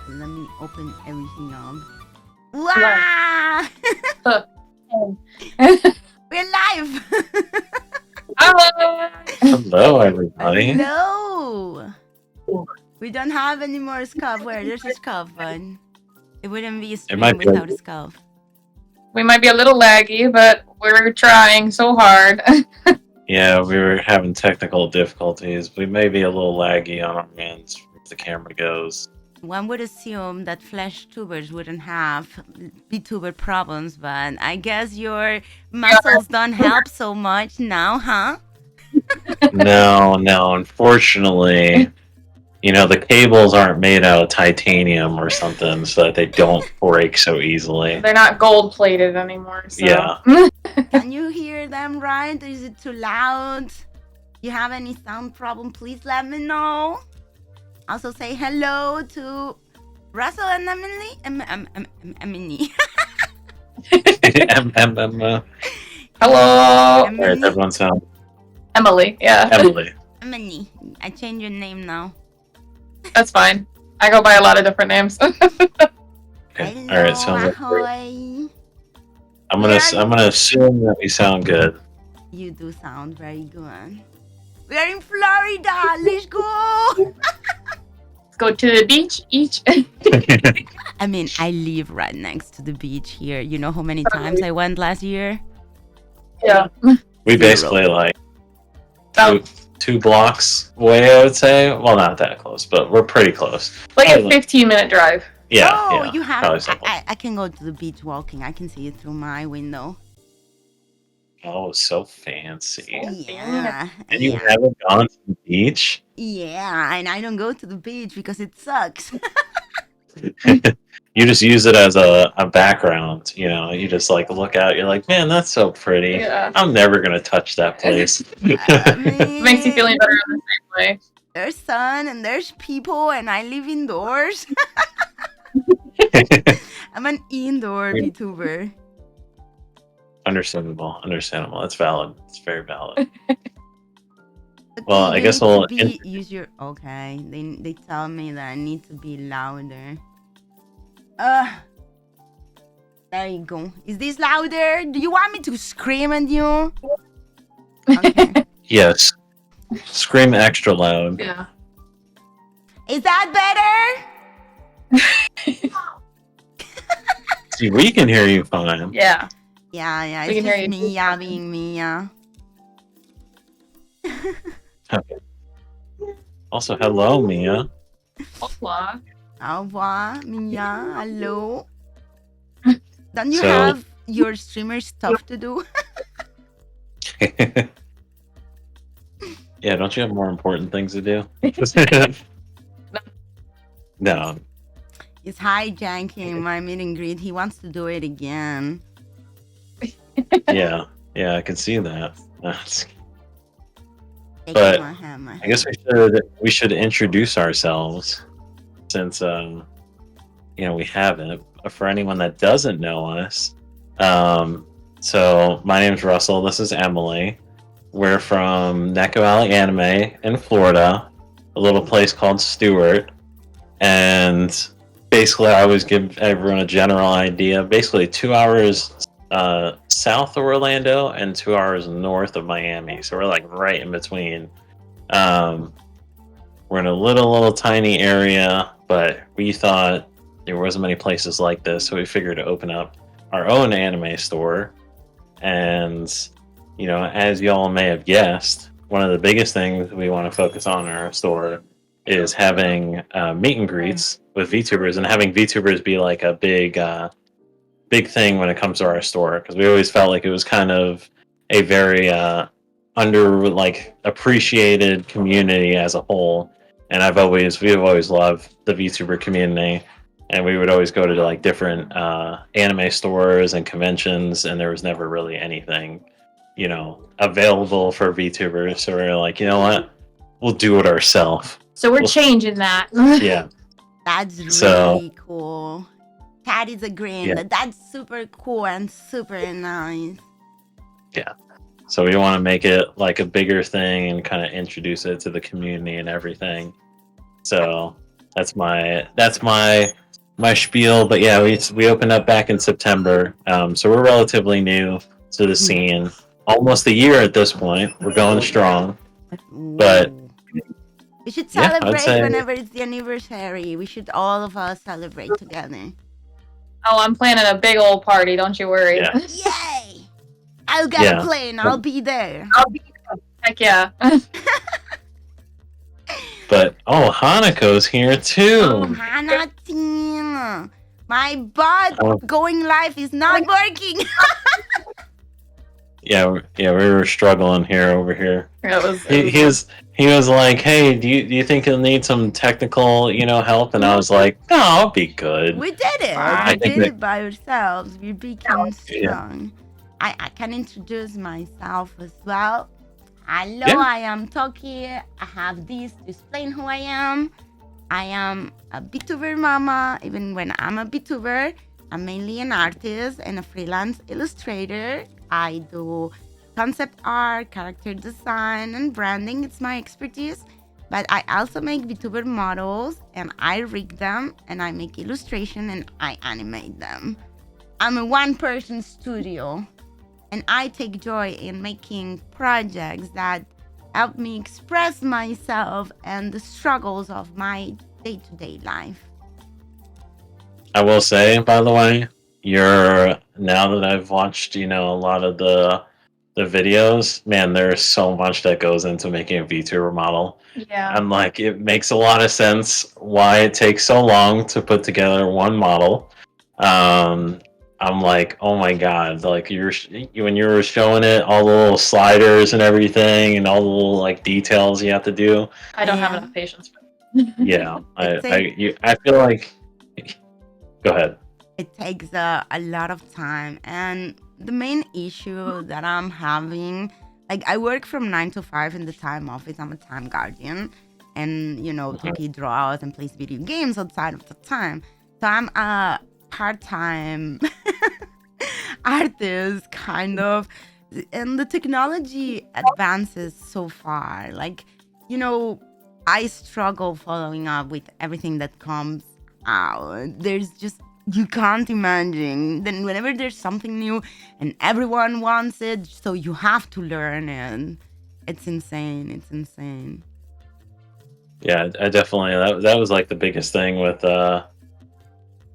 Let me open everything up. Wow! We're live! Hello, everybody. Hello! We don't have any more scuff. Where? There's a scuff one. It wouldn't be a stream without a scuff. We might be a little laggy, but we're trying so hard. Yeah, we were having technical difficulties. We may be a little laggy on our ends if the camera goes. One would assume that flesh tubers wouldn't have VTuber problems, but I guess your muscles don't help so much now, huh? No, unfortunately, the cables aren't made out of titanium or something so that they don't break so easily. They're not gold plated anymore. So. Yeah. Can you hear them right? Is it too loud? You have any sound problem, please let me know. Also say hello to Russell and Emily. Emily. Hello. Emily. Alright, everyone sound. Emily, yeah. Emily. Emily. I changed your name now. That's fine. I go by a lot of different names. Okay. Hello, alright, sounds like ahoy. I'm gonna assume that we sound good. You do sound very good. We are in Florida. Let's go. Let's go to the beach each. I mean, I live right next to the beach here. You know how many times I went last year? Yeah. We basically like two blocks away, I would say. Well, not that close, but we're pretty close. Like a 15-minute drive. Yeah. Oh, yeah, you have. I can go to the beach walking. I can see it through my window. Oh, so fancy. Yeah. And you haven't gone to the beach? Yeah, and I don't go to the beach because it sucks. You just use it as a background, you just like look out, you're like, man, that's so pretty. Yeah. I'm never gonna touch that place. It makes you feeling better in the same way. There's sun and there's people and I live indoors. I'm an indoor VTuber. Understandable. That's valid. It's very valid. Well, I guess we'll use your okay. They tell me that I need to be louder. There you go. Is this louder? Do you want me to scream at you? Okay. Yes. Scream extra loud. Yeah. Is that better? See, we can hear you fine. Yeah. Yeah. It's just Mia being Mia. Okay. Also, hello, Mia. Hola. Au revoir, Mia. Hello. Don't you have your streamer stuff to do? Yeah, don't you have more important things to do? No. He's hijacking my meet and greet. He wants to do it again. Yeah, I can see that. But I guess we should introduce ourselves since we haven't. For anyone that doesn't know us, so my name's Russell. This is Emily. We're from NekoAlley Anime in Florida, a little place called Stewart, and basically I always give everyone a general idea. Basically 2 hours south of Orlando and 2 hours north of Miami, so we're like right in between. We're in a little tiny area, but we thought there wasn't many places like this, so we figured to open up our own anime store. And as y'all may have guessed, one of the biggest things we want to focus on in our store is having meet and greets with VTubers, and having VTubers be like a big thing when it comes to our store, because we always felt like it was kind of a very appreciated community as a whole. And we've always loved the VTuber community, and we would always go to like different anime stores and conventions, and there was never really anything available for VTubers. So we were like, you know what, we'll do it ourselves. So we're changing that. Yeah. That's really cool. Cat is agreeing that that's super cool and super nice. Yeah. So we want to make it like a bigger thing and kind of introduce it to the community and everything. So That's my spiel. But yeah, we opened up back in September, so we're relatively new to the scene. Almost a year at this point. We're going strong. But Ooh. We should yeah, I'd celebrate say whenever it's the anniversary. We should all of us celebrate together. Oh, I'm planning a big old party. Don't you worry. Yeah. Yay! I'll get Yeah. a plane. I'll be there. I'll be heck yeah. But Hanako's here too. Oh, Hannah team. My bot going live is not working. Yeah, we were struggling over here. It was, He was like, "Hey, do you think you'll need some technical, help?" And I was like, "No, I'll be good." We did it. I We think did that- it by ourselves. We became Yeah. strong. I can introduce myself as well. Hello, Yeah. I am Toki. I have this to explain who I am. I am a VTuber mama. Even when I'm a VTuber, I'm mainly an artist and a freelance illustrator. I do concept art, character design, and branding. It's my expertise. But I also make VTuber models, and I rig them, and I make illustration, and I animate them. I'm a one-person studio, and I take joy in making projects that help me express myself and the struggles of my day-to-day life. I will say, by the way, now that I've watched, a lot of the videos, man, there's so much that goes into making a VTuber model. yeah. I'm like, it makes a lot of sense why it takes so long to put together one model. I'm like, oh my god, like when you were showing it, all the little sliders and everything, and all the little like details you have to do. I don't have Yeah. enough patience for it. Yeah, It's I feel like. Go ahead. It takes a lot of time, and the main issue that I'm having, like I work from 9 to 5 in the time office. I'm a time guardian, and Toki draws and plays video games outside of the time. So I'm a part-time artist, kind of, and the technology advances so far. Like, I struggle following up with everything that comes out. There's just, you can't imagine. Then whenever there's something new and everyone wants it, so you have to learn it. It's insane. It's insane. Yeah, I definitely that was like the biggest thing with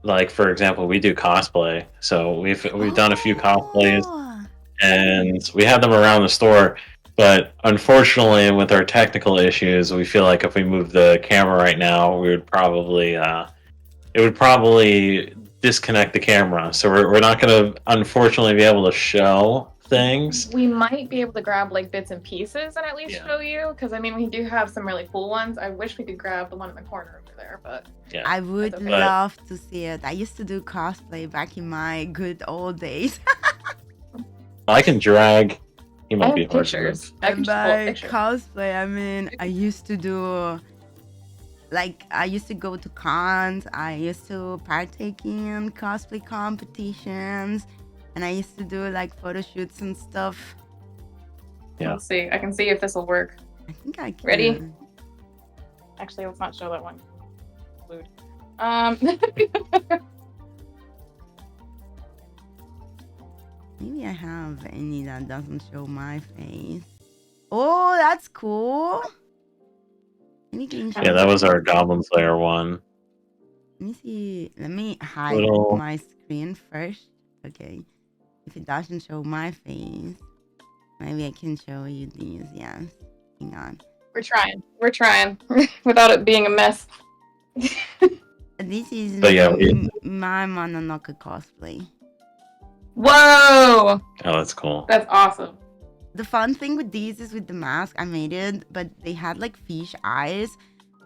like for example, we do cosplay. So we've done a few cosplays Oh. and we have them around the store. But unfortunately, with our technical issues, we feel like if we move the camera right now, we would probably it would probably disconnect the camera. So we're not going to unfortunately be able to show things. We might be able to grab like bits and pieces and at least Yeah. show you, because I mean we do have some really cool ones. I wish we could grab the one in the corner over there, but Yeah. I would That's okay. love to see it. I used to do cosplay back in my good old days. I can drag. He I might have be hard to pictures. move. I can And just pull a by picture. cosplay, I mean, I used to do, like, I used to go to cons, I used to partake in cosplay competitions, and I used to do, like, photo shoots and stuff. Yeah. Let's see. I can see if this will work. I think I can. Ready? Actually, let's not show that one. Glued. Maybe I have any that doesn't show my face. Oh, that's cool. Anything Yeah, Yeah, that was our Goblin Slayer one. Let me see. Let me hide Little- my screen first. Okay. If it doesn't show my face, maybe I can show you these. Yes. Hang on. We're trying. We're trying without it being a mess. This is But yeah, my Mononoke cosplay. Whoa! Oh, that's cool. That's awesome. The fun thing with these is with the mask, I made it, but they had like fish eyes.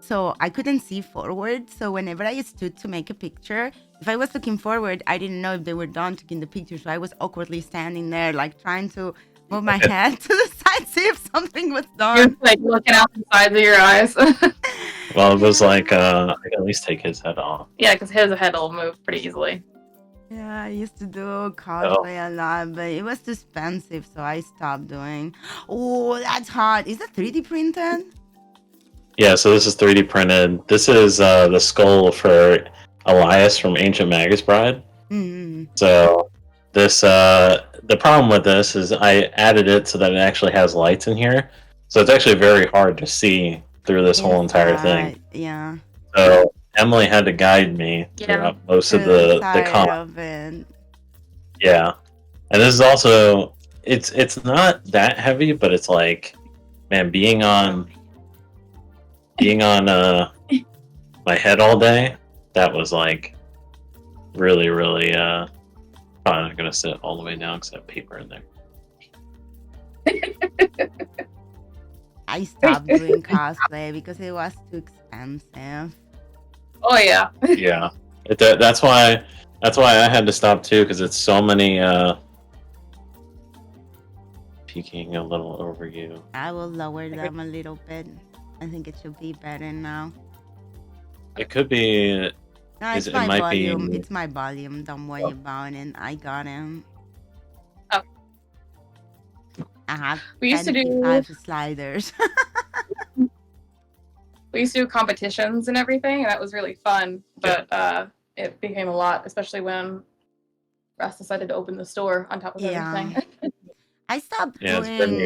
So I couldn't see forward. So whenever I stood to make a picture, if I was looking forward, I didn't know if they were done taking the picture. So I was awkwardly standing there, like trying to move my head to the side, see if something was You're done. like looking out the sides of your eyes. Well, it was like I can at least take his head off. Yeah, because his head will move pretty easily. Yeah, I used to do cosplay a lot, but it was too expensive, so I stopped doing. Oh, that's hot. Is that 3D printed? Yeah, so this is 3D printed. This is the skull for Elias from Ancient Magus Bride. Mm. So this the problem with this is I added it so that it actually has lights in here. So it's actually very hard to see through this whole entire thing. Yeah. So Emily had to guide me Yeah. throughout most of Through the side con. of it. Yeah. And this is also it's not that heavy, but it's like, man, being on my head all day, that was like really, really probably not gonna sit all the way down because I have paper in there. I stopped doing cosplay because it was too expensive. Oh yeah. Yeah. That's why I had to stop too, because it's so many peeking a little over you. I will lower them a little bit. I think it should be better now. It could be No, Is- it's it my might volume. be- It's my volume. Don't worry about it. I got him. Oh. I have We used to do 25 sliders. we used to do competitions and everything, and that was really fun. But it became a lot, especially when Russ decided to open the store on top of Yeah. everything. I stopped Yeah, it's pretty-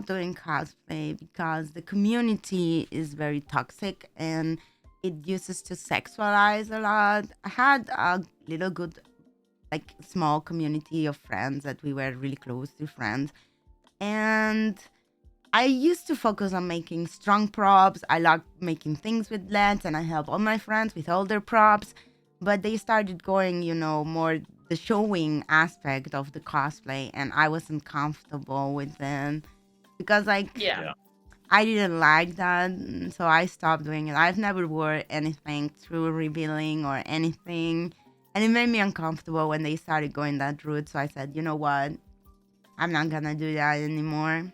doing cosplay because the community is very toxic and it uses to sexualize a lot. I had a little good, like, small community of friends that we were really close to friends, and I used to focus on making strong props. I liked making things with LEDs, and I help all my friends with all their props. But they started going, more the showing aspect of the cosplay, and I wasn't comfortable with them because, like, Yeah. I didn't like that, so I stopped doing it. I've never wore anything through revealing or anything, and it made me uncomfortable when they started going that route. So I said, you know what? I'm not gonna do that anymore.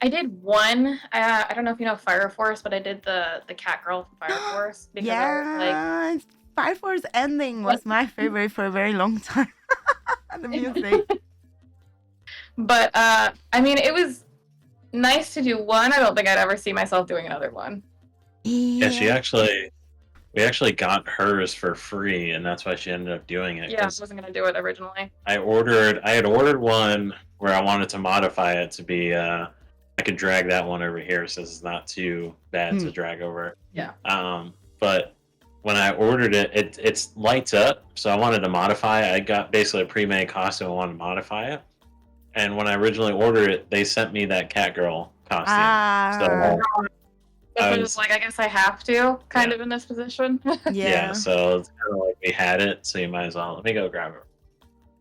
I did one. I don't know if you know Fire Force, but I did the cat girl from Fire Force because I was like, Yeah, Fire Force ending was my favorite for a very long time. The music. but I mean, it was nice to do one. I don't think I'd ever see myself doing another one. Yeah, we actually got hers for free, and that's why she ended up doing it. Yeah, I 'cause wasn't gonna do it originally. I had ordered one where I wanted to modify it to be I could drag that one over here since it's not too bad to drag over. Yeah. But when I ordered it, it lights up, so I wanted to modify. I got basically a pre-made costume. I wanted to modify it, and when I originally ordered it, they sent me that Catgirl costume. So I was just like, I guess I have to, kind of in this position. yeah, so it's kind of like we had it, so you might as well. Let me go grab it.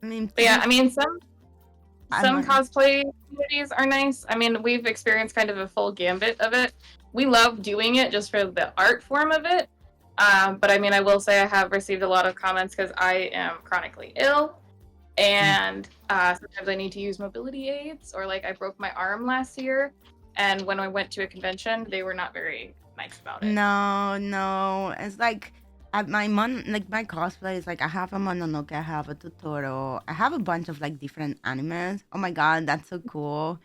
I mean, But yeah, I mean, some I'm- cosplay communities are nice. I mean, we've experienced kind of a full gambit of it. We love doing it just for the art form of it. But I mean, I will say I have received a lot of comments because I am chronically ill, and sometimes I need to use mobility aids, or like I broke my arm last year, and when I went to a convention, they were not very nice about it. No. It's like my cosplay is like I have a Mononoke, I have a Totoro, I have a bunch of like different animes. Oh my god, that's so cool.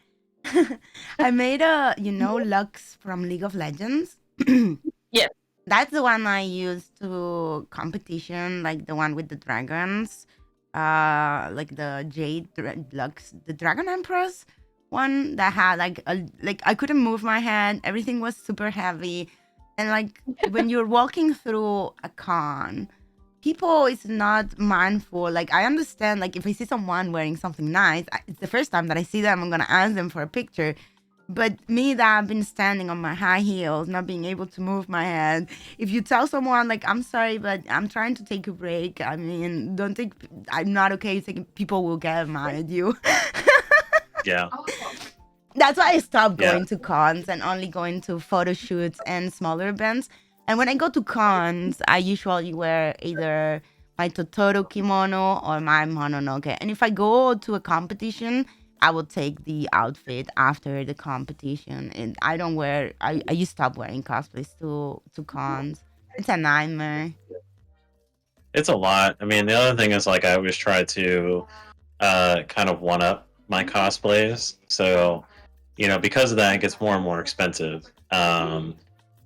I made a Lux from League of Legends. Yes. That's the one I used to competition, like the one with the dragons, like the Lux, the Dragon Empress one that had like I couldn't move my head. Everything was super heavy, and like when you're walking through a con, people is not mindful. Like I understand, like if I see someone wearing something nice, it's the first time that I see them, I'm gonna ask them for a picture. But me that I've been standing on my high heels, not being able to move my head. If you tell someone like, I'm sorry, but I'm trying to take a break. I mean, I'm not okay taking, people will get mad at you. Yeah. That's why I stopped going to cons and only going to photo shoots and smaller events. And when I go to cons, I usually wear either my Totoro kimono or my Mononoke. And if I go to a competition, I will take the outfit after the competition. And I don't wear, I stop wearing cosplays to cons. It's a nightmare. It's a lot. I mean, the other thing is like I always try to kind of one up my cosplays. So, because of that, it gets more and more expensive.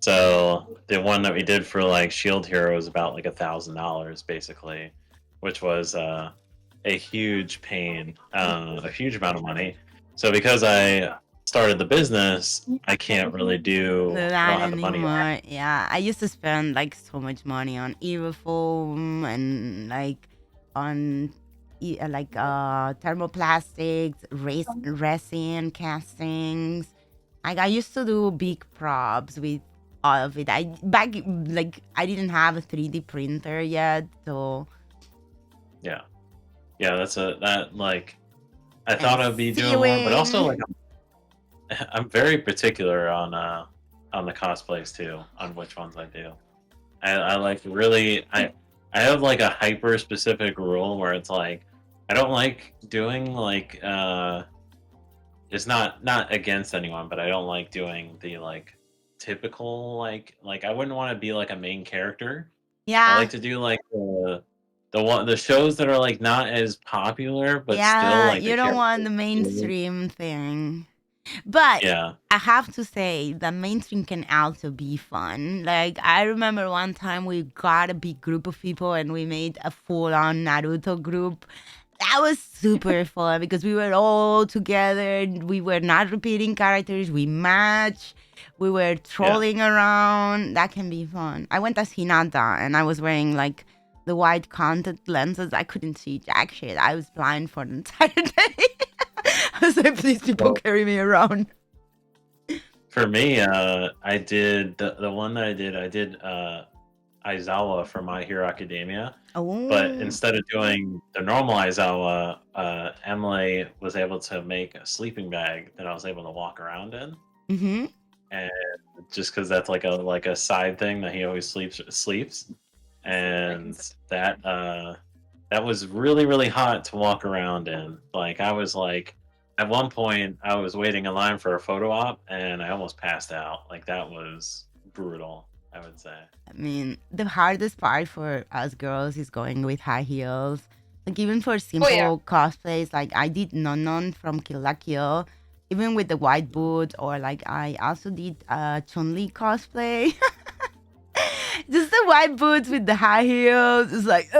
So the one that we did for like Shield Hero was about like $1,000 basically, which was a huge pain, a huge amount of money. So because I started the business, I can't really do. I That don't have the money. anymore. Yeah, I used to spend like so much money on Evofoam and like on thermoplastics, resin castings. Like I used to do big props with all of it. I didn't have a 3D printer yet, so Yeah, that's that like I and thought I'd be doing more, but also sewing. like I'm very particular on the cosplays too, on which ones I do. I like really I have like a hyper specific rule where it's like I don't like doing like it's not against anyone, but I don't like doing the like typical like I wouldn't want to be like a main character. I Yeah, like to do like the shows that are like not as popular, but still yeah. like the You don't want the characters. mainstream thing. But Yeah, I have to say that mainstream can also be fun. Like I remember one time we got a big group of people and we made a full-on Naruto group. That was super fun because we were all together. We were not repeating characters. We matched. We were yeah. trolling around. That can be fun. I went as Hinata and I was wearing like the white contact lenses. I couldn't see jack shit. I was blind for the entire day. I was like, please, people Well, carry me around. for me, I did the one that I did Aizawa from My Hero Academia. But Oh. instead of doing the normal Aizawa, Emily was able to make a sleeping bag that I was able to walk around in, Mm-hmm. and just because that's like a side thing that he always sleeps, and that was really hot to walk around in. Like I was like, at one point I was waiting in line for a photo op, and I almost passed out. Like that was brutal, I would say. I mean, the hardest part for us girls is going with high heels. Like even for Oh yeah. simple cosplays, like I did Nonon from Kill la Kill, even with the white boots, or like I also did Chun-Li cosplay. Just the white boots with the high heels. It's like,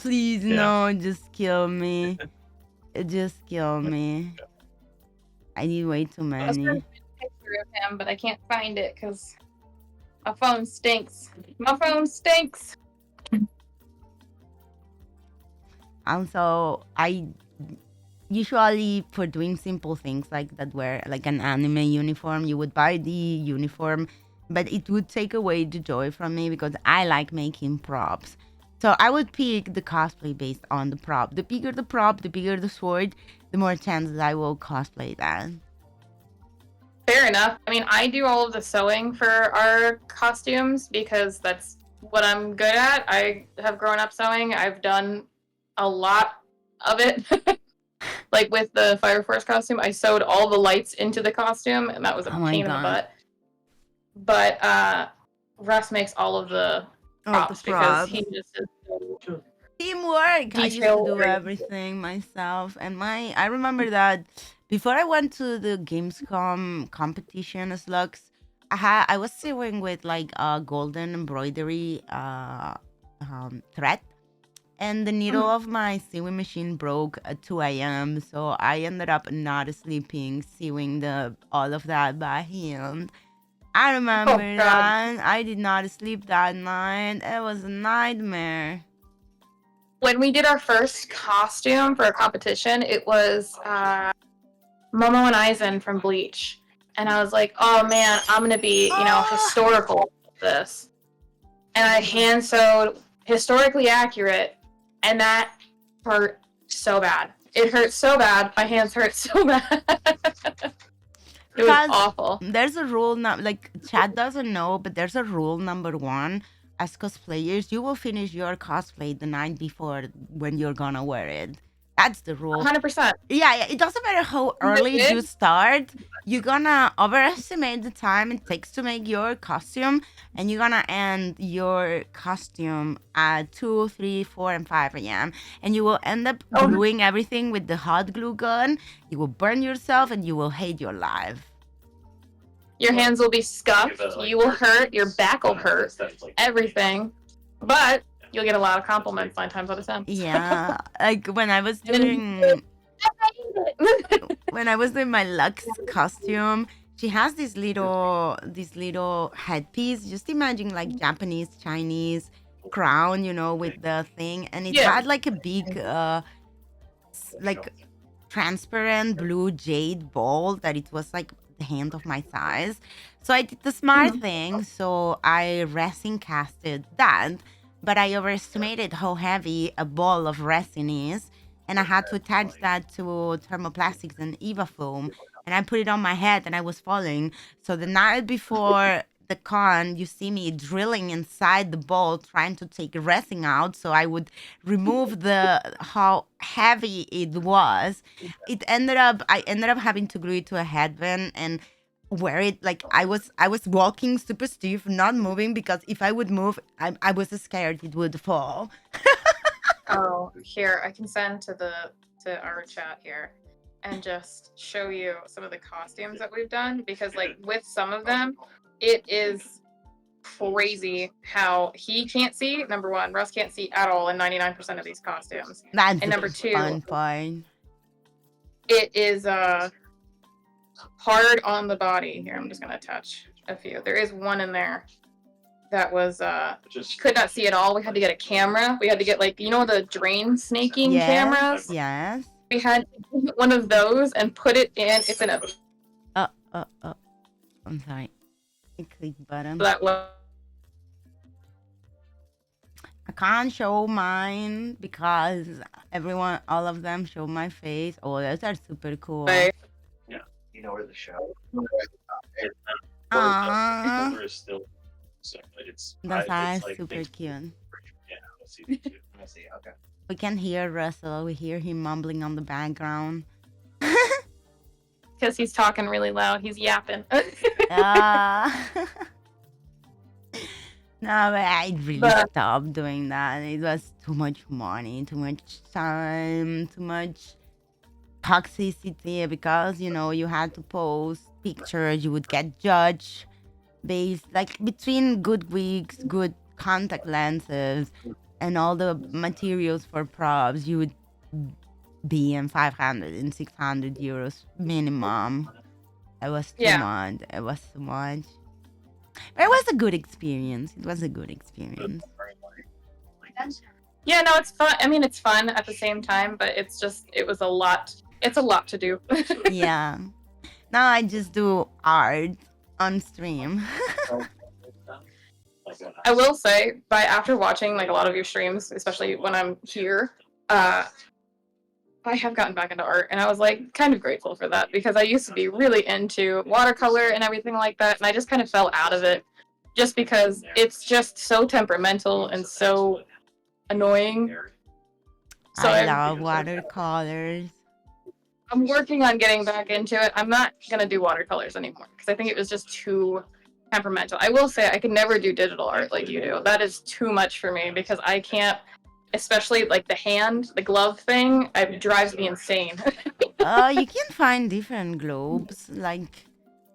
please Yeah. no, just kill me. Just kill me. I need way too I was trying to many. find a picture of him, but I can't find it because my phone stinks. My phone stinks. Also, I usually for doing simple things like that wear like an anime uniform, you would buy the uniform, but it would take away the joy from me because I like making props. So I would pick the cosplay based on the prop. The bigger the prop, the bigger the sword, the more chances I will cosplay that. Fair enough. I mean, I do all of the sewing for our costumes because that's what I'm good at. I have grown up sewing. I've done a lot of it. Like with the Fire Force costume, I sewed all the lights into the costume, and that was a Oh my pain in the god. butt. But Russ makes all of the Oh, the props because props. he just is so Teamwork. I used to do detail-oriented. everything myself, and I remember that before I went to the Gamescom competition slugs, I was sewing with like a golden embroidery thread, and the needle of my sewing machine broke at 2 a.m. So I ended up not sleeping, sewing the all of that by hand. I remember Oh god. that. I did not sleep that night. It was a nightmare. When we did our first costume for a competition, it was Momo and Aizen from Bleach. And I was like, oh man, I'm gonna be, historical with this. And I hand sewed historically accurate, and that hurt so bad. It hurt so bad. My hands hurt so bad. It was Because awful. there's a rule now, like Chad doesn't know, but there's a rule number one. As cosplayers, you will finish your cosplay the night before when you're gonna wear it. That's the rule. 100%. Yeah, it doesn't matter how early you start. You're gonna overestimate the time it takes to make your costume, and you're gonna end your costume at 2, 3, 4, and 5 a.m. And you will end up gluing everything with the hot glue gun. You will burn yourself, and you will hate your life. Your hands will be scuffed. You will hurt. Your back will hurt. Everything. But you'll get a lot of compliments 9 times out of 10. Yeah, like when I was And then- doing when I was doing my Lux costume, she has this little headpiece. Just imagine like Japanese, Chinese crown, with the thing, and it Yeah. had like a big like transparent blue jade ball that it was like the hand of my size. So I did the smart thing. So I resin casted that, but I overestimated how heavy a ball of resin is, and I had to attach that to thermoplastics and Eva foam, and I put it on my head, and I was falling. So the night before the con, you see me drilling inside the ball, trying to take resin out, so I would remove how heavy it was. I ended up having to glue it to a headband and wear it like I was walking super stiff, not moving, because if I would move, I was scared it would fall. Oh, here I can send to our chat here and just show you some of the costumes that we've done, because like with some of them, it is crazy how he can't see. Number one, Russ can't see at all in 99% of these costumes. That's And number the two, fun part. it is hard on the body. Here, I'm just gonna touch a few. There is one in there that was could not see at all. We had to get a camera. We had to get like the drain snaking Yes, cameras. yes. We had to get one of those and put it in. It's in a I'm sorry. I click button. that was I can't show mine because all of them show my face. Oh, those are super cool. way. Yeah, you know where the show. Aww. Is still, so it's Those are it's like super things- cute. Yeah, let's see. Let's see. Let's see. Okay. We can hear Russell. We hear him mumbling on the background. Because he's talking really loud. He's yapping. Ah. No, but I really But- stopped doing that. It was too much money, too much time, too much toxicity, because you had to post pictures, you would get judged based like between good wigs, good contact lenses, and all the materials for props, you would be in 500 and 600 euros minimum. It was too Yeah. much. It was too much. But it was a good experience. It was a good experience. Yeah, no, it's fun. I mean, it's fun at the same time, but it was a lot. It's a lot to do. Yeah. Now I just do art on stream. I will say, after watching like a lot of your streams, especially when I'm here, I have gotten back into art, and I was like kind of grateful for that, because I used to be really into watercolor and everything like that, and I just kind of fell out of it just because it's just so temperamental and so annoying. So I love watercolors. I'm working on getting back into it. I'm not gonna do watercolors anymore because I think it was just too temperamental. I will say I could never do digital art like you do. That is too much for me because I can't, especially like the glove thing. It drives me insane. You can find different globes. Like,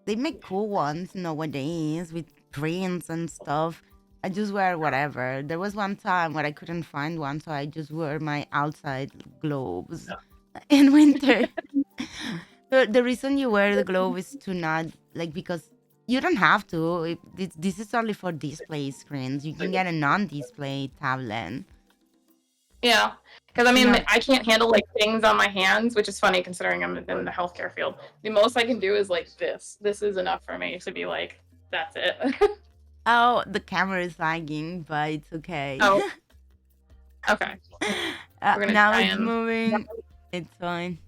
they make cool ones nowadays with prints and stuff. I just wear whatever. There was one time where I couldn't find one, so I just wear my outside globes in winter. The reason you wear the globe is to not, like, because you don't have to. This is only for display screens. You can get a non-display tablet. Yeah, because I mean, Yeah. I can't handle like things on my hands, which is funny considering I'm in the healthcare field. The most I can do is like this. This is enough for me to be like, that's it. Oh, the camera is lagging, but it's okay. Oh. Okay. We're gonna Now try it's and- moving. It's fine.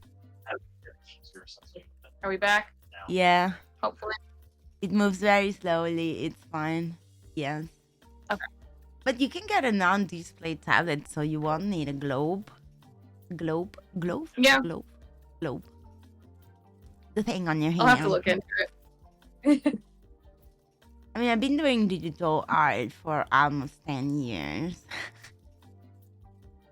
Are we back? Yeah, Hopefully. it moves very slowly. It's fine. Yes. Okay. But you can get a non-display tablet, so you won't need a globe. Globe? Yeah. Globe. The thing on your hand. I'll have to look into it. I mean, I've been doing digital art for almost 10 years.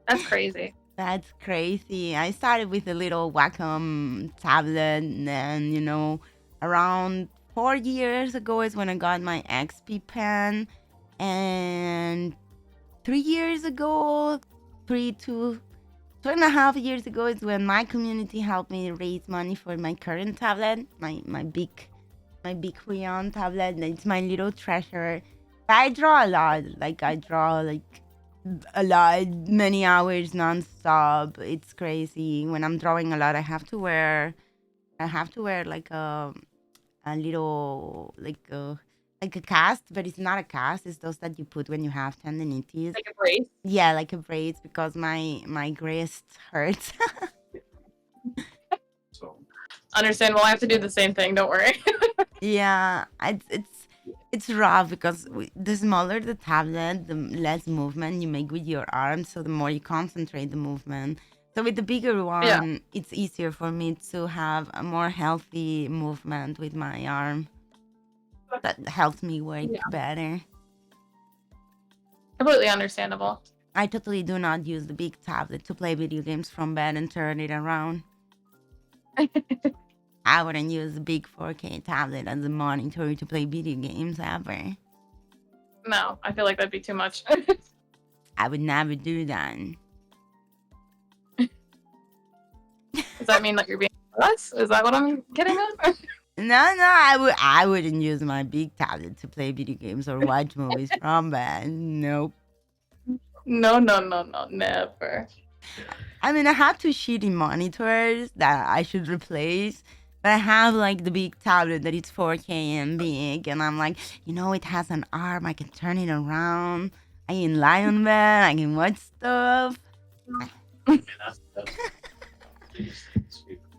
That's crazy. That's crazy. I started with a little Wacom tablet, and then, around 4 years ago is when I got my XP pen, and 3 years ago, 2.5 years ago is when my community helped me raise money for my current tablet, my big crayon tablet. It's my little treasure. I draw a lot. Like I draw like a lot, many hours non-stop. It's crazy. When I'm drawing a lot, I have to wear like a little like a cast, but it's not a cast. It's those that you put when you have tendinitis. Like a brace. Yeah, like a brace, because my wrist hurts. Understandable. I have to do the same thing. Don't worry. Yeah, it's rough because the smaller the tablet, the less movement you make with your arms, so the more you concentrate the movement. So with the bigger one, it's easier for me to have a more healthy movement with my arm. That helps me work better. Completely understandable. I totally do not use the big tablet to play video games from bed and turn it around. I wouldn't use a big 4K tablet as a monitor to play video games ever. No, I feel like that'd be too much. I would never do that. Does that mean that you're being us? Is that what I'm getting at? No, I wouldn't use my big tablet to play video games or watch movies from bed. Nope. No, never. I mean, I have two shitty monitors that I should replace, but I have like the big tablet that is 4K and big, and I'm like, it has an arm, I can turn it around, I can lie on bed, I can watch stuff.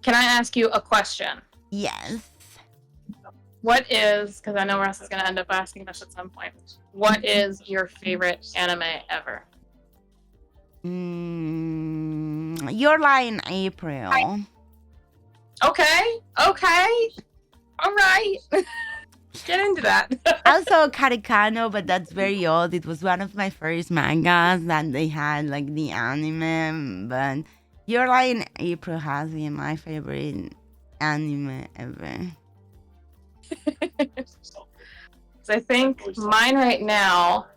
Can I ask you a question? Yes. What is, because I know Russ is going to end up asking this at some point, what is your favorite anime ever? You're lying, April. Okay. All right. Get into that. Also, Karikano, but that's very old. It was one of my first mangas that they had, like, the anime. But You're lying, April has been my favorite anime ever. So I think mine right now,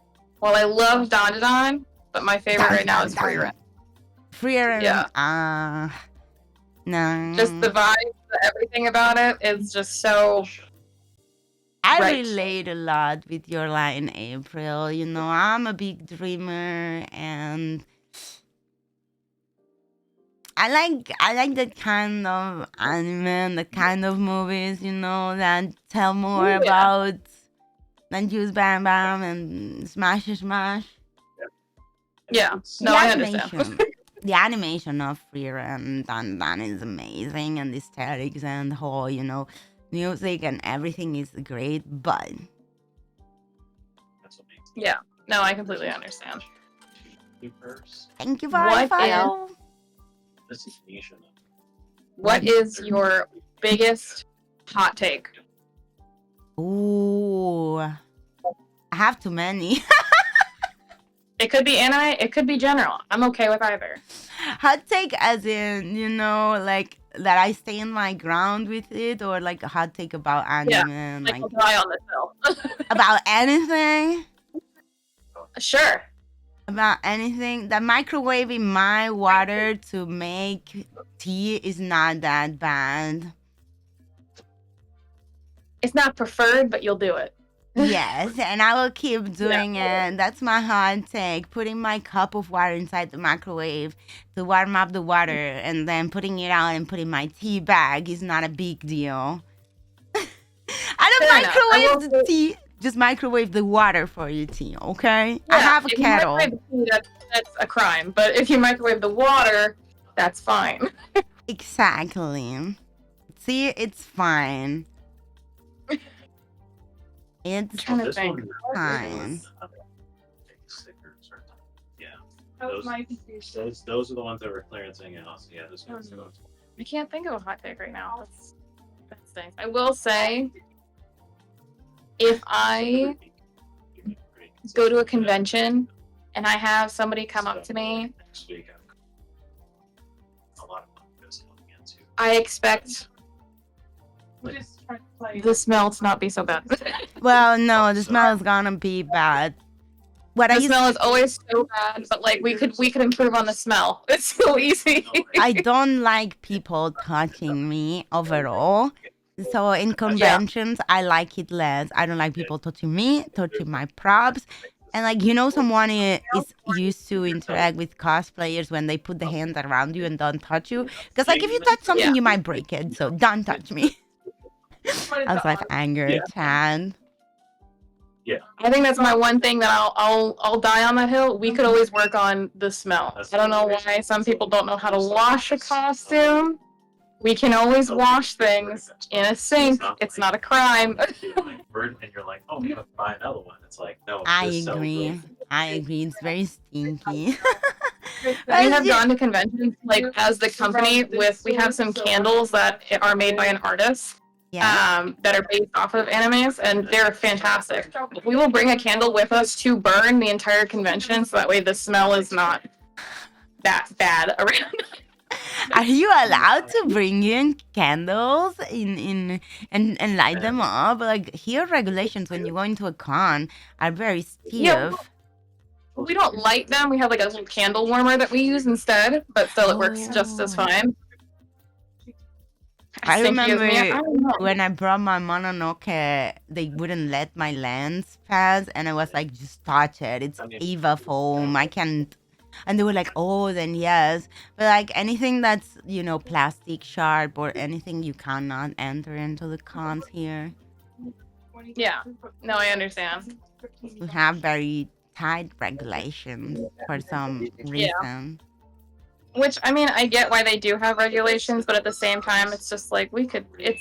well, I love Dandadan, but my favorite right now is Free Run. Free Run? Yeah. No. Just the vibe, everything about it is just so... I relate a lot with your line, April. I'm a big dreamer, and I like that kind of anime and that kind of movies, that tell more about than just bam bam and smash. Yeah, no, I understand. The animation of Free Run and Dan is amazing, and the aesthetics and the whole, music and everything is great, but yeah, no, I completely understand. Thank you for the follow. What is your biggest hot take? Ooh, I have too many. It could be anime, it could be general. I'm okay with either. Hot take as in, like that I stand my ground with it, or like a hot take about anime. Yeah, like a die on the hill. About anything? Sure. About anything. That microwaving my water to make tea is not that bad. It's not preferred, but you'll do it. Yes, and I will keep doing it. That's my hot take. Putting my cup of water inside the microwave to warm up the water, and then putting it out and putting my tea bag is not a big deal. I don't microwave the tea. Just microwave the water for your tea, okay? Yeah, I have a kettle. If you microwave the tea, that's a crime. But if you microwave the water, that's fine. Exactly. See, it's fine. It's trying to think. Fine. Yeah. Those are the ones that were clearancing out. So yeah, this one's I can't think of a hot take right now. That stinks. I will say, if I go to a convention and I have somebody come up to me, I expect the smell to not be so bad. Well, no, the smell is gonna be bad. What The smell is always so bad, but like we could improve on the smell. It's so easy. I don't like people touching me overall. So in conventions, I like it less. I don't like people touching me, touching my props. And like, someone is used to interact with cosplayers when they put the hands around you and don't touch you. Because like if you touch something, you might break it. So don't touch me. I was like, anger, Chad. I think that's my one thing that I'll die on that hill. We could always work on the smell. I don't know why some people don't know how to wash a costume. We can always wash things in a sink. It's not a crime. And you're like, oh, we have to buy another one. It's like, no. I agree. It's very stinky. We have gone to conventions, like as the company, we have some candles that are made by an artist. Yeah. That are based off of animes, and they're fantastic. We will bring a candle with us to burn the entire convention, so that way the smell is not that bad around. Are you allowed to bring in candles and light them up? Like here, regulations when you go into a con are very stiff. Yeah. We don't light them. We have like a little candle warmer that we use instead, but still it works just as fine. I remember when I brought my Mononoke, they wouldn't let my lens pass, and I was like, just touch it. It's Eva foam. I can't. And they were like, oh, then yes. But like anything that's, plastic sharp or anything, you cannot enter into the cons here. Yeah. No, I understand. We have very tight regulations for some reason. Which, I mean, I get why they do have regulations, but at the same time, it's just like, if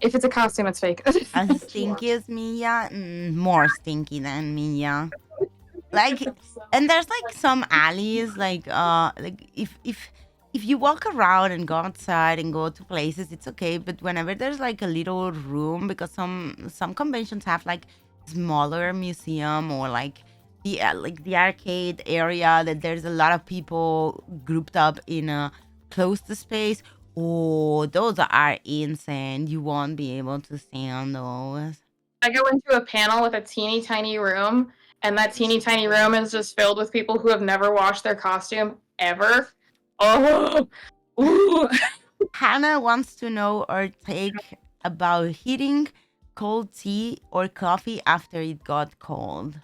it's a costume, it's fake. As stinky as Mia? More stinky than Mia. Like, and there's like some alleys, like if you walk around and go outside and go to places, it's okay. But whenever there's like a little room, because some conventions have like smaller museum or like the arcade area that there's a lot of people grouped up in a closed space. Oh, those are insane. You won't be able to stand those. I go into a panel with a teeny tiny room, and that teeny tiny room is just filled with people who have never washed their costume ever. Oh, ooh. Hannah wants to know our take about heating cold tea or coffee after it got cold.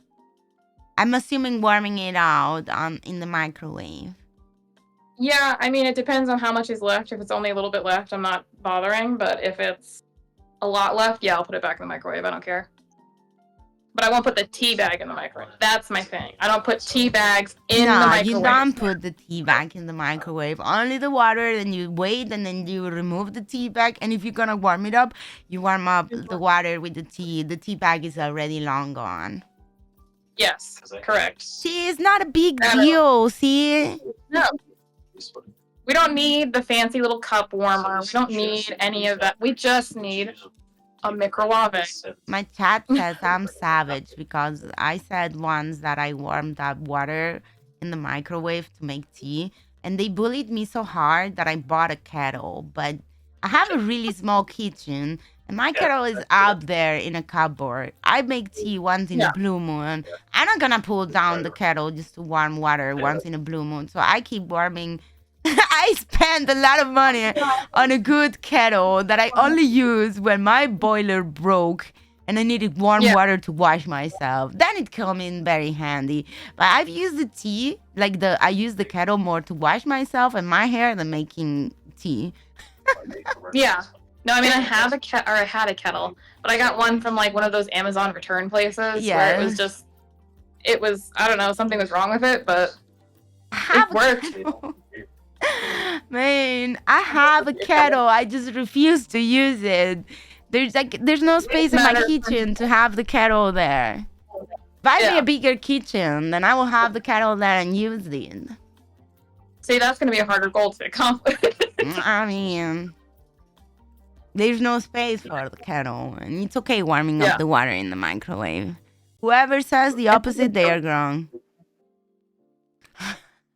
I'm assuming warming it out in the microwave. Yeah, I mean, it depends on how much is left. If it's only a little bit left, I'm not bothering. But if it's a lot left, yeah, I'll put it back in the microwave. I don't care. But I won't put the tea bag in the microwave. That's my thing. I don't put tea bags in the microwave. No, you don't put the tea bag in the microwave. Only the water, then you wait, and then you remove the tea bag. And if you're going to warm it up, you warm up the water with the tea. The tea bag is already long gone. Yes, correct. See, it's not a big deal, see? No. We don't need the fancy little cup warmer. We don't need any of that. We just need a microwave. My chat says I'm savage because I said once that I warmed up water in the microwave to make tea, and they bullied me so hard that I bought a kettle. But I have a really small kitchen, and my kettle is up there in a cupboard. I make tea once in a blue moon. I'm not gonna pull down the kettle just to warm water once in a blue moon. So I keep warming. I spend a lot of money on a good kettle that I only use when my boiler broke and I needed warm water to wash myself. Then it came in very handy. But I've used the tea, I use the kettle more to wash myself and my hair than making tea. Yeah. No, I mean, I had a kettle, but I got one from like one of those Amazon return places where it was, I don't know, something was wrong with it, but it worked. Man, I have a kettle. I just refuse to use it. There's no space in my kitchen to have the kettle there. Buy me a bigger kitchen, then I will have the kettle there and use it. See, that's going to be a harder goal to accomplish. I mean, there's no space for the kettle, and it's okay warming up the water in the microwave. Whoever says the opposite, they are wrong.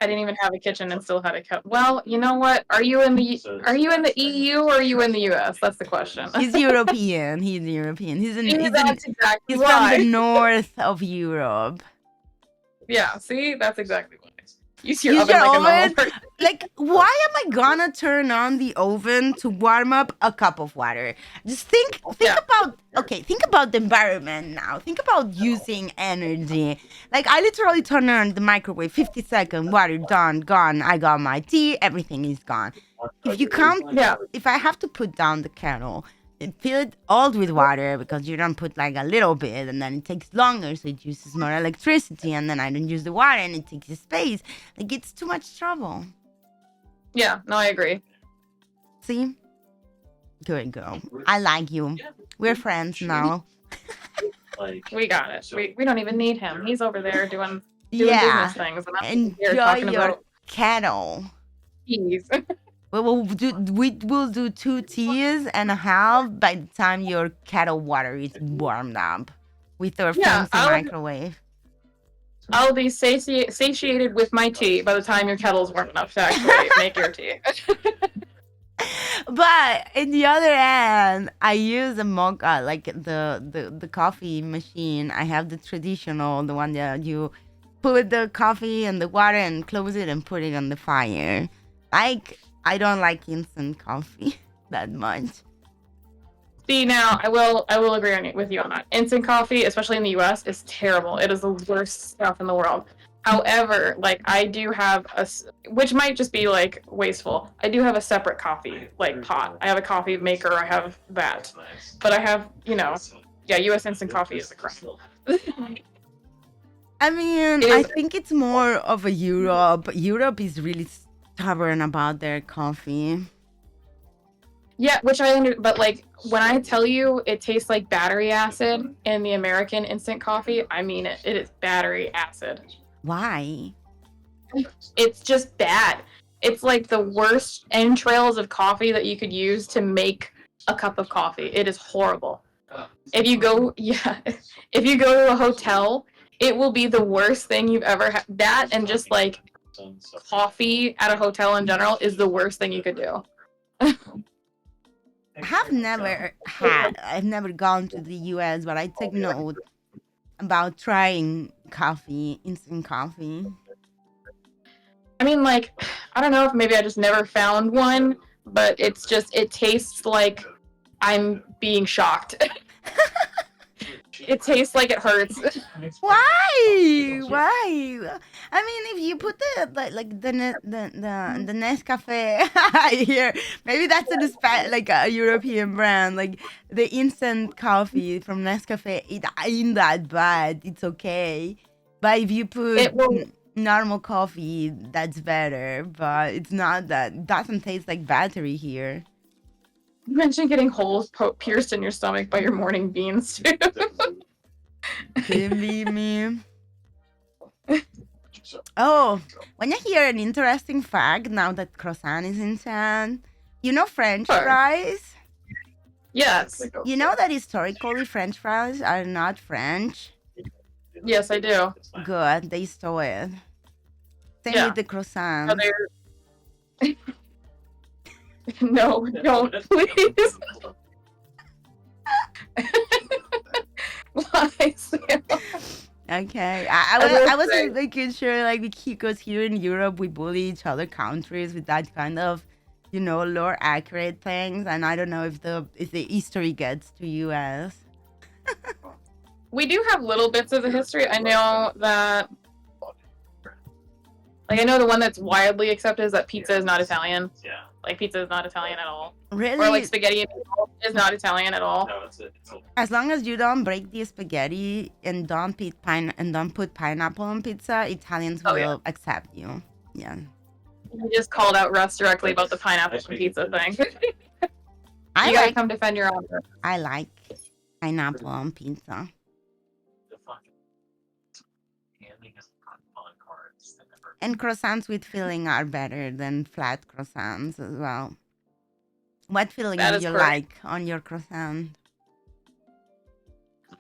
I didn't even have a kitchen and still had a cup. Well, you know what? Are you in the EU or are you in the US? That's the question. He's European. He's European. That's exactly He's from the why. north of Europe. Yeah, see, that's exactly why. Use your Use oven your like a normal oven. person. Like, why am I gonna turn on the oven to warm up a cup of water? Just think Yeah. think about the environment now. Think about using energy. Like, I literally turn on the microwave, 50 seconds, water done, gone. I got my tea, everything is gone. If I have to put down the kettle and fill it all with water because you don't put like a little bit and then it takes longer, so it uses more electricity, and then I don't use the water and it takes the space. Like, it's too much trouble. Yeah, no, I agree. See? Good girl. I like you. We're friends now. We got it. We don't even need him. He's over there doing business things. And I'm here Enjoy talking your about kettle. teas. We will do 2 teas and a half by the time your kettle water is warmed up with our fancy microwave. I'll be satiated with my tea by the time your kettle's warm enough to actually make your tea. But in the other end, I use a mocha, like the coffee machine. I have the traditional, the one that you put the coffee and the water and close it and put it on the fire. Like, I don't like instant coffee that much. See, now I will agree with you on that. Instant coffee, especially in the US, is terrible. It is the worst stuff in the world. However, like, I do have which might just be like wasteful. I do have a separate coffee like pot. I have a coffee maker. I have that, but I have US instant coffee is a crap. I mean, I think it's more of a Europe. Europe is really stubborn about their coffee. Yeah, but like, when I tell you it tastes like battery acid in the American instant coffee, I mean it. It is battery acid. Why? It's just bad. It's like the worst entrails of coffee that you could use to make a cup of coffee. It is horrible. If you go to a hotel, it will be the worst thing you've ever had. That and just like coffee at a hotel in general is the worst thing you could do. I've never gone to the US, but I take note about trying instant coffee. I mean, like, I don't know if maybe I just never found one, but it tastes like I'm being shocked. It tastes like it hurts. Why? I mean, if you put the Nescafe here, maybe that's like a European brand. Like, the instant coffee from Nescafe, it ain't that bad. It's okay. But if you put normal coffee, that's better. But it's not that. It doesn't taste like battery here. You mentioned getting holes pierced in your stomach by your morning beans, too. Couldn't be me. Oh, when you hear an interesting fact, now that croissant is in town, you know French fries? Yes. You know that historically French fries are not French? Yes, I do. Good, they stole it. Same with the croissant. No, don't, please. Why, Sam? Okay, I wasn't making sure, like, because here in Europe we bully each other countries with that kind of, lore accurate things, and I don't know if the history gets to US. We do have little bits of the history. I know that, like, I know the one that's widely accepted is that pizza is not Italian. Yeah. Like, pizza is not Italian at all. Really? Or, like, spaghetti is not Italian at all. No, it's as long as you don't break the spaghetti and don't put pineapple on pizza, Italians will accept you. Yeah. You just called out Russ directly about the pineapple on pizza thing. You gotta come defend your honor. I like pineapple on pizza. And croissants with filling are better than flat croissants as well. What filling do you like on your croissant?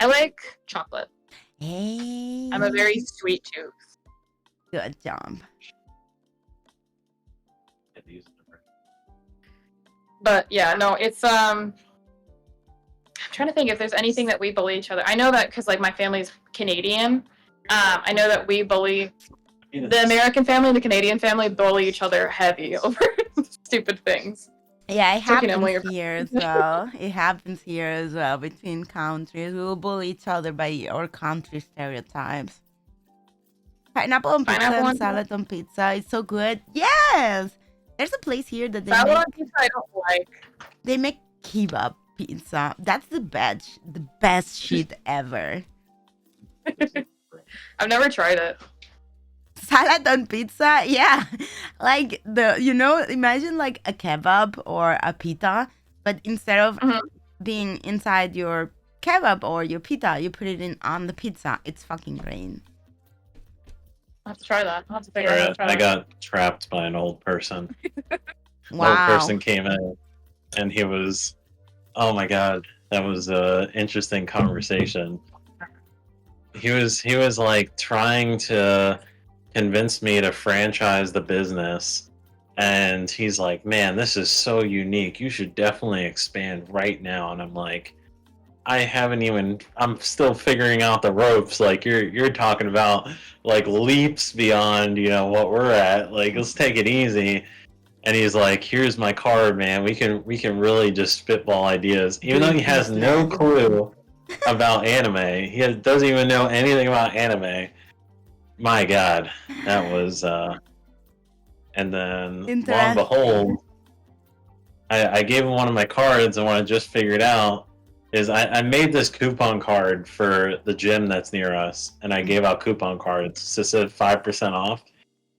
I like chocolate. Hey. I'm a very sweet tooth. Good job. But yeah, no, it's I'm trying to think if there's anything that we bully each other. I know that because like my family's Canadian. I know that we bully the American family and the Canadian family bully each other heavy over stupid things. Yeah, it So, you know, happens when you're- here as well. It happens here as well between countries. We will bully each other by our country stereotypes. Pineapple on pizza Pineapple and on salad on pizza. It's so good. Yes! There's a place here that Salad on pizza I don't like. they make kebab pizza. That's the best shit ever. I've never tried it. Salad on pizza, yeah. Like imagine like a kebab or a pita, but instead of Mhm. being inside your kebab or your pita, you put it in on the pizza. It's fucking great. I'll have to try that. I'll have to figure out how to try I that. got trapped by an old person. Wow. Old person came in, and he was, oh my god, that was a interesting conversation. He was like trying to convince me to franchise the business, and he's like, man, this is so unique, you should definitely expand right now. And I'm like, I'm still figuring out the ropes. Like you're talking about like leaps beyond, what we're at. Like, let's take it easy. And he's like, here's my card, man. We can really just spitball ideas. Even though he has no clue about anime. He doesn't even know anything about anime. My god. That was and then lo and Interesting. behold, I gave him one of my cards, and what I just figured out is I made this coupon card for the gym that's near us, and I gave out coupon cards to said 5% off.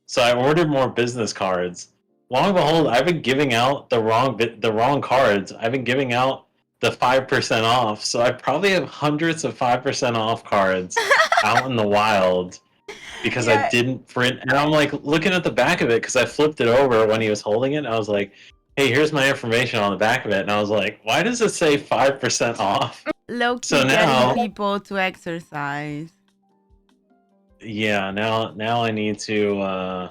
So I ordered more business cards. Lo and behold, I've been giving out the wrong cards. I've been giving out the 5% off. So I probably have hundreds of 5% off cards out in the wild because I didn't print. And I'm like looking at the back of it because I flipped it over when he was holding it. And I was like, hey, here's my information on the back of it. And I was like, why does it say 5% off? Low-key So now, getting people to exercise. yeah, now I need to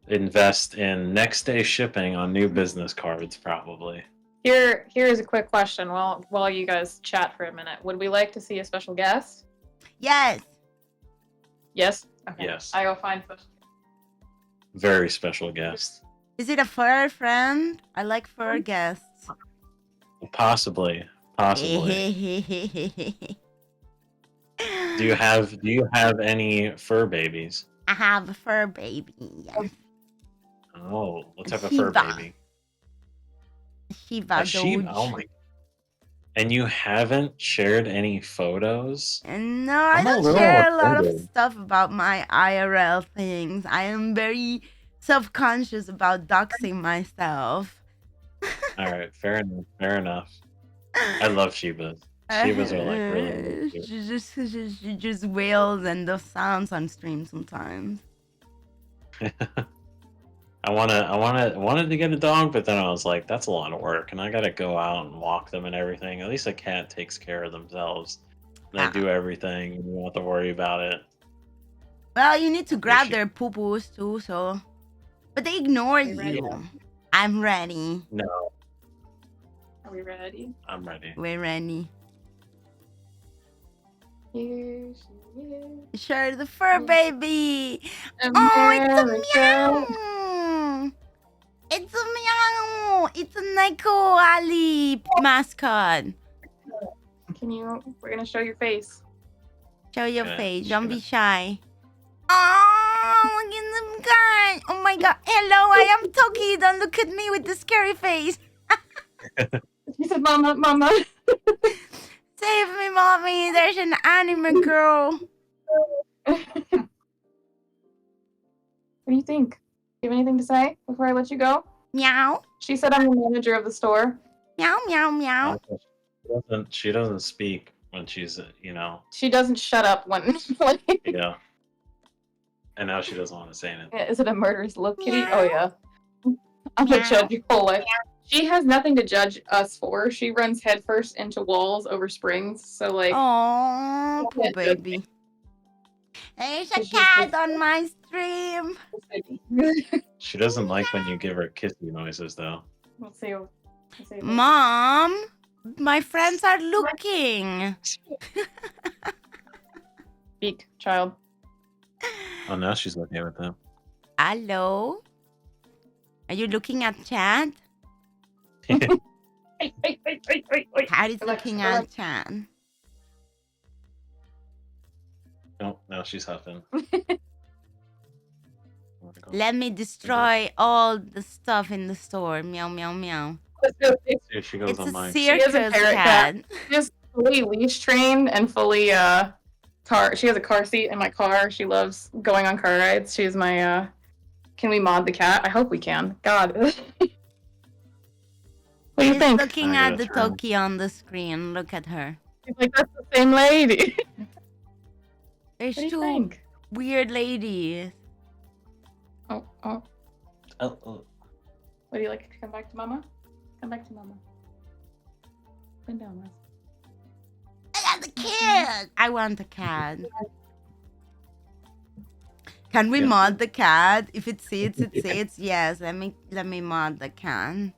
invest in next day shipping on new business cards, probably. Here is a quick question while you guys chat for a minute. Would we like to see a special guest? Yes. Yes? Okay. Yes. I go find special guest. Very special guest. Is it a fur friend? I like fur guests. Possibly. Do you have any fur babies? I have a fur baby. Yes. Oh, what type of Shiba. fur baby? Shiba A sheep? Doge. Oh my. And you haven't shared any photos? And no, I I'm a don't little share a lot of offended. stuff about my IRL things. I am very self-conscious about doxing myself. All right, fair enough. I love Shibas. Shibas are like really cute. She just wails and does sounds on stream sometimes. I wanted to get a dog, but then I was like, that's a lot of work, and I gotta go out and walk them and everything. At least a cat takes care of themselves. They do everything. You don't have to worry about it. Well, you need to grab their poo-poos too, so. But they ignore you. I'm ready. No. Are we ready? I'm ready. We're ready. Here she is. Sure, the fur baby. America. Oh, it's a meow. It's a meow. It's a NekoAlley mascot. We're gonna show your face. Show your Okay, face. sure. Don't be shy. Oh, look at them guys. Oh my god. Hello, I am Toki. Don't look at me with the scary face. He said, Mama. Save me, mommy. There's an anime girl. What do you think? Do you have anything to say before I let you go? Meow. She said I'm the manager of the store. Meow, meow, meow. She doesn't speak when she's, She doesn't shut up when like, and now she doesn't want to say anything. is it a murderous little kitty? Meow. Oh yeah. I'm gonna Meow. judge your whole life. She has nothing to judge us for. She runs headfirst into walls over springs, so like Oh, poor baby. There's a cat on my stream. She doesn't like when you give her kissy noises, though. Let's see. Mom, my friends are looking. Speak, child. Oh, now she's okay with them. Hello? Are you looking at chat? Cat is looking at chat. Oh, now she's huffing. Let me destroy all the stuff in the store. Meow, meow, meow. Here she goes It's on a mine. She is a circus parrot cat. She's fully leash trained and fully car. She has a car seat in my car. She loves going on car rides. She's my Can we mod the cat? I hope we can. God. What do you She's think? looking I at gotta the turn. Toki on the screen. Look at her. She's like, that's the same lady. There's What do you two think? weird ladies. Oh. Oh. Would you like to come back to Mama? Come back to Mama. Bend down, Russ. I got the kid. I want a cat. Can we Yeah. mod the cat? If it sits, it sits. Yes, let me mod the cat.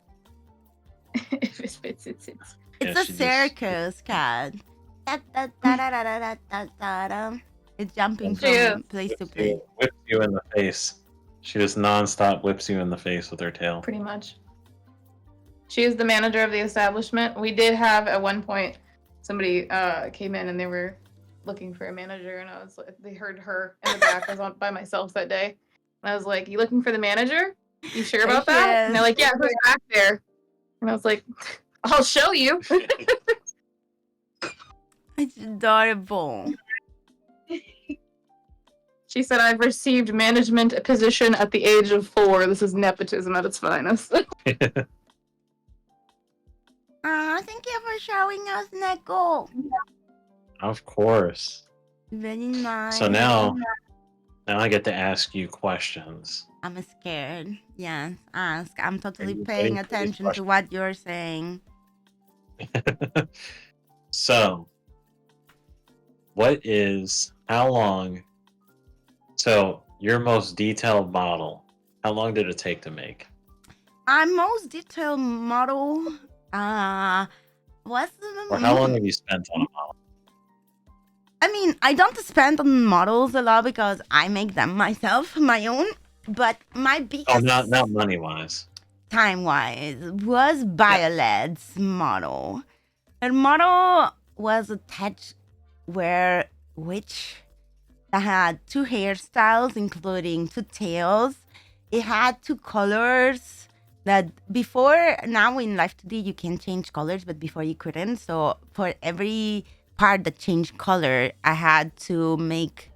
If it fits, it sits. It's Yeah, a she just- circus cat. Da-da-da-da-da-da-da-da. It's jumping She is. from place to place. Whips you in the face. She just nonstop whips you in the face with her tail. Pretty much. She is the manager of the establishment. We did have at one point somebody came in and they were looking for a manager, and I was like, they heard her in the back. I was on by myself that day, and I was like, "You looking for the manager? You sure about There she that?" And they're is. like, "Yeah, who's back there?" And I was like, "I'll show you." It's adorable. She said, "I've received management position at the age of 4. This is nepotism at its finest." Thank you for showing us, Neko. Of course. Very nice. So now I get to ask you questions. I'm scared. Yes, ask. I'm totally you paying ready for these attention to what you're saying. So, how long? So, your most detailed model, how long did it take to make? Our most detailed model, was Or how long have you spent on a model? I mean, I don't spend on models a lot because I make them myself, my own. But my biggest Oh, not money-wise. time-wise was Violet's model. Her model was a touch witch that had 2 hairstyles, including 2 tails. It had 2 colors that before, now in Life 2D, you can change colors, but before you couldn't. So for every part that changed color, I had to make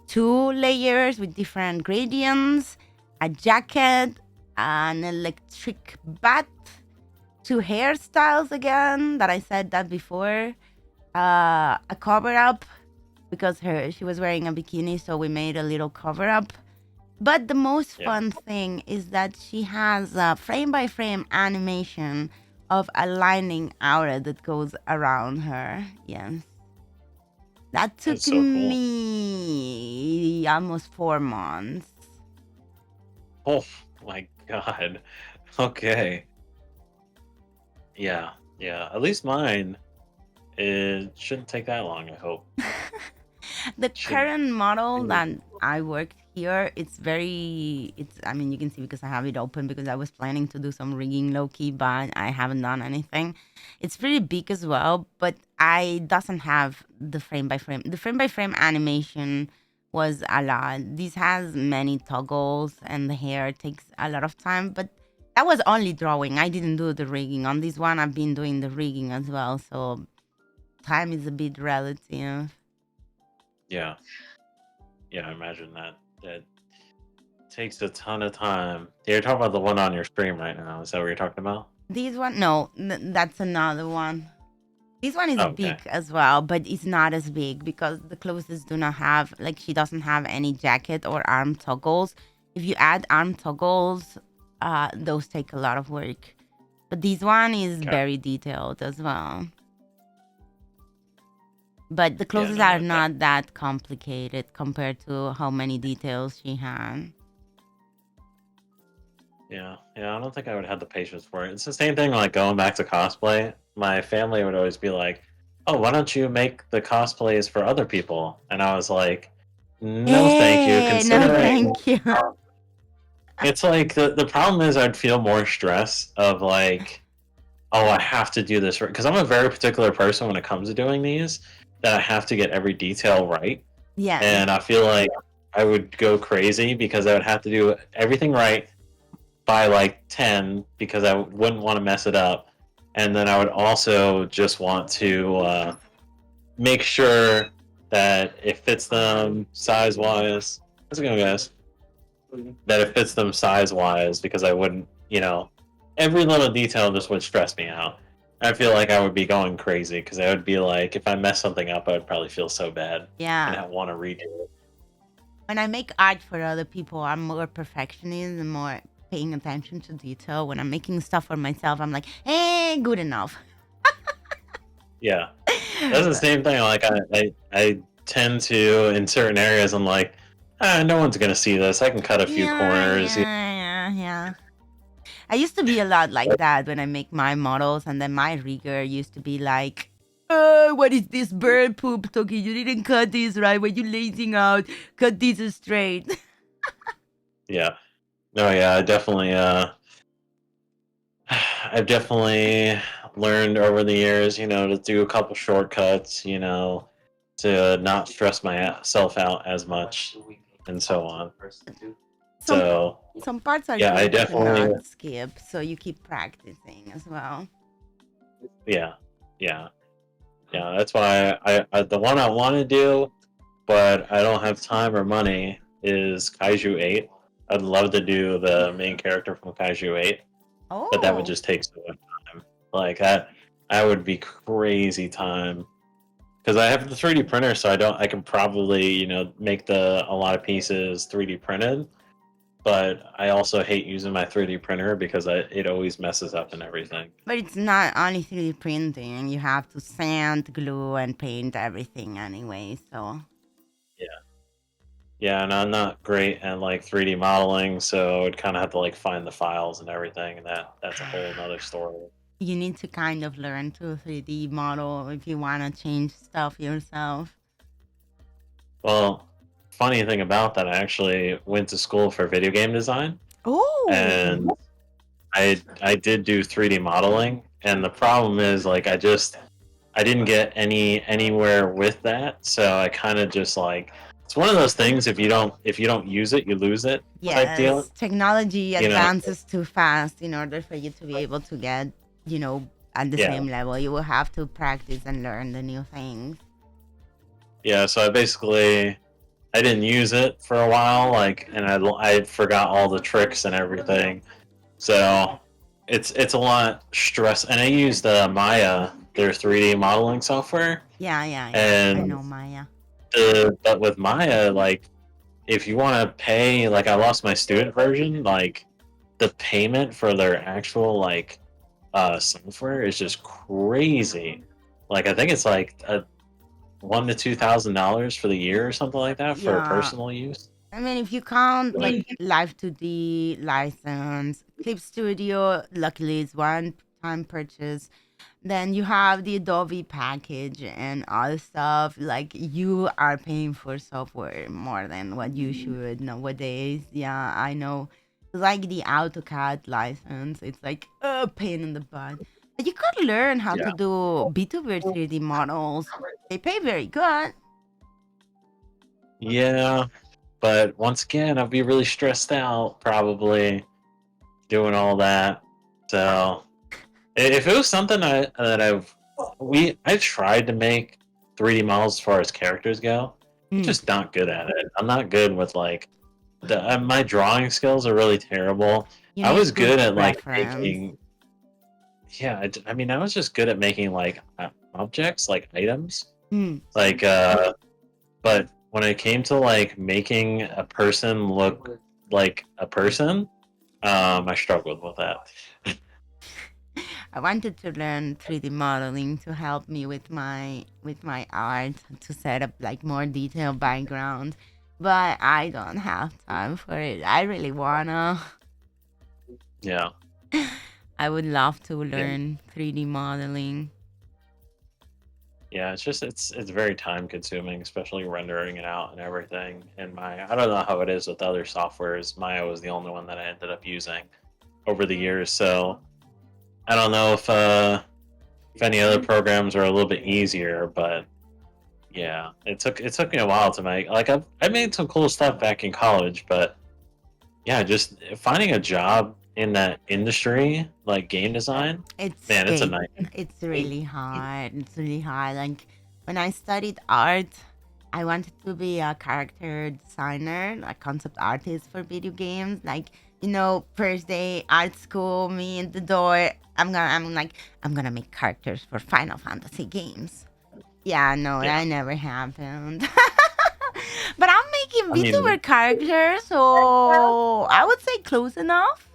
2 layers with different gradients, a jacket, an electric bat, 2 hairstyles again that I said that before, a cover up because she was wearing a bikini, so we made a little cover up. But the most fun thing is that she has a frame by frame animation of a lightning aura that goes around her. Yes. That took That's so cool. me almost 4 months. Oh my god. Okay. Yeah. At least mine, it shouldn't take that long, I hope. The current model that I worked here, I mean, you can see because I have it open because I was planning to do some rigging low-key, but I haven't done anything. It's pretty big as well, but I doesn't have the frame by frame. The frame by frame animation was a lot. This has many toggles and the hair takes a lot of time, but that was only drawing. I didn't do the rigging. On this one, I've been doing the rigging as well, so time is a bit relative. Yeah, I imagine that takes a ton of time. You're talking about the one on your stream right now. Is that what you're talking about? This one? No, that's another one. This one is Okay. big as well, but it's not as big because the clothes do not have, like, she doesn't have any jacket or arm toggles. If you add arm toggles, those take a lot of work. But this one is very detailed as well. But the clothes are not that complicated compared to how many details she had. Yeah, yeah, I don't think I would have the patience for it. It's the same thing like going back to cosplay. My family would always be like, "Oh, why don't you make the cosplays for other people?" And I was like, "No, thank you." Hey, no, Considering thank you. it's like the problem is I'd feel more stress of like, "Oh, I have to do this," because I'm a very particular person when it comes to doing these, that I have to get every detail right. Yes. And I feel like I would go crazy because I would have to do everything right by like 10 because I wouldn't want to mess it up. And then I would also just want to make sure that it fits them size wise. How's it going, guys? That it fits them size wise because I wouldn't, every little detail just would stress me out. I feel like I would be going crazy because I would be like, if I mess something up, I would probably feel so bad and Yeah. I want to redo it. When I make art for other people, I'm more perfectionist and more paying attention to detail. When I'm making stuff for myself, I'm like, hey, good enough. Yeah. That's the same thing. Like I tend to in certain areas. I'm like, no one's gonna see this. I can cut a few Yeah, corners. yeah. I used to be a lot like that when I make my models, and then my rigger used to be like, what is this bird poop talking? You didn't cut this right. Were you lazing out? Cut this straight. Yeah. No. Yeah. I definitely. I've definitely learned over the years, to do a couple shortcuts. To not stress myself out as much, and so on. some So some parts are yeah, I good to definitely. not skip, so you keep practicing as well. Yeah. Yeah. Yeah. That's why the one I want to do, but I don't have time or money, is Kaiju 8. I'd love to do the main character from Kaiju 8, but that would Oh, just take so much time. Like that would be crazy time because I have the 3D printer, so I can probably make a lot of pieces 3D printed. But I also hate using my 3D printer because it always messes up and everything. but it's not only 3D printing. You have to sand, glue, and paint everything anyway. So Yeah. Yeah, and I'm not great at like 3D modeling, so I'd kind of have to like find the files and everything, and that's a whole nother story. you need to kind of learn to 3D model if you want to change stuff yourself. Well, funny thing about that, I actually went to school for video game design, Oh, and I did do 3D modeling, and the problem is like I didn't get anywhere with that, so I kind of just like it's one of those things if you don't use it, you lose it type deal. yes. Technology You know, advances too fast in order for you to be able to get, at the yeah, same level. You will have to practice and learn the new things. yeah. So I didn't use it for a while, like, and I forgot all the tricks and everything. So it's a lot stress, and I used Maya, their 3D modeling software, Yeah. I and know Maya. but with Maya, like, if you want to pay, like, I lost my student version, like, the payment for their actual like software is just crazy. Like, I think it's like $1,000 to $2,000 for the year or something like that for Yeah. personal use. I mean, if you count like Like, Live 2D license, Clip Studio, luckily it's one time purchase. Then you have the Adobe package and all stuff. Like you are paying for software more than what you should nowadays. Yeah, I know. Like the AutoCAD license, it's like a pain in the butt. But you could learn how yeah, to do B2B 3D models. They pay very good. yeah. But once again, I'd be really stressed out probably doing all that. So if it was something I tried to make 3D models as far as characters go, I'm Mm. just not good at it. I'm not good with like my drawing skills are really terrible. You I was need good good at like reference. making, yeah. I mean, I was just good at making like objects, like items, Mm. like but when it came to like making a person look like a person, I struggled with that. I wanted to learn 3D modeling to help me with my art to set up like more detailed background, but I don't have time for it. I really wanna. Yeah. I would love to learn 3D modeling. Yeah, it's very time consuming, especially rendering it out and everything. And I don't know how it is with other softwares. Maya was the only one that I ended up using over the years, so I don't know if any other programs are a little bit easier, but yeah, it took me a while to make. Like I made some cool stuff back in college, but yeah, just finding a job in that industry, like game design, It's man, it's a it, nightmare. it's really hard. It's really hard. Like when I studied art, I wanted to be a character designer, like concept artist for video games. Like, first day art school, me in the door. I'm gonna make characters for Final Fantasy games. Yeah, no, Yeah, that never happened. But I'm making I mean, VTuber characters, so I would say close enough.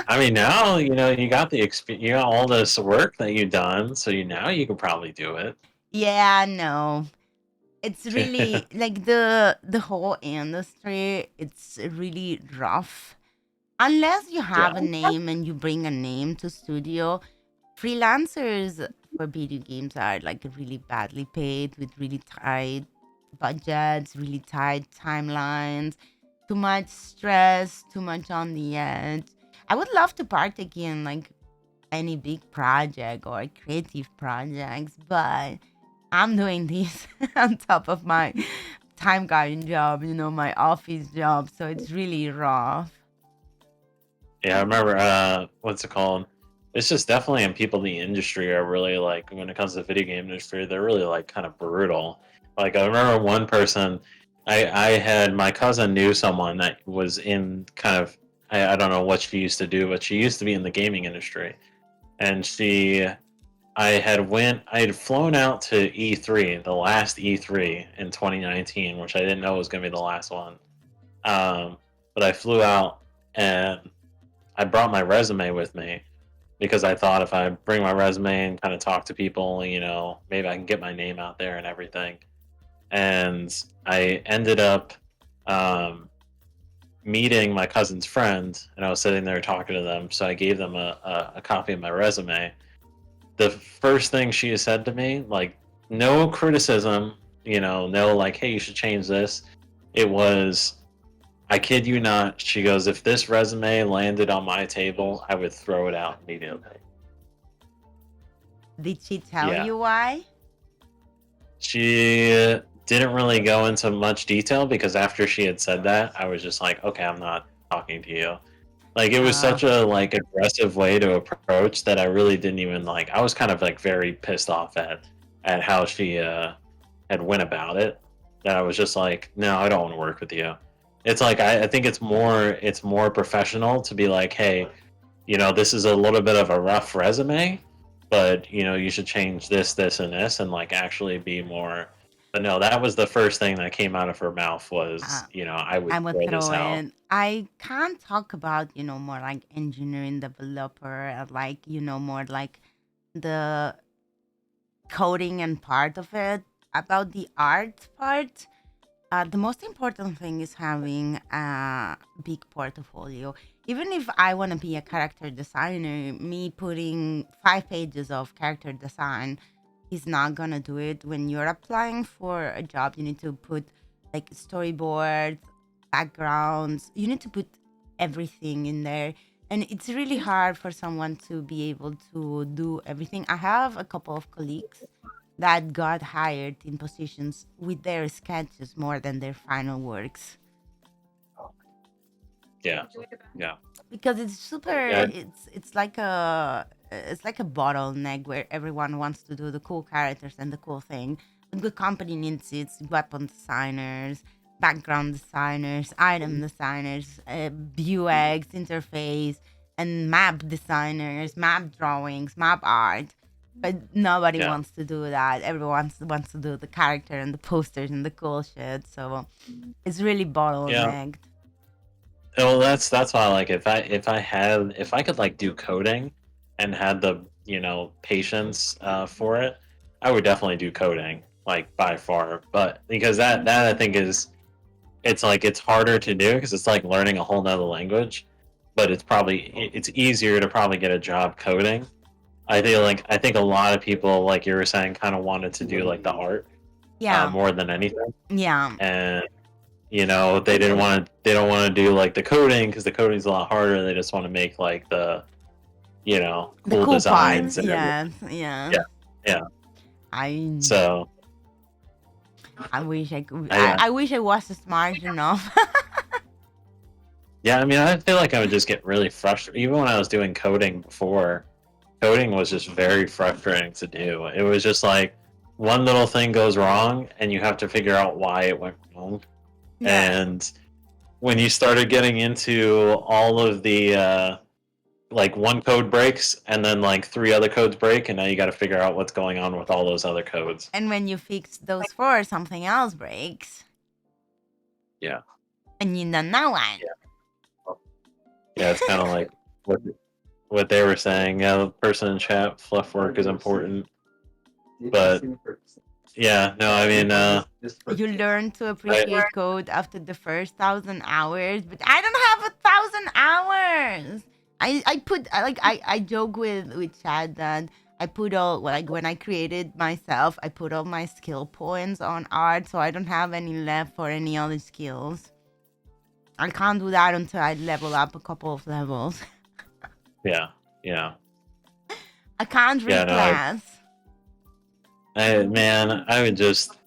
now you got you got all this work that you've done, so now you can probably do it. Yeah, no. It's really like the whole industry, it's really rough. Unless you Yeah, have a name and you bring a name to studio, freelancers for video games are like really badly paid with really tight budgets, really tight timelines, too much stress, too much on the edge. I would love to partake in like any big project or creative projects, but I'm doing this on top of my time garden job, my office job. So it's really rough. yeah. I remember what's it called? It's just definitely, and people in the industry are really like, when it comes to the video game industry, they're really like kind of brutal. Like I remember one person, I had my cousin knew someone that was in kind of, I don't know what she used to do, but she used to be in the gaming industry, and I had flown out to E3, the last E3 in 2019, which I didn't know was going to be the last one. But I flew out and I brought my resume with me because I thought if I bring my resume and kind of talk to people, maybe I can get my name out there and everything. And I ended up um, meeting my cousin's friend, and I was sitting there talking to them. So I gave them a copy of my resume. The first thing she said to me, like, no criticism, no, like, hey, you should change this. It was, I kid you not, she goes, if this resume landed on my table, I would throw it out immediately. Did she tell Yeah. you why? She didn't really go into much detail because after she had said that, I was just like, okay, I'm not talking to you. Like it was Uh, such a like aggressive way to approach that I really didn't even like. I was kind of like very pissed off at how she had went about it. That I was just like, no, I don't want to work with you. It's like I think it's more professional to be like, hey, this is a little bit of a rough resume, but you should change this, this, and this, and like actually be more. But no, that was the first thing that came out of her mouth was, uh, I would I would throw this throw out. in. I can't talk about, more like engineering developer, like, more like the coding and part of it. About the art part, the most important thing is having a big portfolio. Even if I want to be a character designer, me putting 5 pages of character design is not gonna do it. When you're applying for a job, you need to put like storyboards, backgrounds. You need to put everything in there. And it's really hard for someone to be able to do everything. I have a couple of colleagues that got hired in positions with their sketches more than their final works Yeah, yeah, because it's super yeah, it's like a bottleneck where everyone wants to do the cool characters and the cool thing. A good company needs its weapon designers, background designers, item designers, UX interface, and map designers, map drawings, map art. But nobody yeah, wants to do that. Everyone wants to do the character and the posters and the cool shit. So it's really yeah. bottlenecked. Well, that's why, like, if I could like do coding and had the patience for it, I would definitely do coding, like by far. But because that I think is, it's like it's harder to do because it's like learning a whole nother language. but it's easier to probably get a job coding. I think a lot of people, like you were saying, kind of wanted to do like the art Yeah. more than anything, Yeah. and they don't want to do like the coding because the coding's a lot harder. They just want to make like the The cool cool part. designs and everything. Yeah. Yeah. I So wish I could. I, I wish I was smart enough. yeah, I mean, I feel like I would just get really frustrated. Even when I was doing coding before, coding was just very frustrating to do. It was just like one little thing goes wrong, and you have to figure out why it went wrong. Yeah. And when you started getting into all of the like one code breaks, and then like 3 other codes break, and now you got to figure out what's going on with all those other codes. And when you fix those 4, something else breaks. Yeah. And you don't know why. Yeah, it's kind of like what they were saying. Yeah, the person in chat, fluff work is important. But yeah, no, I mean, You learn to appreciate code after the first 1,000 hours, but I don't have 1,000 hours. I joke with Chad that I put all, like, when I created myself, I put all my skill points on art, so I don't have any left for any other skills. I can't do that until I level up a couple of levels. yeah. I can't reclass. Man, I would just.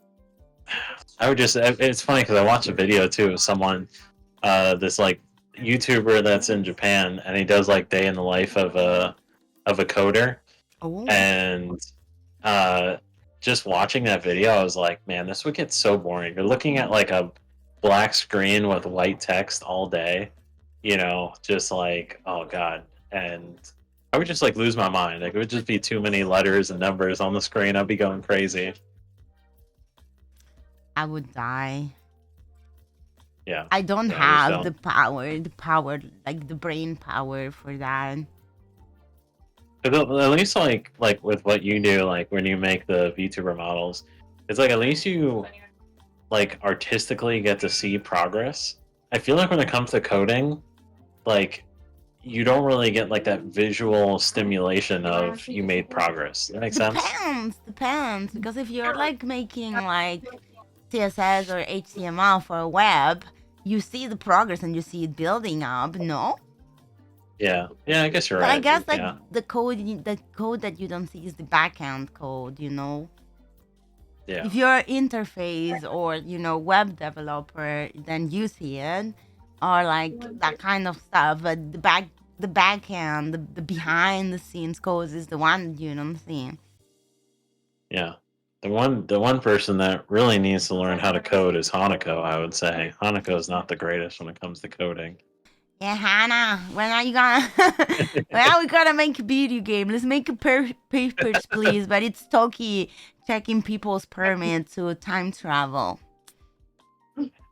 It's funny because I watched a video too of someone, this like YouTuber that's in Japan, and he does like day in the life of a coder. Oh. And just watching that video, I was like, man, this would get so boring. You're looking at like a black screen with white text all day, just like, oh god. And I would just like lose my mind. Like it would just be too many letters and numbers on the screen. I'd be going crazy. I would die. Yeah. I don't Yeah, have the power, like the brain power for that. At least like with what you do, like when you make the VTuber models, it's like at least you like artistically get to see progress. I feel like when it comes to coding, like you don't really get like that visual stimulation of you made progress. That makes sense? Depends. Because if you're like making like CSS or HTML for a web, you see the progress and you see it building up, no? Yeah, I guess you're But right. I guess like yeah. the code that you don't see is the backend code, Yeah. If you're an interface or web developer, then you see it, or like that kind of stuff. But the backend, the behind the scenes code is the one that you don't see. Yeah. The one person that really needs to learn how to code is Hanako, I would say. Hanako is not the greatest when it comes to coding. Yeah, Hannah, when are you gonna? When are we gonna make a video game? Let's make a papers, please. But it's Toki checking people's permits to time travel.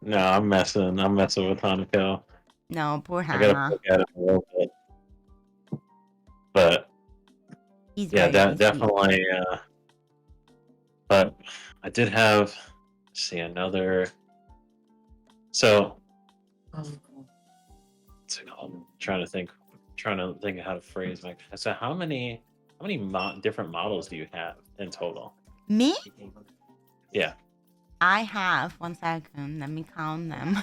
No, I'm messing with Hanako. No, poor I gotta Hannah. look at it a little bit. But He's yeah, very sweet. definitely. But I did have, another. So I'm trying to think of how to phrase my. So how many different models do you have in total? Me? Yeah. I have 1 second. Let me count them.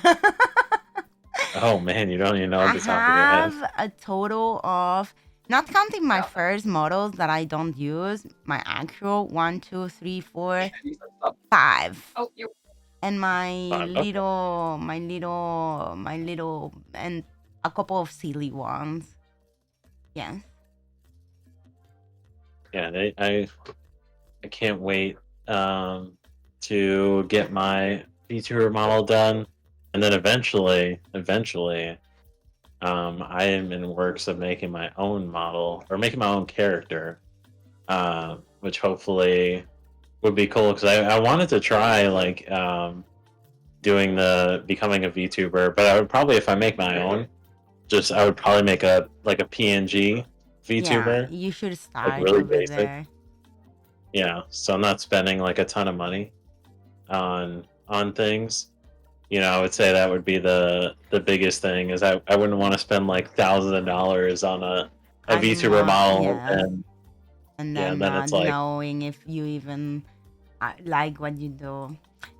Oh man, you don't even know I at the top of your head. have a total of, not counting my first models that I don't use, my actual 1, 2, 3, 4, 5. Oh, you. And my 5, okay. little, and a couple of silly ones. Yes. Yeah, I can't wait to get my VTuber model done, and then eventually, I am in works of making my own model or making my own character, which hopefully would be cool because I wanted to try like doing becoming a VTuber, but I would probably, if I make my own, I would probably make a PNG VTuber. Yeah, you should start really over basic. there. Yeah, so I'm not spending like a ton of money on things. I would say that would be the biggest thing. Is I wouldn't want to spend like thousands of dollars on a VTuber model, Yes. and And yeah, then then not it's like, knowing if you even like what you do.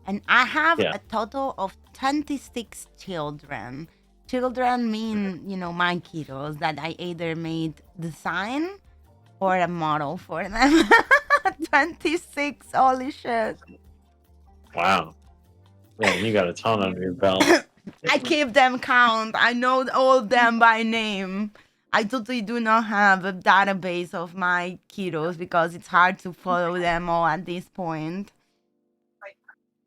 And I have yeah, a total of 26 children. Children mean, my kiddos that I either made design or a model for them. 26, holy shit. wow, yeah, you got a ton under your belt. I keep them count. I know all of them by name. I totally do not have a database of my kiddos because it's hard to follow them all at this point.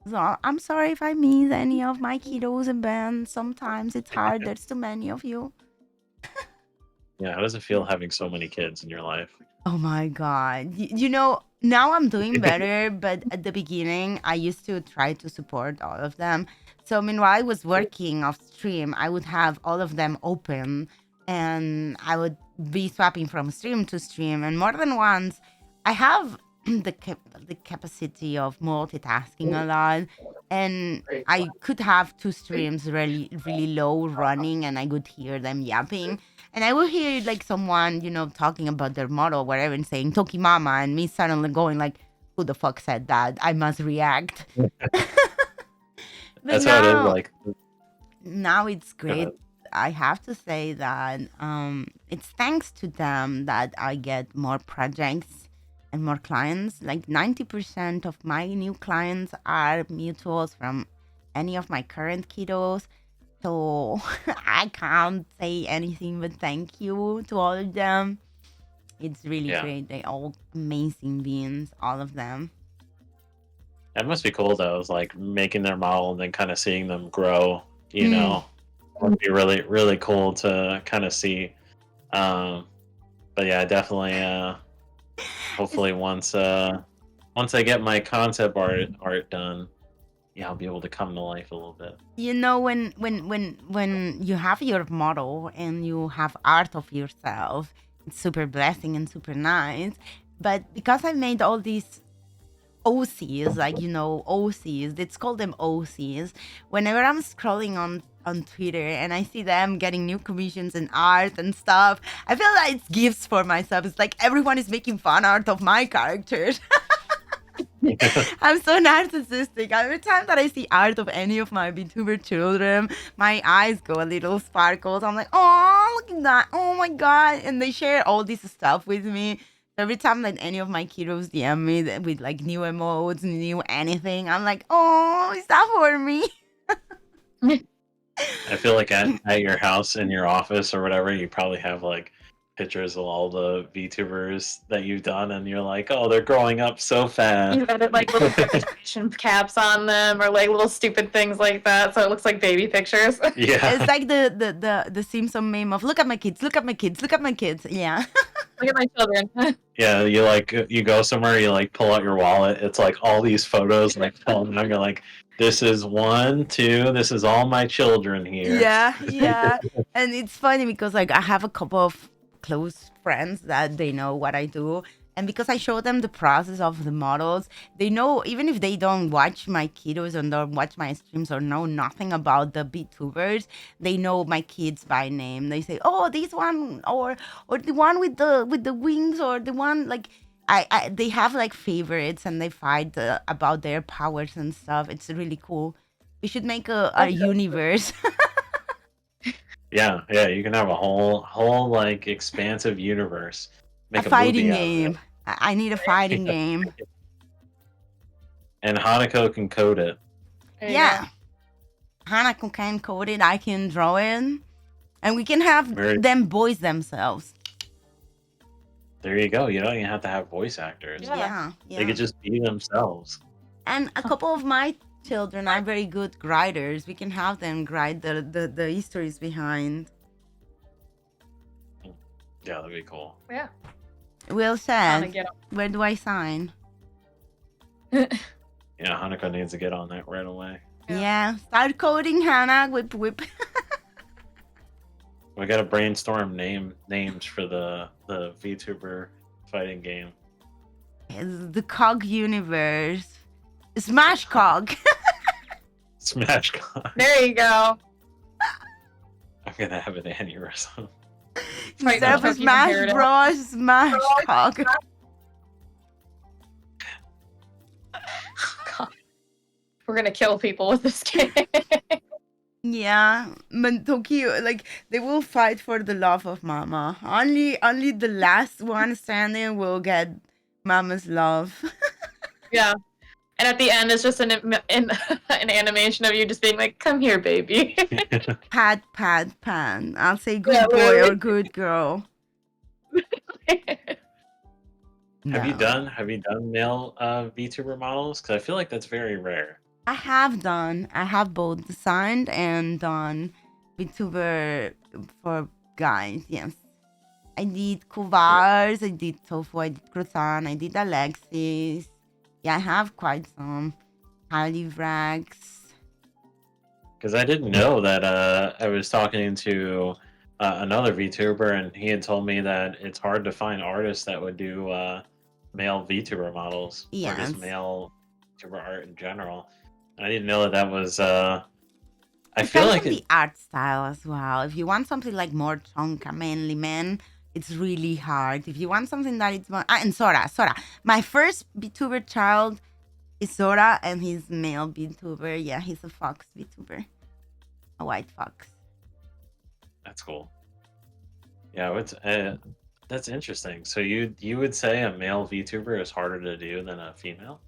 So I'm sorry if I miss any of my kiddos and bands. Sometimes it's hard. There's too many of you. Yeah, how does it feel having so many kids in your life? Oh my god. Now I'm doing better, but at the beginning I used to try to support all of them. So meanwhile I was working off stream, I would have all of them open and I would be swapping from stream to stream, and more than once I have the capacity of multitasking a lot, and I could have two streams really really low running and I could hear them yapping. And I will hear like someone, talking about their model, whatever, and saying "Toki Mama," and me suddenly going like, "Who the fuck said that? I must react." But That's how it is. now it's Go ahead. great. I have to say that it's thanks to them that I get more projects and more clients. Like 90% of my new clients are mutuals from any of my current kiddos. So I can't say anything but thank you to all of them. It's really Yeah. great. They all amazing beings, all of them. It must be cool though. It's like making their model and then kind of seeing them grow. Mm. It would be really really cool to kind of see. But yeah, definitely. Hopefully, once I get my concept art done, yeah, I'll be able to come to life a little bit. When you have your model and you have art of yourself, it's super blessing and super nice. But because I made all these OCs, like OCs, let's call them OCs. Whenever I'm scrolling on Twitter and I see them getting new commissions and art and stuff, I feel like it's gifts for myself. It's like everyone is making fan art of my characters. I'm so narcissistic. Every time that I see art of any of my VTuber children, my eyes go a little sparkles. I'm like, oh, look at that. Oh my God. And they share all this stuff with me. Every time that any of my kiddos DM me with like new emotes, new anything, I'm like, oh, is that for me? I feel like at your house, in your office or whatever, you probably have like pictures of all the VTubers that you've done, and you're like, oh, they're growing up so fast. You edit like little registration caps on them or like little stupid things like that, so it looks like baby pictures. Yeah. It's like the Simpson meme of look at my kids, look at my kids, look at my kids. Yeah. Look at my children. Yeah, you go somewhere, you like pull out your wallet. It's like all these photos, like filmed, and you're like, this is 1, 2, this is all my children here. Yeah. And it's funny because like I have a couple of close friends that they know what I do. And because I show them the process of the models, they know, even if they don't watch my kiddos or don't watch my streams or know nothing about the VTubers, they know my kids by name. They say, "Oh, this one," or the one with the wings, or the one like they have like favorites and they fight about their powers and stuff. It's really cool. We should make a universe. Yeah, you can have a whole like expansive universe. Make A a fighting movie out of it. game. I need a fighting game. And Hanako can code it. There you Yeah. Hanako can code it, I can draw it. And we can have them voice themselves. There you go. You don't even have to have voice actors. Yeah. They could just be themselves. And a couple of my children are very good grinders. We can have them grind the histories behind. Yeah, that'd be cool. go. Yeah. Will Wanna says, get where do I sign? Yeah, Hanako needs to get on that right away. Yeah. Start coding, Hannah. Whip, whip. We gotta brainstorm names for the VTuber fighting game. It's the Cog universe. Smash Cog. Smash God. There you go. I'm gonna have an aneurysm. Fighting Instead of a Toki's Smash inheritance. Bros, Smash Cock. God. We're gonna kill people with this game. Yeah, but Tokyo, like they will fight for the love of Mama. Only the last one standing will get Mama's love. Yeah. And at the end, it's just an animation of you just being like, "Come here, baby." Pat, pat, pan. I'll say good Yeah, boy literally. or good girl. Have you No. done male VTuber models? Because I feel like that's very rare. I have both designed and done VTuber for guys, yes. I did Kuvars, I did Tofu, I did Croissant, I did Alexis. Yeah, I have quite some. Halivrax. Because I didn't know that I was talking to another VTuber, and he had told me that it's hard to find artists that would do male VTuber models or just Yes. male VTuber art in general. And I didn't know that that was. I Depends feel like on the art style as well. If you want something like more chonka, manly man, it's really hard. If you want something that it's more... and Sora. My first VTuber child is Sora, and he's male VTuber. Yeah, he's a fox VTuber. A white fox. That's cool. Yeah, that's interesting. So you would say a male VTuber is harder to do than a female?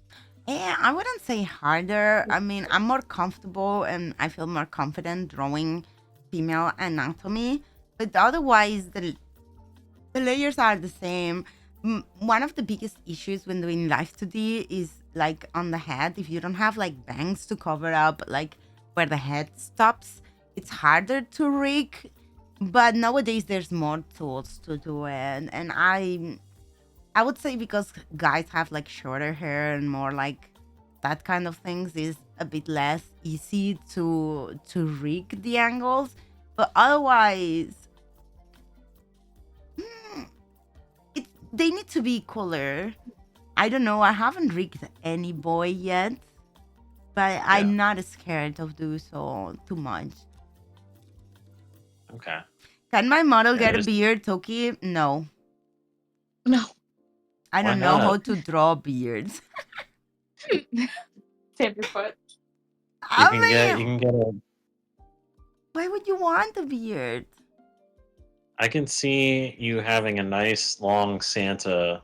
Yeah, I wouldn't say harder. I mean, I'm more comfortable and I feel more confident drawing female anatomy. But otherwise, the layers are the same. One of the biggest issues when doing live 2D is like on the head. If you don't have like bangs to cover up like where the head stops, it's harder to rig. But nowadays there's more tools to do it. And I would say because guys have like shorter hair and more like that kind of things is a bit less easy to rig the angles. But otherwise, they need to be cooler. I don't know. I haven't rigged any boy yet, but I'm not scared of do so too much. Okay. Can my model Yeah, get a there's- beard, Toki? No. No. I Why don't know how not? to draw beards. Save your foot. You can get a. Why would you want a beard? I can see you having a nice long Santa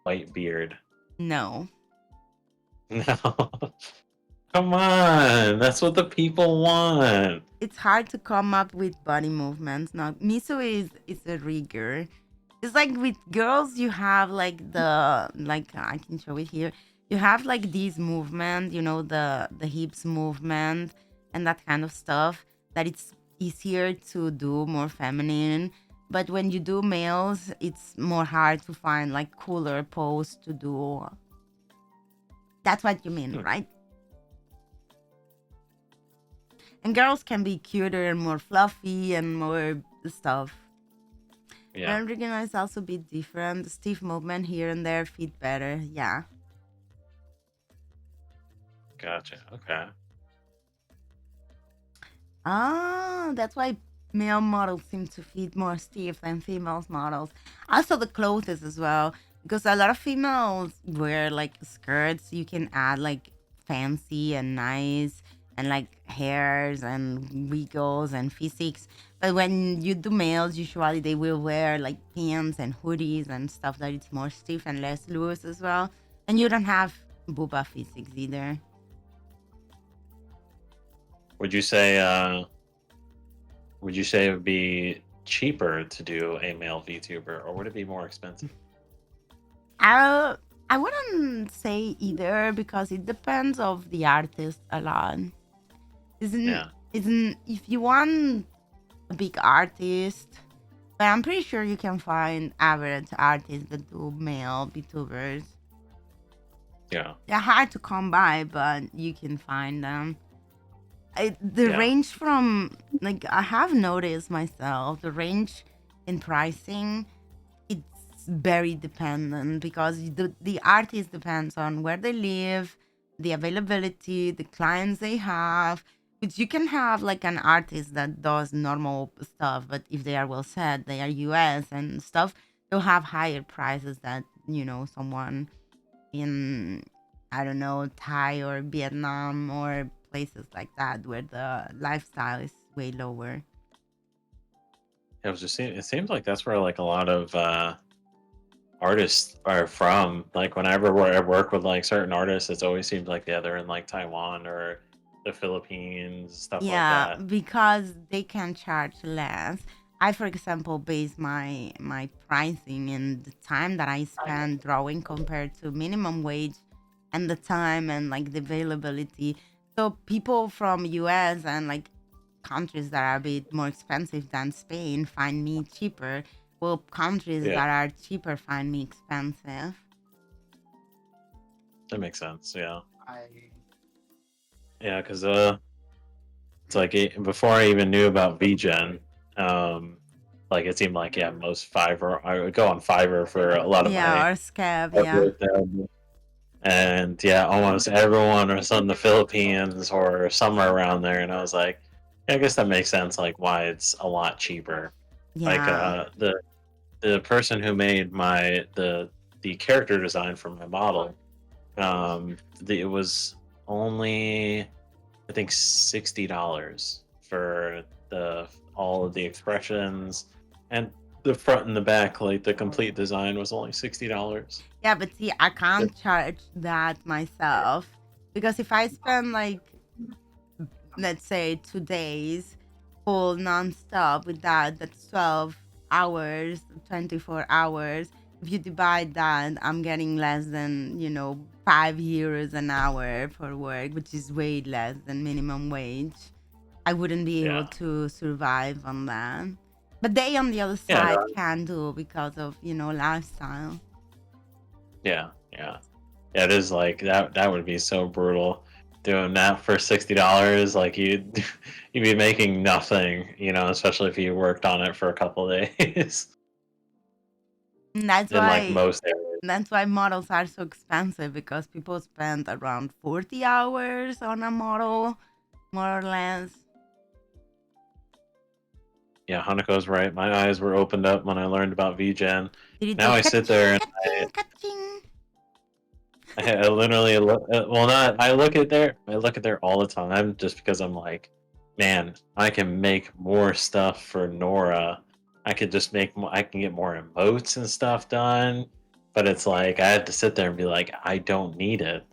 white beard. No. No. Come on, that's what the people want. It's hard to come up with body movements. Now, Miso is a rigger. It's like with girls, you have like I can show it here. You have like these movement, you know, the hips movement and that kind of stuff that it's easier to do, more feminine. But when you do males, it's more hard to find like cooler pose to do. That's what you mean, right? And girls can be cuter and more fluffy and more stuff. Yeah. And Regina is also a bit different. The stiff movement here and there fit better. Yeah. Gotcha. Okay. Ah, that's why male models seem to fit more stiff than females models. Also the clothes as well. Because a lot of females wear like skirts. You can add like fancy and nice and like hairs and wiggles and physics. But when you do males, usually they will wear like pants and hoodies and stuff that it's more stiff and less loose as well. And you don't have booba physics either. Would you say it would be cheaper to do a male VTuber, or would it be more expensive? I wouldn't say either because it depends of the artist a lot. Isn't if you want a big artist, but I'm pretty sure you can find average artists that do male VTubers. Yeah. They're hard to come by, but you can find them. The Yeah. range from like I have noticed myself, the range in pricing, it's very dependent because the artist depends on where they live, the availability, the clients they have, Which you can have like an artist that does normal stuff, but if they are well set, they are US and stuff, they'll have higher prices than, someone in, I don't know, Thai or Vietnam or places like that where the lifestyle is way lower. It seems like that's where like a lot of artists are from. Like whenever I work with like certain artists, it's always seems like they're in like Taiwan or the Philippines, stuff like Yeah, that. because they can charge less. I, for example, base my pricing in the time that I spend drawing compared to minimum wage and the time and like the availability. So people from US and like countries that are a bit more expensive than Spain find me cheaper. Well, countries Yeah, that are cheaper find me expensive. that makes sense. Yeah, I yeah, because it's like before I even knew about VGen, like it seemed like most Fiverr. I would go on Fiverr for a lot of Yeah, my or scab, yeah. artwork there. And almost everyone was in the Philippines or somewhere around there, and I was like, I guess that makes sense. Like why it's a lot cheaper. Like Yeah. the person who made the character design for my model, it was only I think $60 for the all of the expressions and the front and the back. Like the complete design was only $60. Yeah, but see, I can't charge that myself because if I spend like, let's say, 2 days full nonstop with that, that's 12 hours, 24 hours. If you divide that, I'm getting less than, 5 euros an hour for work, which is way less than minimum wage. I wouldn't be able Yeah, to survive on that. But they, on the other yeah, side, no, can do because of, lifestyle. yeah, yeah. Yeah, it is like that. That would be so brutal doing that for $60. Like you'd you'd be making nothing, especially if you worked on it for a couple of days. And that's In like why most areas. That's why models are so expensive because people spend around 40 hours on a model, more or less. Yeah, Haneko's right. My eyes were opened up when I learned about VGen. Did it Now go I sit there ka-ching, and ka-ching, ka-ching? I literally look. Well, not. I look at there all the time just because I'm like, man, I can make more stuff for Nora. I could just make. I can get more emotes and stuff done. But it's like I have to sit there and be like, I don't need it.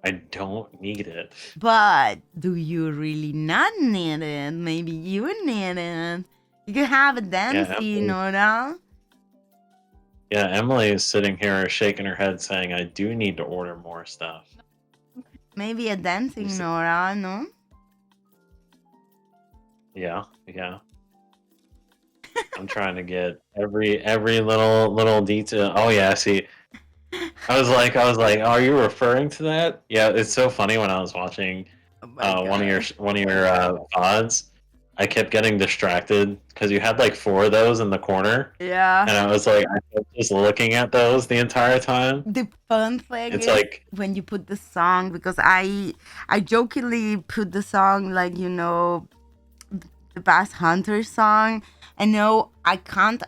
I don't need it. But do you really not need it? Maybe you need it. You can have a Yeah, dancing, Emily. Nora. Yeah, Emily is sitting here shaking her head, saying, "I do need to order more stuff." Maybe a You dancing see? Nora, no? Yeah, yeah. I'm trying to get every little detail. Oh yeah, see, I was like, are you referring to that? Yeah, it's so funny when I was watching Oh my god. one of your VODs. I kept getting distracted because you had like four of those in the corner, Yeah. and I was like, I kept just looking at those the entire time. The fun thing It's is like, when you put the song, because I jokingly put the song like, the Bass Hunter song. I know I can't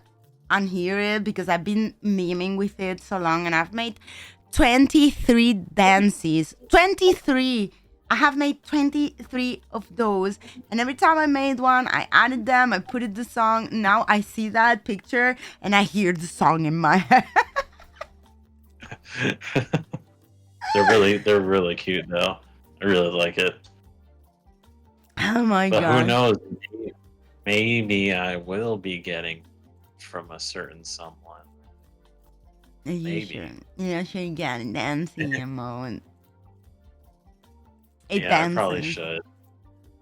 unhear it because I've been memeing with it so long and I've made 23 dances. 23! I have made 23 of those. And every time I made one, I added them, I put it the song. Now I see that picture and I hear the song in my head. they're really cute though. I really like it. Oh my But who gosh. knows? Maybe I will be getting from a certain someone. You Maybe. should. You should get a dancing emote. A Yeah, I probably dancing. should.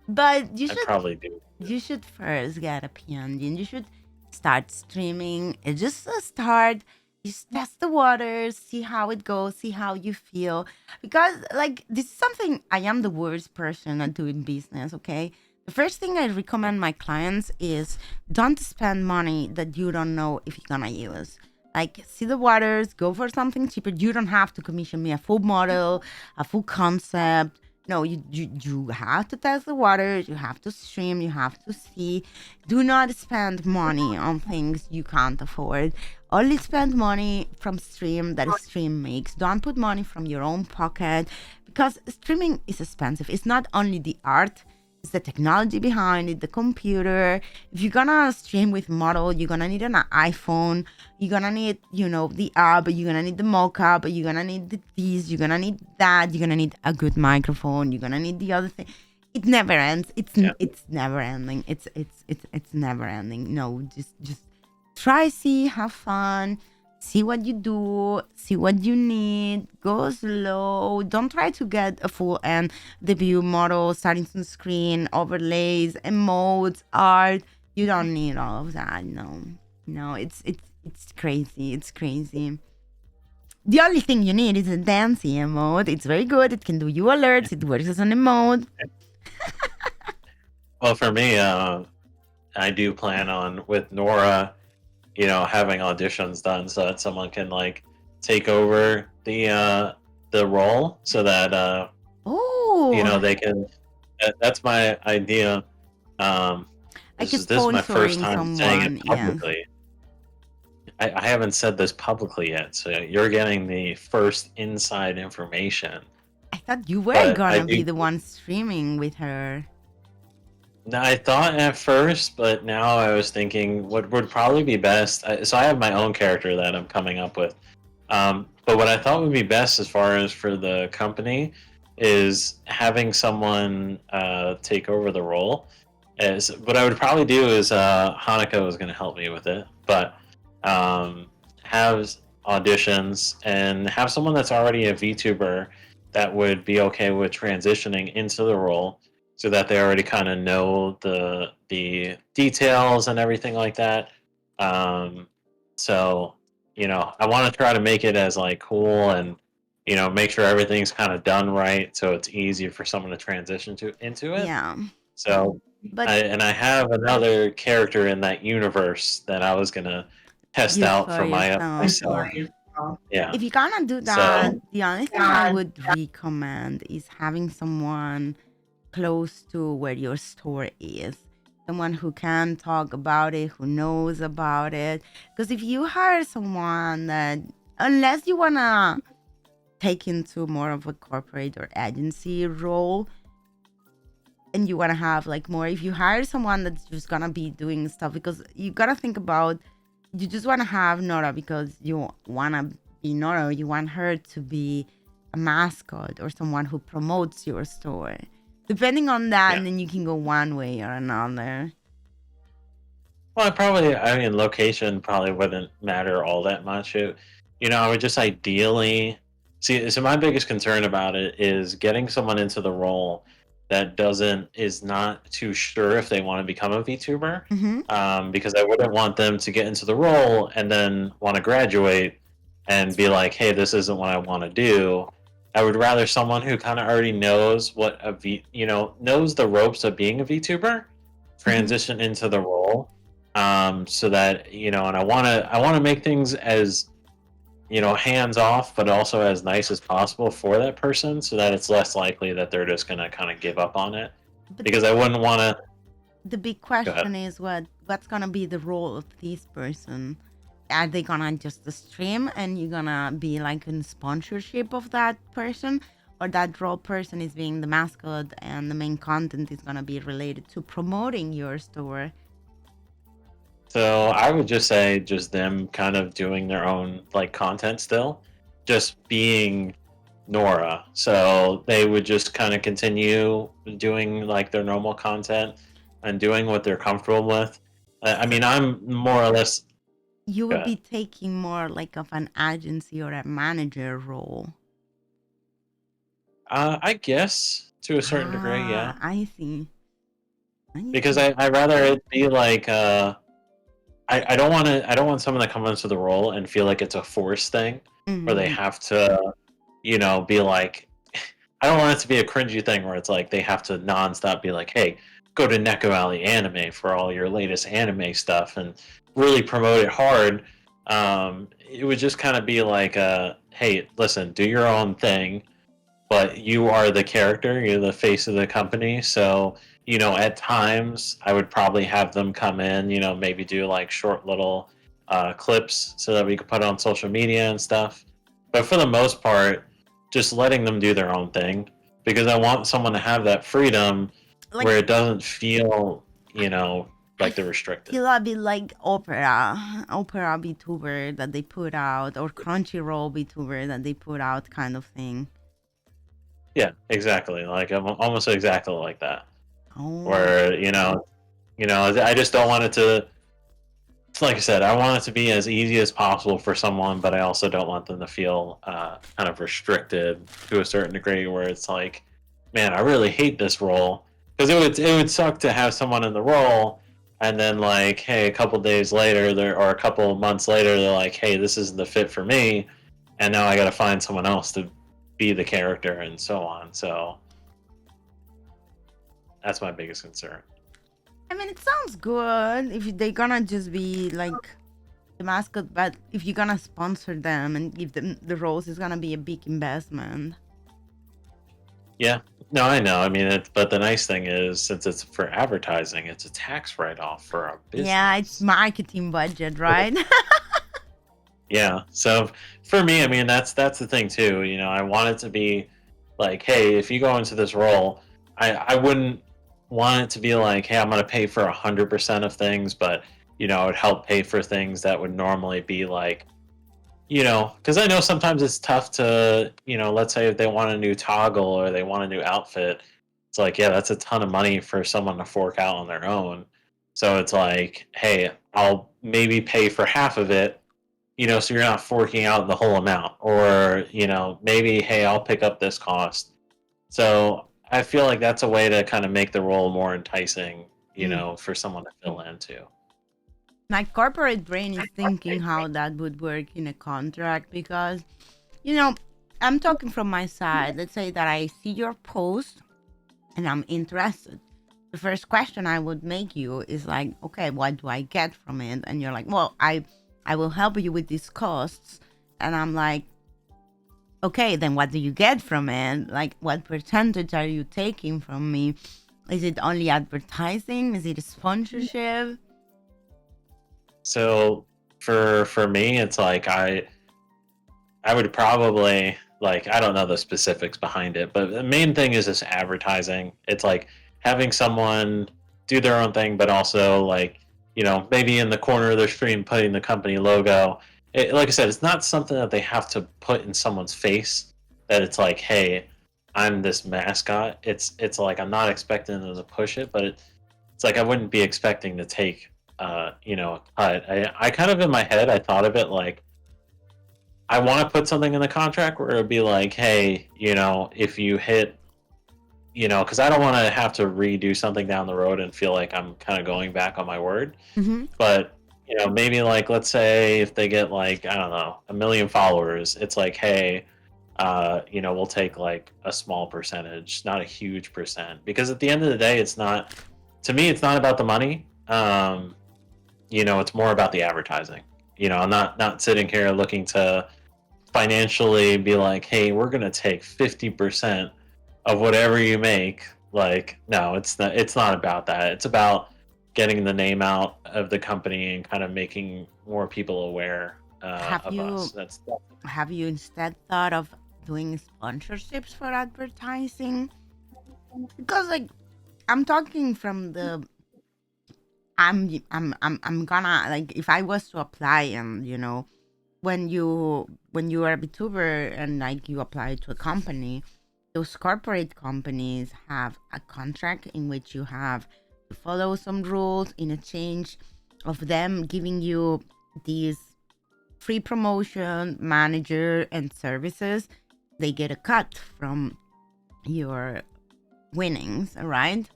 But I probably do. you should first get a PNG and you should start streaming. Just a start. Just test the waters, see how it goes, see how you feel. Because like this is something I am the worst person at doing business, okay? The first thing I recommend my clients is don't spend money that you don't know if you're gonna use. Like see the waters, go for something cheaper. You don't have to commission me a full model, a full concept. No, you have to test the waters, you have to stream, you have to see. Do not spend money on things you can't afford. Only spend money from stream that a stream makes. Don't put money from your own pocket because streaming is expensive. It's not only the art, it's the technology behind it, the computer. If you're gonna stream with model, you're gonna need an iPhone. You're gonna need, the app. You're gonna need the mocap. You're gonna need this. You're gonna need that. You're gonna need a good microphone. You're gonna need the other thing. It never ends. It's never ending. It's never ending. No, just try, see, have fun. See what you do, see what you need, go slow. Don't try to get a full end debut model, starting from screen, overlays, emotes, art. You don't need all of that. No, it's crazy. It's crazy. The only thing you need is a dancing emote. It's very good. It can do you alerts. It works as an emote. Well, for me, I do plan on with Nora, having auditions done so that someone can like take over the role, so that Oh, they can. That's my idea. like This is my first sponsoring time saying someone. it Yes. publicly. I haven't said this publicly yet, so you're getting the first inside information. I thought you were But I gonna be do. the one streaming with her. Now, I thought at first, but now I was thinking what would probably be best. So I have my own character that I'm coming up with. But what I thought would be best as far as for the company is having someone take over the role. As what I would probably do is Hanukkah was going to help me with it, but have auditions and have someone that's already a VTuber that would be okay with transitioning into the role, so that they already kind of know the details and everything like that. So I want to try to make it as like cool and make sure everything's kind of done right, so it's easy for someone to transition into it. Yeah, So but I have another character in that universe that I was gonna test use out for for yourself. myself. Yeah. If you're gonna do that, So the only thing I would recommend is having someone close to where your store is. Someone who can talk about it, who knows about it. Because if you hire someone that, unless you wanna take into more of a corporate or agency role, and you wanna have like more, if you hire someone that's just gonna be doing stuff, because you gotta think about, you just wanna have Nora because you wanna be Nora, you want her to be a mascot or someone who promotes your store. Depending on that, yeah. and then you can go one way or another. Well, I mean, location probably wouldn't matter all that much. I would just ideally see. So my biggest concern about it is getting someone into the role that is not too sure if they want to become a VTuber. Mm-hmm. Because I wouldn't want them to get into the role and then want to graduate and be like, "Hey, this isn't what I want to do." I would rather someone who kind of already knows what knows the ropes of being a VTuber, transition into the role, so that and I want to make things as hands off, but also as nice as possible for that person, so that it's less likely that they're just gonna kind of give up on it. But Because I wouldn't want to. the big Go ahead. question is what's gonna be the role of this person? Are they gonna just stream and you're gonna be like in sponsorship of that person, or that role person is being the mascot and the main content is gonna be related to promoting your store? So I would just say just them kind of doing their own like content still, just being Nora. So they would just kind of continue doing like their normal content and doing what they're comfortable with. I mean, I'm more or less. You Go would ahead. be taking more like of an agency or a manager role. I guess to a certain degree, yeah. I see. Because I rather it be like I don't want someone to come into the role and feel like it's a forced thing, where they Mhm. have to be like, I don't want it to be a cringy thing where it's like they have to nonstop be like, hey, go to NekoAlley Anime for all your latest anime stuff and really promote it hard. It would just kind of be like, hey, listen, do your own thing, but you are the character, you're the face of the company. So, at times I would probably have them come in, maybe do like short little clips so that we could put on social media and stuff. But for the most part, just letting them do their own thing, because I want someone to have that freedom Like, where it doesn't feel, like they're restricted. feel a bit like opera VTuber that they put out, or Crunchyroll VTuber that they put out, kind of thing. Yeah, exactly. Like I'm almost exactly like that. Oh, Where I just don't want it to. Like I said, I want it to be as easy as possible for someone, but I also don't want them to feel kind of restricted to a certain degree. Where it's like, man, I really hate this role, because it would suck to have someone in the role, and then like, hey, a couple days later, or a couple months later, they're like, hey, this isn't the fit for me, and now I got to find someone else to be the character and so on. So that's my biggest concern. I mean, it sounds good if they're gonna just be like the mascot, but if you're gonna sponsor them and give them the roles, it's gonna be a big investment. Yeah, no, I know. I mean, but the nice thing is, since it's for advertising, it's a tax write-off for our business. Yeah, it's marketing budget, right? Yeah. So for me, I mean, that's the thing too. I want it to be like, hey, if you go into this role, I wouldn't want it to be like, hey, I'm going to pay for 100% of things, but I would help pay for things that would normally be like, because I know sometimes it's tough to, let's say if they want a new toggle or they want a new outfit, it's like, yeah, that's a ton of money for someone to fork out on their own. So it's like, hey, I'll maybe pay for half of it, so you're not forking out the whole amount. Or, maybe, hey, I'll pick up this cost. So I feel like that's a way to kind of make the role more enticing, for someone to fill into. My corporate brain is thinking how that would work in a contract, because, I'm talking from my side. Let's say that I see your post and I'm interested. The first question I would make you is like, okay, what do I get from it? And you're like, well, I will help you with these costs. And I'm like, okay, then what do you get from it? Like, what percentage are you taking from me? Is it only advertising? Is it a sponsorship? So for me, it's like I would probably, like, I don't know the specifics behind it, but the main thing is just advertising. It's like having someone do their own thing, but also like, maybe in the corner of their screen putting the company logo. Like I said, it's not something that they have to put in someone's face, that it's like, hey, I'm this mascot. It's like I'm not expecting them to push it, but it's like I wouldn't be expecting to take a cut. I kind of, in my head, I thought of it like, I want to put something in the contract where it would be like, hey, if you hit, because I don't want to have to redo something down the road and feel like I'm kind of going back on my word. Mm-hmm. But, maybe like, let's say if they get like, I don't know, 1 million followers, it's like, hey, we'll take like a small percentage, not a huge percent. Because at the end of the day, to me, it's not about the money. It's more about the advertising. I'm not sitting here looking to financially be like, hey, we're gonna take 50% of whatever you make. Like, no, it's not about that. It's about getting the name out of the company and kind of making more people aware of us. Have you instead thought of doing sponsorships for advertising? Because like, I'm talking from the I'm gonna, like, if I was to apply, and when you are a VTuber and like you apply to a company, those corporate companies have a contract in which you have to follow some rules in exchange of them giving you these free promotion, manager, and services. They get a cut from your winnings, right?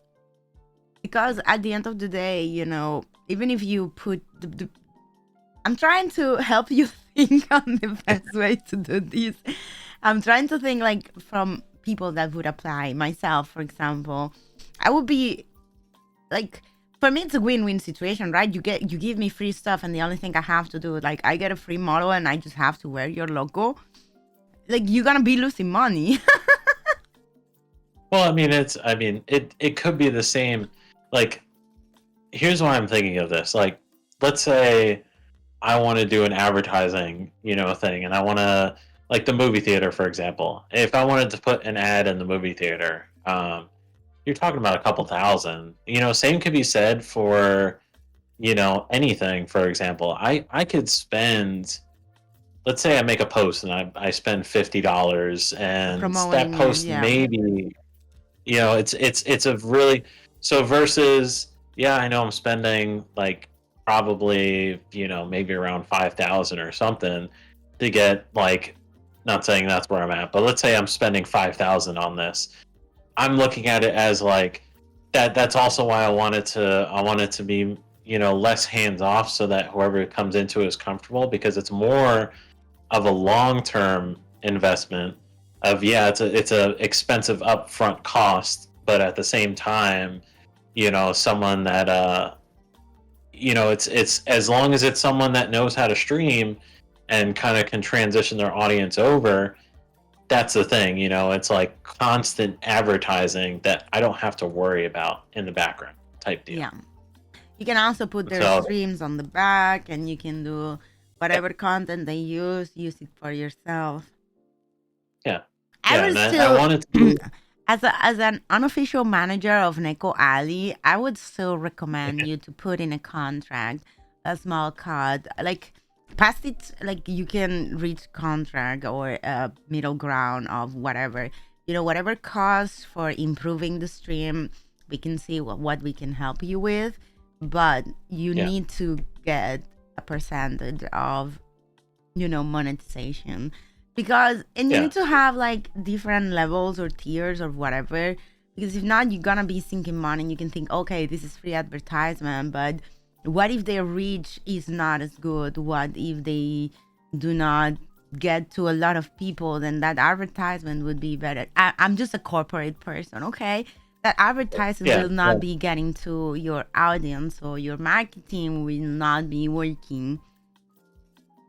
Because at the end of the day, even if you put I'm trying to help you think on the best way to do this. I'm trying to think like from people that would apply. Myself, for example, I would be like, for me, it's a win-win situation, right? You give me free stuff, and the only thing I have to do, like, I get a free model, and I just have to wear your logo. Like, you're gonna be losing money. Well, it could be the same. Like, here's why I'm thinking of this. Like, let's say I want to do an advertising, thing, and I want to, like the movie theater, for example. If I wanted to put an ad in the movie theater, you're talking about a couple thousand. Same could be said for, anything. For example, I could spend. Let's say I make a post and I spend $50, and that Promoting it, post yeah. maybe, it's a really, so versus, yeah, I know I'm spending like probably, maybe around 5,000 or something to get, like, not saying that's where I'm at, but let's say I'm spending 5,000 on this. I'm looking at it as like that's also why I want it to be, less hands off, so that whoever comes into it is comfortable, because it's more of a long-term investment of, yeah, it's a expensive upfront cost, but at the same time, someone that it's as long as it's someone that knows how to stream and kind of can transition their audience over. That's the thing, it's like constant advertising that I don't have to worry about in the background type deal. Yeah. You can also put their So streams on the back, and you can do whatever content they use it for yourself. yeah, I yeah, would and I still, wanted to. as an unofficial manager of NekoAlley, I would still recommend you to put in a contract a small cut, like past it, like you can reach contract or a middle ground of whatever, whatever costs for improving the stream. We can see what we can help you with, but you Yeah. need to get a percentage of, monetization, because, and you Yeah. need to have like different levels or tiers or whatever, because if not, you're gonna be sinking money, and you can think, okay, this is free advertisement, but what if their reach is not as good? What if they do not get to a lot of people? Then that advertisement would be better. I'm just a corporate person, okay? That advertising Yeah. will not be getting to your audience, or your marketing will not be working.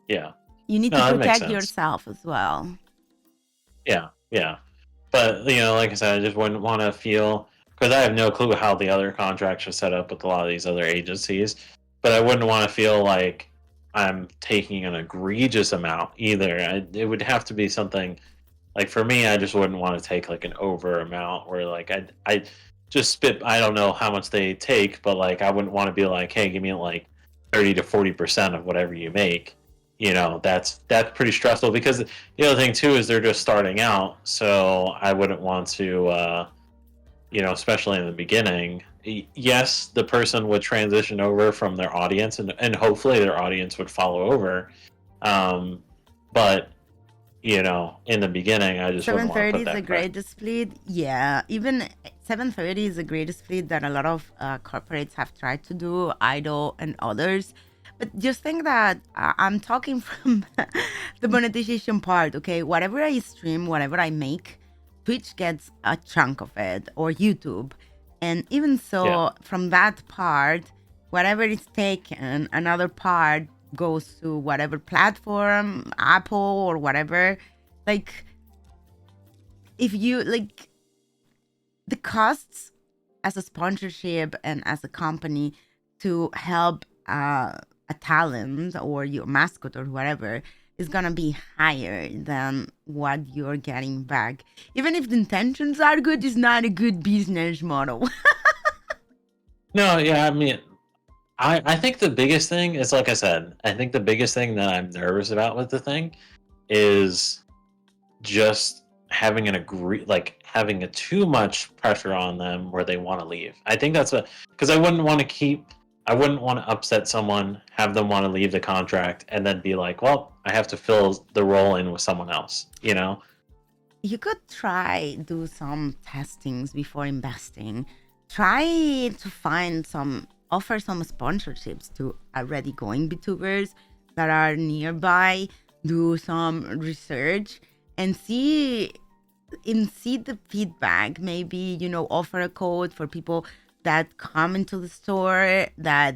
Yeah. You need No, to that makes protect sense. yourself as well. Yeah, yeah. But, like I said, I just wouldn't want to feel, because I have no clue how the other contracts are set up with a lot of these other agencies, but I wouldn't want to feel like I'm taking an egregious amount either. It would have to be something, like, for me, I just wouldn't want to take like an over amount, where like I just spit. I don't know how much they take, but like I wouldn't want to be like, hey, give me like 30 to 40% of whatever you make. That's pretty stressful, because the other thing too is they're just starting out, so I wouldn't want to, especially in the beginning. Yes, the person would transition over from their audience, and hopefully their audience would follow over. But in the beginning, I just wouldn't want to 730 put is the that pressure. greatest split. Yeah, even 730 is the greatest split that a lot of corporates have tried to do, Idol and others. But just think that I'm talking from the monetization part, okay? Whatever I stream, whatever I make, Twitch gets a chunk of it, or YouTube. And even so, Yeah. from that part, whatever is taken, another part goes to whatever platform, Apple or whatever. Like, if you like, the costs as a sponsorship and as a company to help a talent or your mascot or whatever is gonna be higher than what you're getting back. Even if the intentions are good, it's not a good business model. No, yeah, I think the biggest thing is, like I said, I think the biggest thing that I'm nervous about with the thing is just having having a too much pressure on them where they want to leave. I think that's because I wouldn't want to upset someone, have them want to leave the contract, and then be like, well, I have to fill the role in with someone else. You could try do some testings before investing. Try to offer some sponsorships to already going VTubers that are nearby. Do some research and see the feedback. Maybe offer a code for people that come into the store, that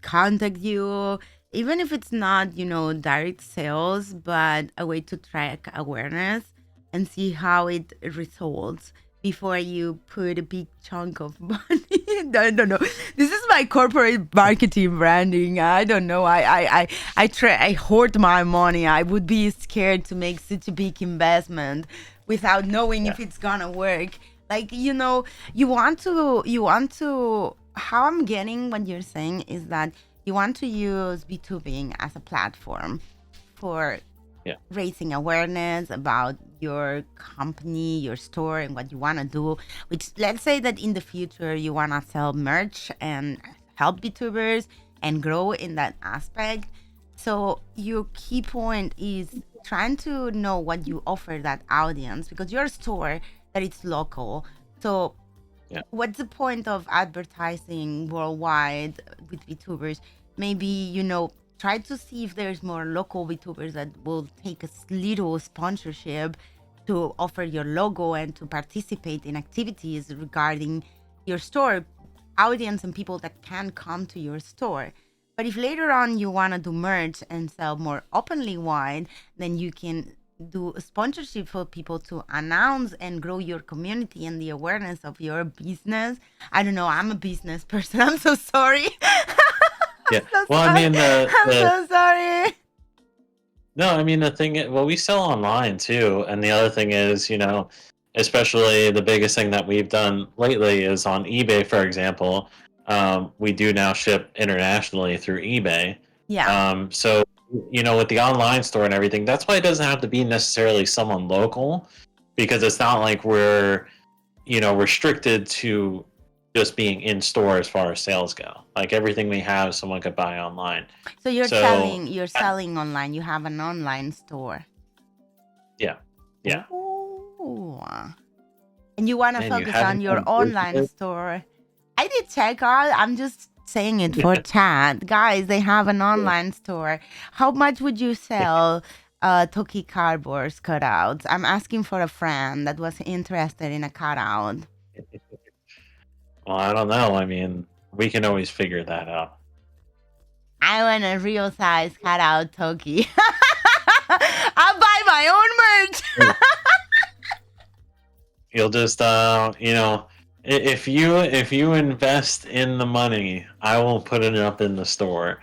contact you, even if it's not direct sales, but a way to track awareness and see how it results. before you put a big chunk of money. No, no, no. This is my corporate marketing branding. I don't know. I hoard my money. I would be scared to make such a big investment without knowing if it's gonna work. Like, you want to. How I'm getting what you're saying is that you want to use B2B as a platform for raising awareness about your company, your store, and what you want to do. Which, let's say that in the future you want to sell merch and help VTubers and grow in that aspect. So your key point is trying to know what you offer that audience, because you're a store that it's local. So what's the point of advertising worldwide with VTubers? Maybe, try to see if there's more local VTubers that will take a little sponsorship to offer your logo and to participate in activities regarding your store, audience and people that can come to your store. But if later on you want to do merch and sell more openly wide, then you can do a sponsorship for people to announce and grow your community and the awareness of your business. I don't know. I'm a business person. I'm so sorry. Yeah. So well, sorry. I mean, I'm so sorry. No, I mean, the thing, well, we sell online too. And the other thing is, especially the biggest thing that we've done lately is on eBay, for example. We do now ship internationally through eBay. Yeah. So, with the online store and everything, that's why it doesn't have to be necessarily someone local, because it's not like we're, restricted to just being in store as far as sales go. Like everything we have, someone could buy online. So you're selling online. You have an online store. Yeah. Yeah. Ooh. And you want to Man, focus on your done online business? store. I did check out. I'm just saying it for chat. Guys, they have an online store. How much would you sell Toki cardboards cutouts? I'm asking for a friend that was interested in a cutout. Well, I don't know. I mean, we can always figure that out. I want a real size cutout Toki. I'll buy my own merch. You'll just, if you invest in the money, I will put it up in the store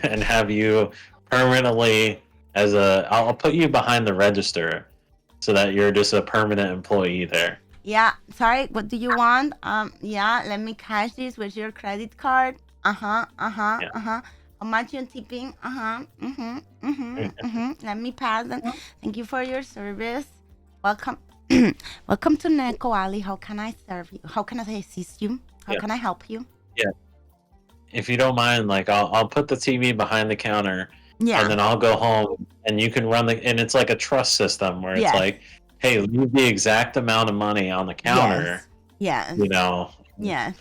and have you permanently I'll put you behind the register so that you're just a permanent employee there. Yeah, sorry, what do you want? Yeah, let me cash this with your credit card. How much you tipping? Let me pass them. Thank you for your service. Welcome. Welcome to NekoAlley. How can I serve you? How can I assist you? How can I help you? Yeah. If you don't mind, like I'll put the TV behind the counter. Yeah. And then I'll go home and you can run and it's like a trust system where it's like, hey, leave the exact amount of money on the counter. Yes. Yes.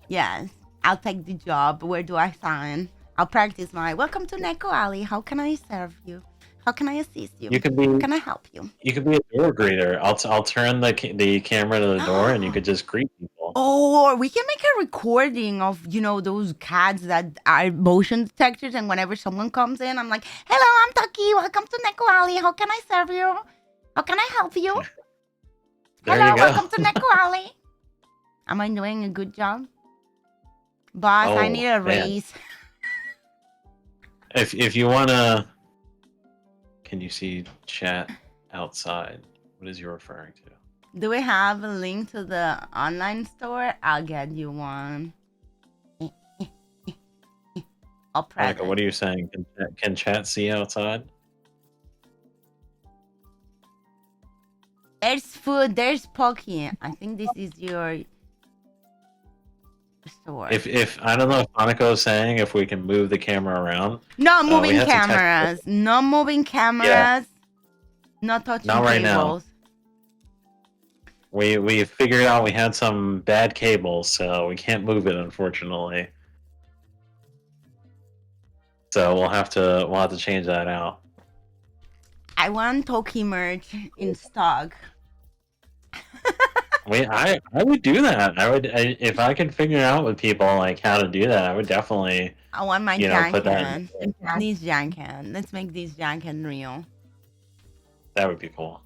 Yes. I'll take the job. Where do I sign? I'll practice my welcome to NekoAlley. How can I serve you? How can I assist you? How can I help you? You could be a door greeter. I'll turn the camera to the door and you could just greet people. Oh, or we can make a recording of, those cats that are motion detectors, and whenever someone comes in, I'm like, hello, I'm Taki. Welcome to NekoAlley. How can I serve you? How can I help you? Hello, welcome to NekoAlley. Am I doing a good job? Boss, I need a raise. If you wanna, can you see chat outside? What is you referring to? Do we have a link to the online store? I'll get you one. I'll press Monica, what are you saying? Can chat see outside? There's food. There's Pocky. I think this is your store. If I don't know if Monica is saying if we can move the camera around. No moving cameras. No moving cameras. Yeah. No touching Not right cables. now. We figured out we had some bad cables, so we can't move it, unfortunately. So we'll have to change that out. I want Toki merch in stock. I would do that. If I could figure out with people like how to do that, I would definitely. I want my put that. These jacket. Let's make these jacket real. That would be cool.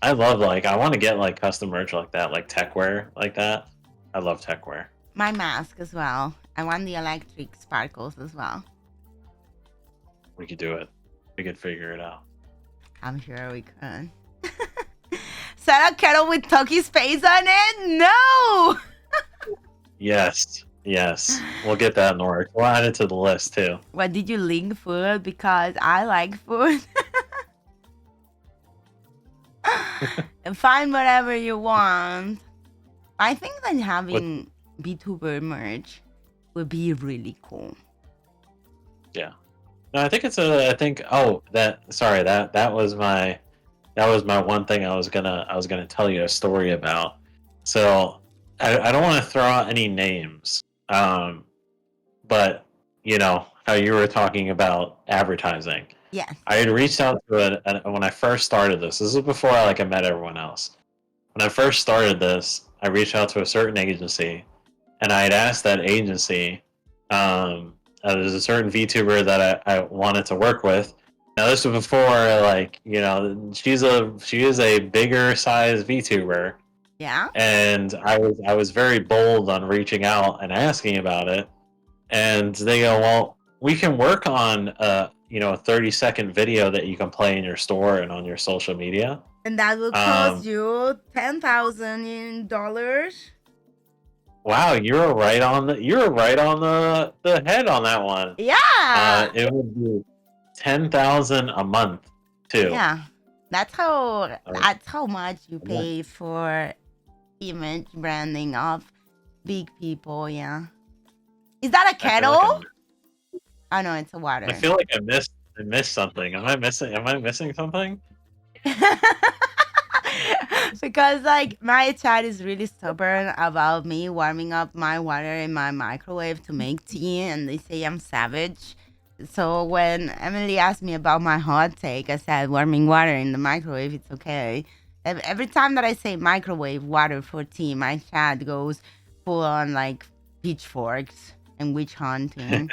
I love I want to get custom merch like that, like techwear like that. I love techwear. My mask as well. I want the electric sparkles as well. We could do it. We could figure it out. I'm sure we could. Set a kettle with Toki's face on it? No! Yes. We'll get that in the works. We'll add it to the list too. What, did you link food? Because I like food. And find whatever you want. I think that having VTuber merch would be really cool. Yeah. No, I think it's a. I think. Oh, Sorry. That was my one thing I was gonna tell you a story about. So I don't want to throw out any names. But how you were talking about advertising. Yes. I had reached out to it when I first started this. This is before I met everyone else. When I first started this, I reached out to a certain agency, and I had asked that agency. There's a certain VTuber that I wanted to work with. Now this was before she is a bigger size VTuber. Yeah. And I was very bold on reaching out and asking about it. And they go, well, we can work on a 30-second video that you can play in your store and on your social media. And that will cost you $10,000. Wow, you were right on the head on that one. Yeah. It would be $10,000 a month too. Yeah. That's how much you pay for image branding of big people, yeah. Is that a kettle? Oh no, it's a water. I feel like I missed something. Am I missing something? Because my chat is really stubborn about me warming up my water in my microwave to make tea, and they say I'm savage. So when Emily asked me about my hot take, I said warming water in the microwave, it's okay. Every time that I say microwave water for tea, my chat goes full on pitchforks and witch hunting.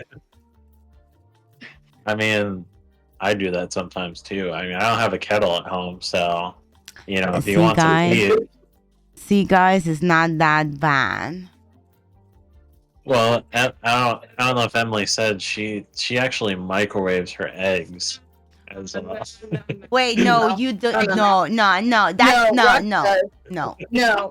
I mean, I do that sometimes too. I mean, I don't have a kettle at home, so if you want to eat it. See, guys, it's not that bad. Well, I don't know if Emily said she actually microwaves her eggs. Wait, no, you don't. No, that's no.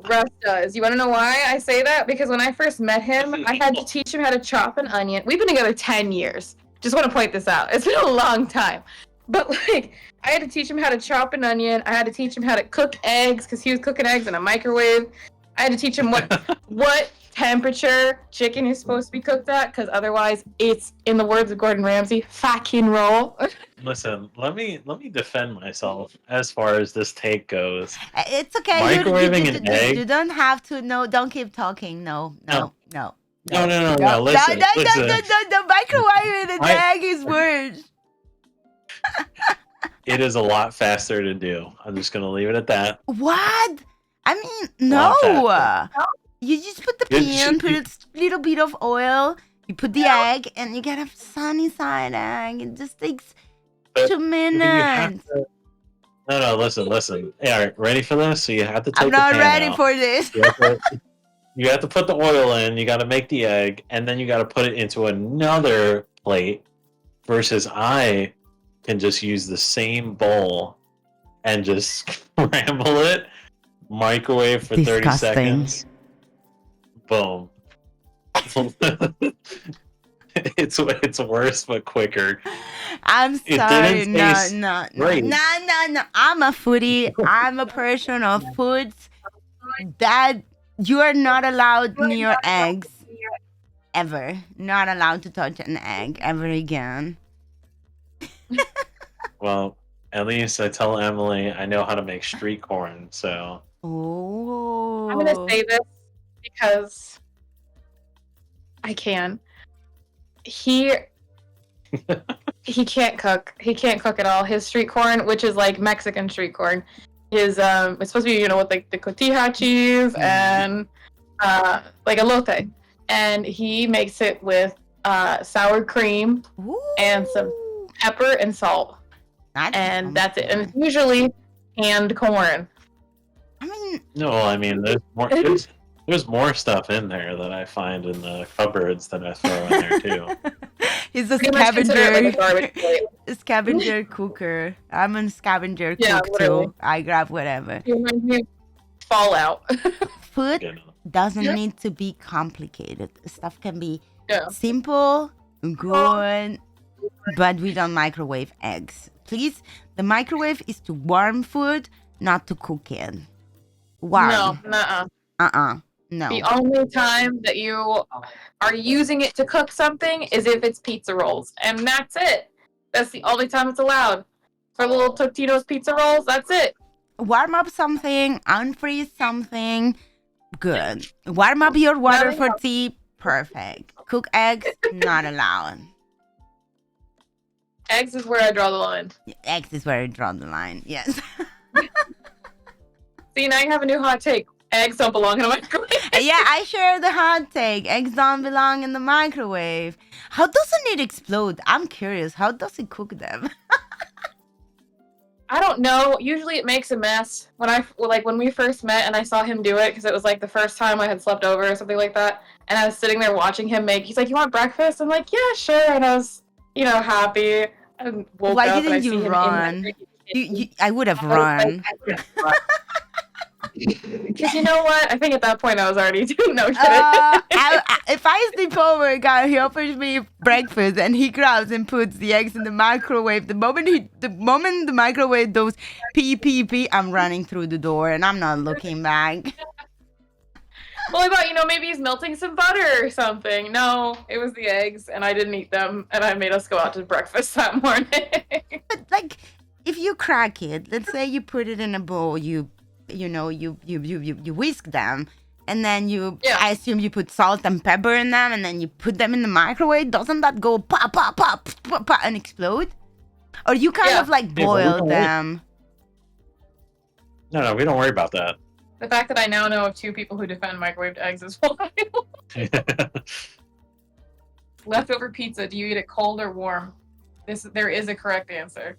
Russ does. You want to know why I say that? Because when I first met him, I had to teach him how to chop an onion. We've been together 10 years. Just want to point this out. It's been a long time. But I had to teach him how to chop an onion. I had to teach him how to cook eggs because he was cooking eggs in a microwave. I had to teach him what temperature chicken is supposed to be cooked at, because otherwise it's, in the words of Gordon Ramsay, fucking raw. Listen, let me defend myself as far as this take goes. It's okay. Microwaving an egg. You don't have to. No, don't keep talking. No. No. Listen. Listen. Microwaving an egg is worse. It is a lot faster to do. I'm just gonna leave it at that. What? I mean, no. You just put the pan, put a little bit of oil, you put the egg, and you get a sunny side egg. It just takes 2 minutes. No, listen. Yeah, ready for this? So you have to take I'm not ready for this. You have to put the oil in, you got to make the egg, and then you got to put it into another plate, versus I can just use the same bowl and just scramble it, microwave for 30 seconds. Boom. It's worse but quicker. I'm sorry. No. I'm a foodie. I'm a person of foods that you are not allowed near eggs ever. Not allowed to touch an egg ever again. Well, at least I tell Emily I know how to make street corn, so. Oh. I'm gonna say this because I can. He can't cook. He can't cook at all. His street corn, which is like Mexican street corn, is it's supposed to be, with like the cotija cheese and like elote, and he makes it with sour cream and some pepper and salt, that's it. And it's usually canned corn. No, I mean there's more stuff in there that I find in the cupboards that I throw in there too. He's a Pretty much consider it like a garbage plate. scavenger cooker. I'm a scavenger Yeah, cook literally. too. I grab whatever. It reminds me of Fallout. Food You know. doesn't Yeah. need to be complicated. Stuff can be Yeah. simple, good, but we don't microwave eggs. Please, the microwave is to warm food, not to cook it. Warm. No, nuh-uh. No. The only time that you are using it to cook something is if it's pizza rolls. And that's it. That's the only time it's allowed. For little Totino's pizza rolls, that's it. Warm up something, unfreeze something, good. Warm up your water for tea, perfect. Cook eggs, not allowed. Eggs is where I draw the line. Eggs is where I draw the line, yes. See, now you have a new hot take. Eggs don't belong in a microwave. Yeah, I share the hot take. Eggs don't belong in the microwave. How doesn't it explode? I'm curious. How does it cook them? I don't know. Usually it makes a mess. When we first met and I saw him do it, because it was like the first time I had slept over or something like that, and I was sitting there watching him make. He's like, "You want breakfast?" I'm like, "Yeah, sure." And I was, happy. And woke Why up and I didn't see you him run? in I would have run. Because you know what? I think at that point I was already doing no shit. If I sleep over a guy, he offers me breakfast and he grabs and puts the eggs in the microwave. The moment the microwave does pee pee pee, I'm running through the door and I'm not looking back. Well, I thought, maybe he's melting some butter or something. No, it was the eggs, and I didn't eat them, and I made us go out to breakfast that morning. But if you crack it, let's say you put it in a bowl, you whisk them, and then I assume you put salt and pepper in them, and then you put them in the microwave. Doesn't that go pop, pop, pop, pop, pop and explode? Or you kind of boil them? No, we don't worry about that. The fact that I now know of 2 people who defend microwaved eggs is wild. Leftover pizza, do you eat it cold or warm? There is a correct answer.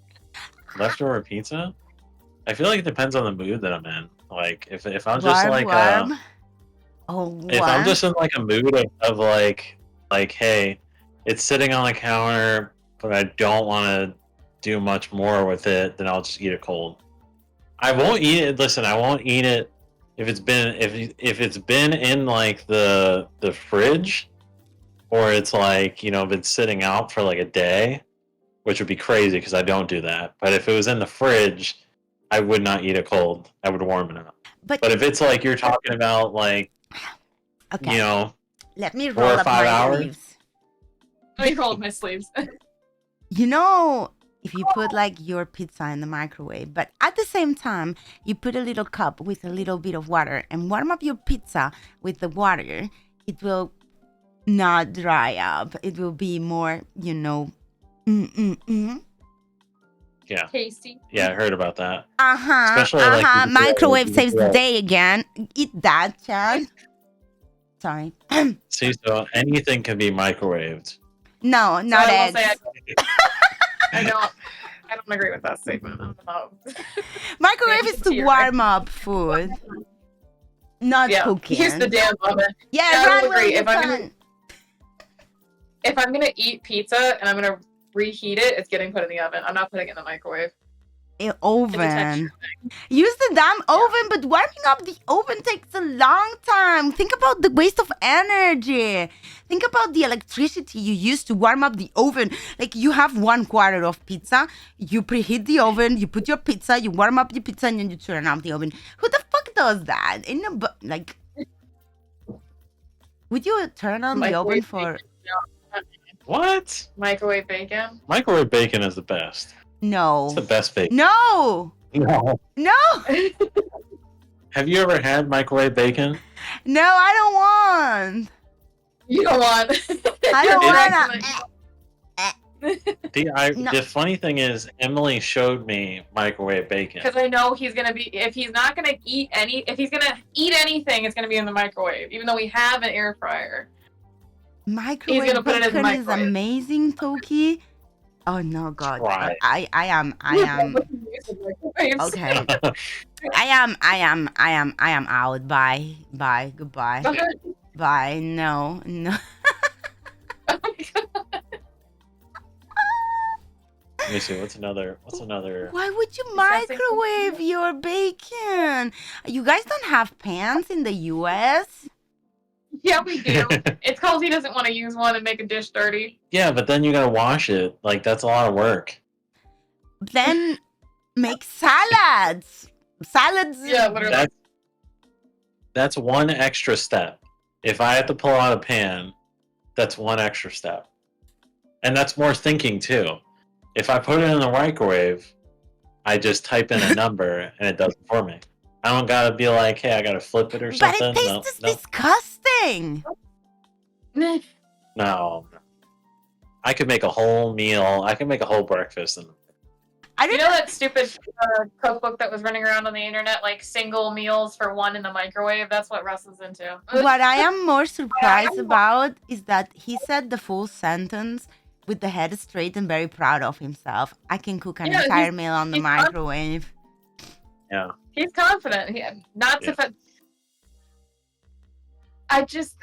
Leftover pizza? I feel like it depends on the mood that I'm in. Like if I'm just warm. If I'm just in a mood of hey, it's sitting on the counter, but I don't want to do much more with it, then I'll just eat it cold. I won't eat it. Listen, I won't eat it if it's been in the fridge, or it's been sitting out for a day, which would be crazy because I don't do that. But if it was in the fridge, I would not eat it cold. I would warm it up. But if it's you're talking about okay. Let me 4 roll or up 5 my hours. sleeves. Let me roll up my sleeves. If you put your pizza in the microwave, but at the same time, you put a little cup with a little bit of water and warm up your pizza with the water, it will not dry up. It will be more, Yeah. Tasty. Yeah, I heard about that. Especially microwave saves the day again. Eat that, Chad. Sorry. See, so anything can be microwaved. No, not eggs. I don't agree with that statement. Microwave is to warm up food, not cooking. Use the damn oven. Yeah, I will agree. If I'm gonna eat pizza and I'm gonna reheat it, it's getting put in the oven. I'm not putting it in the microwave. Oven. Use the damn oven, but warming up the oven takes a long time. Think about the waste of energy. Think about the electricity you use to warm up the oven. You have 1/4 of pizza, you preheat the oven, you put your pizza, you warm up your pizza, and then you turn off the oven. Who the fuck does that? Would you turn on the oven for... What? Microwave bacon? Microwave bacon is the best. No. It's the best bacon. No. No. Have you ever had microwave bacon? No, I don't want. You don't want. I don't want. The funny thing is, Emily showed me microwave bacon. Because I know he's gonna be. If he's gonna eat anything, it's gonna be in the microwave. Even though we have an air fryer. Microwave bacon is amazing, Toki. Oh no, God! Try. I am. Okay. I am out. Bye. Goodbye. Bye. No. Let me see. What's another? Why would you microwave your bacon? You guys don't have pans in the US? Yeah, we do. It's because he doesn't want to use one and make a dish dirty. Yeah, but then you gotta wash it. Like that's a lot of work. Then make salads. Salads. Yeah, literally. That's one extra step. If I have to pull out a pan, that's one extra step. And that's more thinking too. If I put it in the microwave, I just type in a number and it does it for me. I don't gotta be like, hey, I gotta flip it or But something. it tastes disgusting. No. I could make a whole meal. I could make a whole breakfast. And you know that stupid cookbook that was running around on the internet, like single meals for one in the microwave? That's what Russ is into. What I am more surprised about is that he said the full sentence with the head straight and very proud of himself. I can cook an entire meal on the microwave. Yeah. He's confident. I just...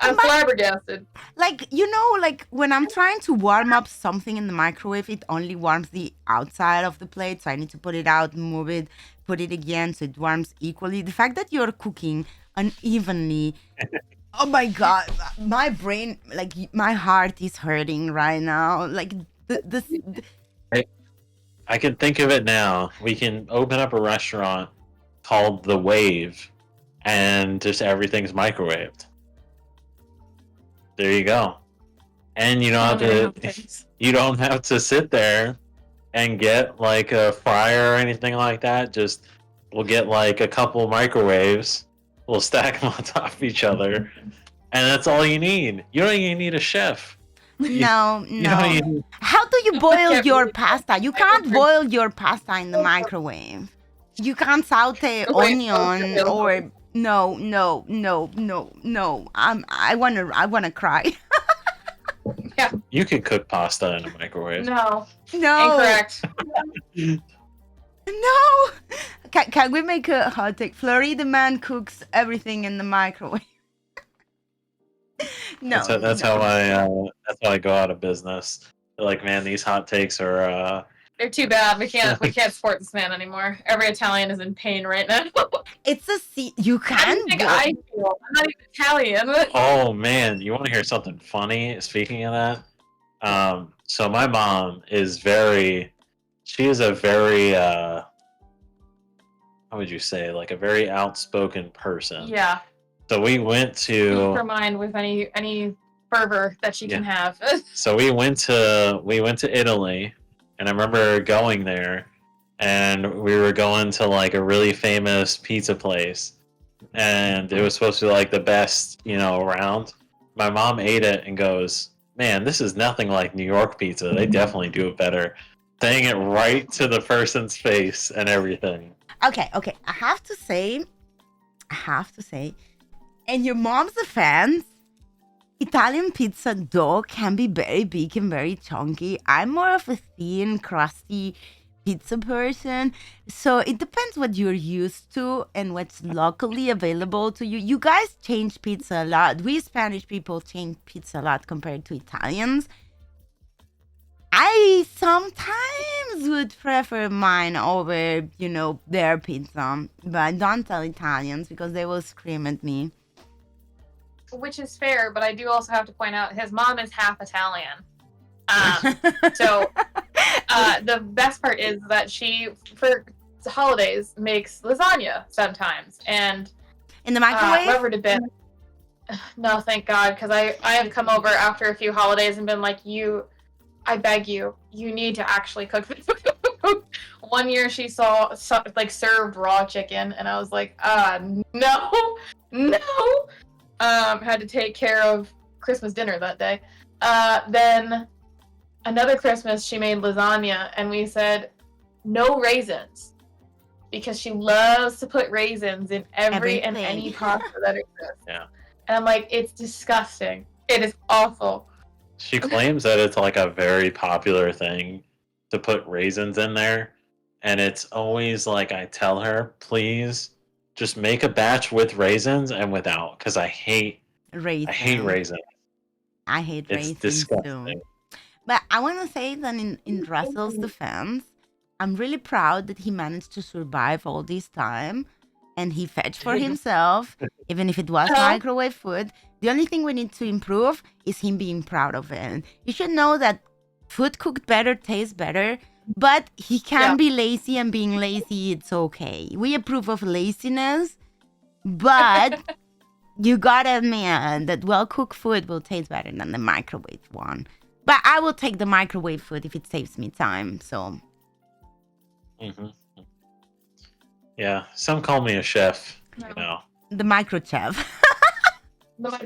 I'm flabbergasted. Like, like when I'm trying to warm up something in the microwave, it only warms the outside of the plate. So I need to put it out, move it, put it again so it warms equally. The fact that you're cooking unevenly, oh my God, my brain, like my heart is hurting right now. Like I can think of it now. We can open up a restaurant called The Wave and just everything's microwaved. There you go. And you don't have to sit there and get like a fryer or anything like that. Just we'll get like a couple microwaves. We'll stack them on top of each other. And that's all you need. You don't even need a chef. No. How do you boil your pasta? You can't boil your pasta in the microwave. You can't saute onion or no. I wanna cry. Yeah. You can cook pasta in a microwave. No. Incorrect. No. Can we make a hot take? Florida man cooks everything in the microwave. No. That's how I go out of business. They're like, man, these hot takes are they're too bad. We can't support this man anymore. Every Italian is in pain right now. It's you can't. I feel. I'm not even Italian. Oh man, you want to hear something funny? Speaking of that, so my mom is she is a very how would you say, like a very outspoken person. Yeah. So we went to her mind with any fervor that she can have. So we went to Italy, and I remember going there, and we were going to like a really famous pizza place, and it was supposed to be like the best, around. My mom ate it and goes, "Man, this is nothing like New York pizza. They definitely do it better." Saying it right to the person's face and everything. Okay. I have to say, in your mom's defense, Italian pizza dough can be very big and very chunky. I'm more of a thin, crusty pizza person. So it depends what you're used to and what's locally available to you. You guys change pizza a lot. We Spanish people change pizza a lot compared to Italians. I sometimes would prefer mine over, their pizza. But don't tell Italians because they will scream at me. Which is fair, but I do also have to point out his mom is half Italian. So the best part is that she, for holidays, makes lasagna sometimes. And in the microwave? Whoever to bed. No, thank God, because I have come over after a few holidays and been like, I beg you, you need to actually cook this. One year she served raw chicken, and I was like, no. Had to take care of Christmas dinner that day. Then another Christmas she made lasagna, and we said no raisins because she loves to put raisins in every and any pasta that exists. Yeah. And I'm like, it's disgusting. It is awful. She claims that it's like a very popular thing to put raisins in there, and it's always like I tell her, please just make a batch with raisins and without, because I hate Raisin. raisins. I hate It's raisins too. disgusting. But I want to say that in Russell's defense, I'm really proud that he managed to survive all this time and he fetched for himself, even if it was microwave food. The only thing we need to improve is him being proud of it. You should know that food cooked better tastes better, but he can be lazy, and being lazy, it's okay. We approve of laziness, but you gotta admit that well-cooked food will taste better than the microwave one. But I will take the microwave food if it saves me time, so... Mm-hmm. Yeah, some call me a chef, you know. The micro chef. Never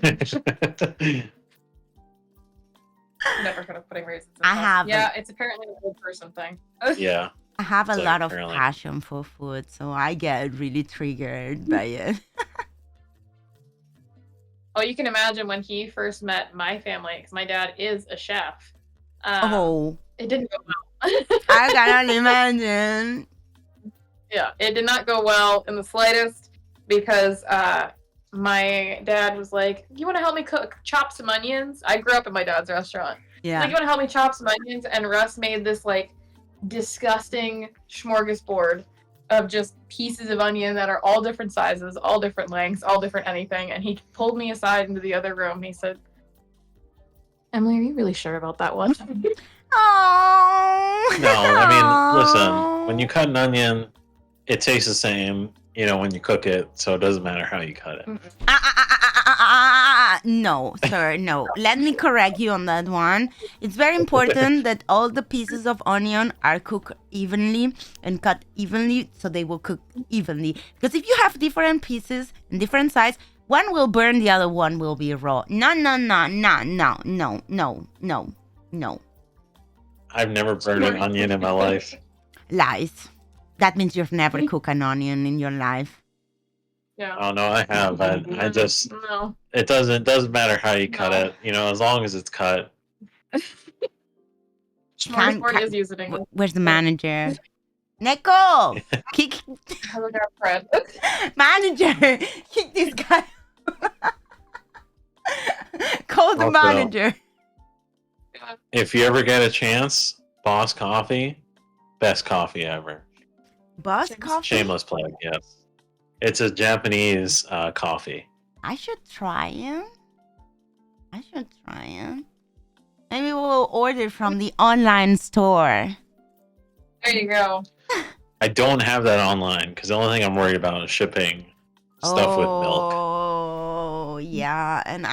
could have putting raisins in I sauce. have Yeah, it's apparently an old person thing. Yeah. I have a It's like lot of apparently- passion for food, so I get really triggered by it. Oh, you can imagine when he first met my family, because my dad is a chef. Oh, It didn't go well. I cannot imagine. Yeah, it did not go well in the slightest because my dad was like, "You want to help me chop some onions?" I grew up in my dad's restaurant. Yeah. Like, "You want to help me chop some onions?" And Russ made this like disgusting smorgasbord of just pieces of onion that are all different sizes, all different lengths, all different anything. And he pulled me aside into the other room. And he said, "Emily, are you really sure about that one?" Oh. No, I mean, listen, when you cut an onion, it tastes the same, you know, when you cook it, so it doesn't matter how you cut it. No, sir, no. Let me correct you on that one. It's very important that all the pieces of onion are cooked evenly and cut evenly, so they will cook evenly. Because if you have different pieces and different size, one will burn, the other one will be raw. No. I've never burned an onion in my life. Lies. That means you've never cooked an onion in your life. Yeah. Oh no, I have. I just No. it doesn't matter how you cut it, you know, as long as it's cut. Smorgasbord is used in English. Where's the manager? Neko! Kick I look at Fred. manager! Kick this guy. Call the Also, manager. If you ever get a chance, Boss Coffee, best coffee ever. Boss coffee? Shameless plug, yes. It's a Japanese coffee. I should try it. Maybe we'll order from the online store. There you go. I don't have that online because the only thing I'm worried about is shipping stuff with milk. Oh, yeah. And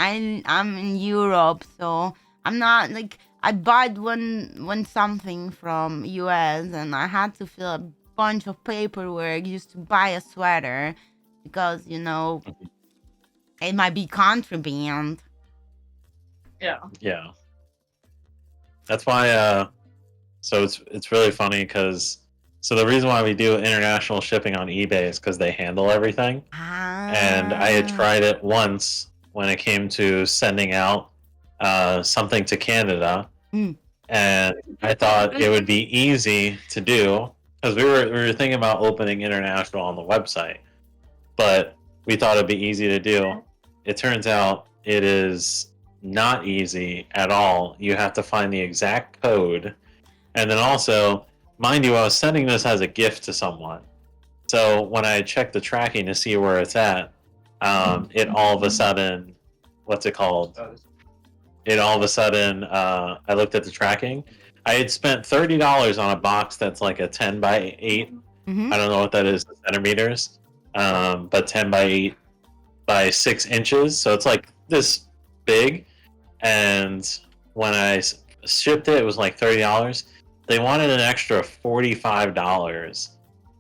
I'm in Europe, so I'm not like I bought one something from US and I had to fill a bunch of paperwork just to buy a sweater because, you know, it might be contraband. Yeah. Yeah. That's why so it's really funny because so the reason why we do international shipping on eBay is because they handle everything. And I had tried it once when it came to sending out something to Canada, and I thought it would be easy to do because we were thinking about opening international on the website, but we thought it'd be easy to do. It turns out it is not easy at all. You have to find the exact code, and then also, mind you, I was sending this as a gift to someone. So when I checked the tracking to see where it's at, it all of a sudden, what's it called? It all of a sudden, I looked at the tracking. I had spent $30 on a box that's like a 10 by 8. Mm-hmm. I don't know what that is in centimeters, but 10 by 8 by 6 inches. So it's like this big. And when I shipped it, it was like $30. They wanted an extra $45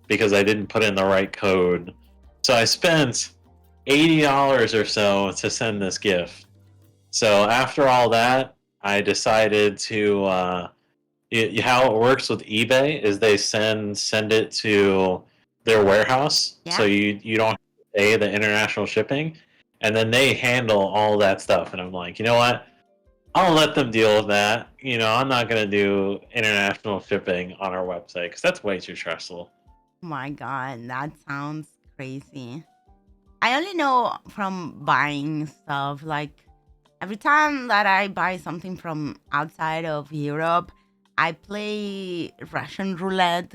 because I didn't put in the right code. So I spent $80 or so to send this gift. So after all that, I decided to how it works with eBay is they send it to their warehouse. Yeah. So you don't have to pay the international shipping, and then they handle all that stuff. And I'm like, you know what? I'll let them deal with that. I'm not gonna do international shipping on our website because that's way too stressful. Oh my God, that sounds crazy. I only know from buying stuff. Like every time that I buy something from outside of Europe, I play Russian roulette.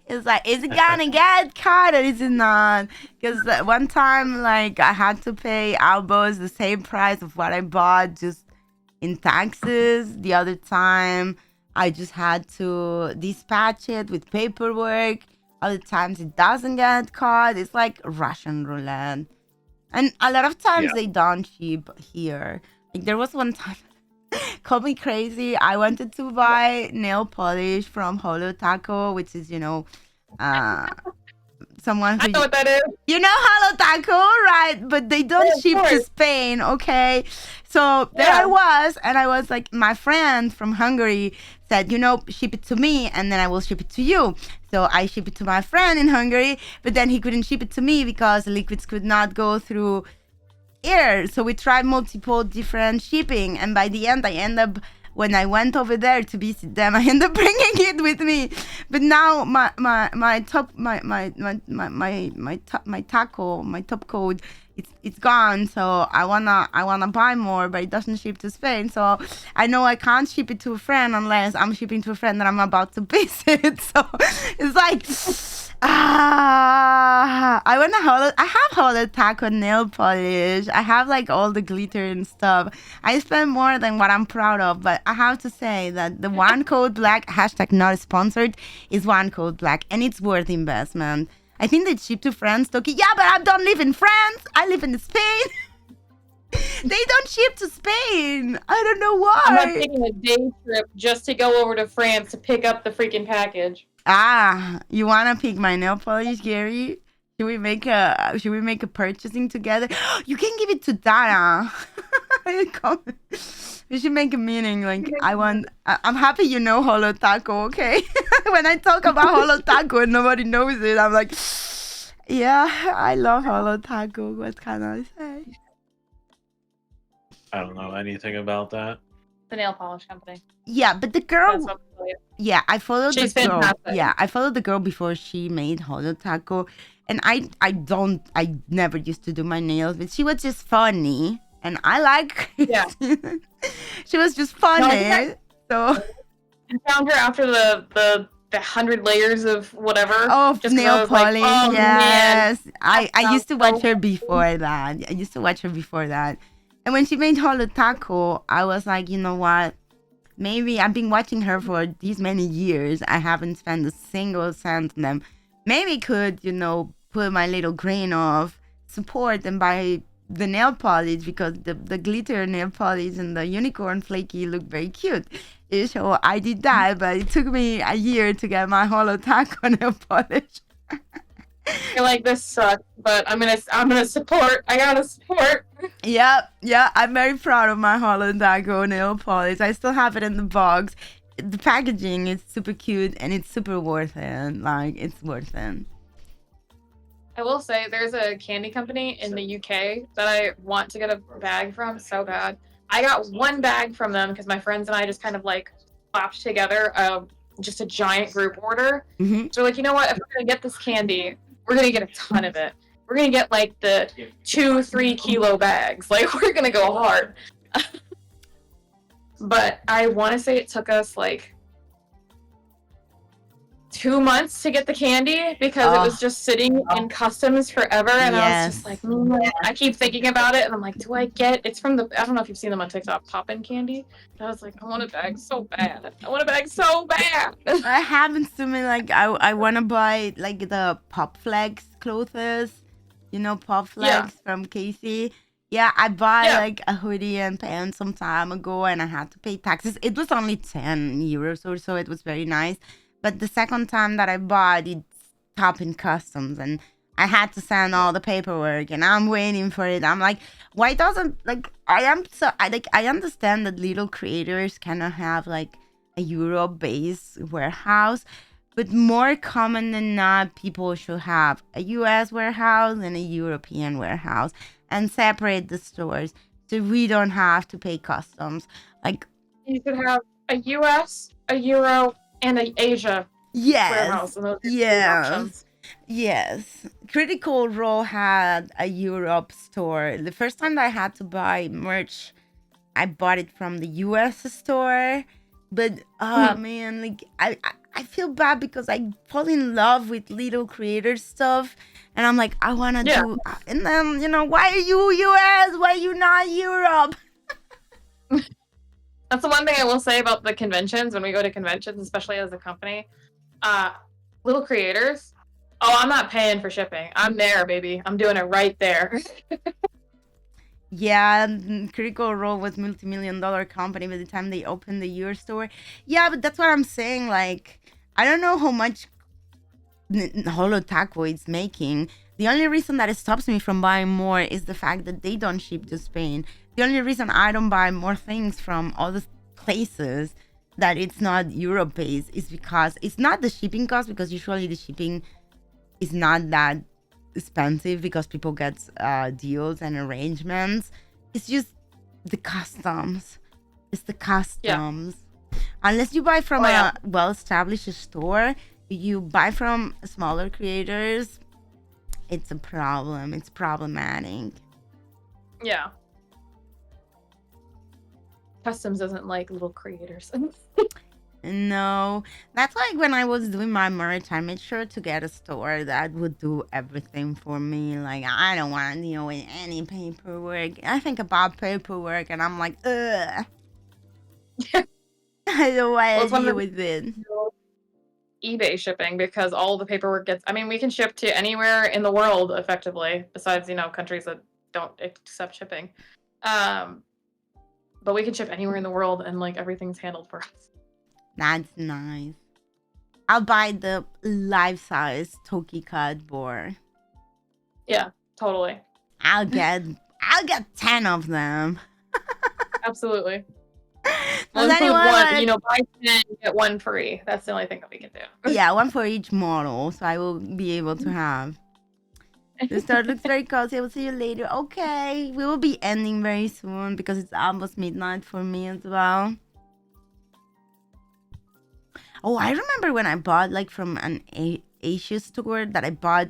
It's like, is it gonna get caught or is it not? Because one time, like, I had to pay Albos the same price of what I bought just in taxes. The other time, I just had to dispatch it with paperwork. Other times, it doesn't get caught. It's like Russian roulette. And a lot of times, Yeah. they don't ship here. Like, there was one time, call me crazy. I wanted to buy nail polish from Holo Taco, which is, someone I who know what that is. you know Holo Taco, right? But they don't Yeah, of ship to course. Spain, okay? So there I Yeah. was, and I was like, my friend from Hungary said, ship it to me, and then I will ship it to you. So I ship it to my friend in Hungary, but then he couldn't ship it to me because the liquids could not go through air. So we tried multiple different shipping, and by the end, I end up when I went over there to visit them, I end up bringing it with me. But now my top code it's gone. So I wanna buy more, but it doesn't ship to Spain. So I know I can't ship it to a friend unless I'm shipping to a friend that I'm about to visit. So it's like. I have Holo Taco nail polish. I have like all the glitter and stuff. I spend more than what I'm proud of, but I have to say that the one code black hashtag not sponsored is one code black, and it's worth investment. I think they ship to France, Toki. Yeah, but I don't live in France. I live in Spain. They don't ship to Spain. I don't know why. I'm not taking a day trip just to go over to France to pick up the freaking package. You wanna pick my nail polish, Gary? Should we make a purchasing together? You can give it to Dara. We should make a meeting. Like I'm happy you know Holo Taco, okay? When I talk about Holo Taco and nobody knows it, I'm like, yeah, I love Holo Taco. What can I say? I don't know anything about that. The nail polish company. Yeah, but the girl. That's what I'm saying. Yeah, I followed She's the girl. fantastic. Yeah, I followed the girl before she made Holo Taco, and I never used to do my nails, but she was just funny, and I like. Yeah. She was just funny. So. I found her after the 100 layers of whatever. Oh, just 'cause I nail was like, polish. oh, Yes, man, I that used to sounds watch so her before that. I used to watch her before that, and when she made Holo Taco, I was like, you know what? Maybe I've been watching her for these many years. I haven't spent a single cent on them. Maybe could, put my little grain of support and buy the nail polish because the glitter nail polish and the unicorn flaky look very cute. So I did that, but it took me a year to get my Holo Taco nail polish. You're like, this sucks, but I'm gonna support. I gotta support. Yeah, I'm very proud of my Holo Taco nail polish. I still have it in the box. The packaging is super cute and it's super worth it. Like, it's worth it. I will say there's a candy company in the UK that I want to get a bag from so bad. I got one bag from them because my friends and I just kind of like slapped together just a giant group order. Mm-hmm. So we're like, you know what? If we're gonna get this candy, we're gonna get a ton of it. We're gonna get like the 2-3 kilo bags. Like, we're gonna go hard. But I want to say it took us like 2 months to get the candy because it was just sitting in customs forever, and I was just like, I keep thinking about it, and I'm like, do I get? It's from the. I don't know if you've seen them on TikTok, Poppin' Candy. And I was like, I want a bag so bad. I want a bag so bad. It happens to me. Like, I want to buy like the Pop Flex clothes. Pop Flex from Casey. Yeah, I bought like a hoodie and pants some time ago, and I had to pay taxes. It was only 10 euros or so. It was very nice. But the second time that I bought, it's top in customs, and I had to send all the paperwork, and I'm waiting for it. I'm like, why doesn't I understand that little creators cannot have like a Europe-based warehouse, but more common than not, people should have a US warehouse and a European warehouse and separate the stores. so we don't have to pay customs. Like, You could have a US, a Euro, and an Asia warehouse, yes, and those are your yes, options. yes. Critical Role had a Europe store. The first time that I had to buy merch, I bought it from the US store. But man, like I feel bad because I fall in love with little creator stuff, and I'm like, I wanna Yeah. do, and then why are you US? Why are you not Europe? That's the one thing I will say about the conventions. When we go to conventions, especially as a company, little creators, oh, I'm not paying for shipping. I'm there, baby. I'm doing it right there. Yeah, Critical Role was multi-million-dollar company by the time they opened the US store. Yeah, but that's what I'm saying. Like, I don't know how much Holo Taco is making. The only reason that it stops me from buying more is the fact that they don't ship to Spain. The only reason I don't buy more things from other places that it's not Europe based is because it's not the shipping cost, because usually the shipping is not that expensive because people get deals and arrangements. It's just the customs. It's the customs. Unless you buy from a well-established store, you buy from smaller creators, it's a problem. It's problematic. Yeah. Customs doesn't like little creators. No, that's like when I was doing my merch, I made sure to get a store that would do everything for me. Like, I don't want to deal with any paperwork. I think about paperwork and I'm like, ugh. I don't want to deal with it. eBay shipping, because all the paperwork gets, I mean, we can ship to anywhere in the world effectively, besides, countries that don't accept shipping. But we can ship anywhere in the world and like everything's handled for us. That's nice. I'll buy the life-size Toki cardboard. Yeah, totally. I'll get 10 of them. Absolutely. Does We'll include anyone one, buy 10, get one free. That's the only thing that we can do. Yeah, one for each model, so I will be able to have. The store looks very cozy. I will see you later. Okay, we will be ending very soon because it's almost midnight for me as well. Oh, I remember when I bought like from an Asia store that I bought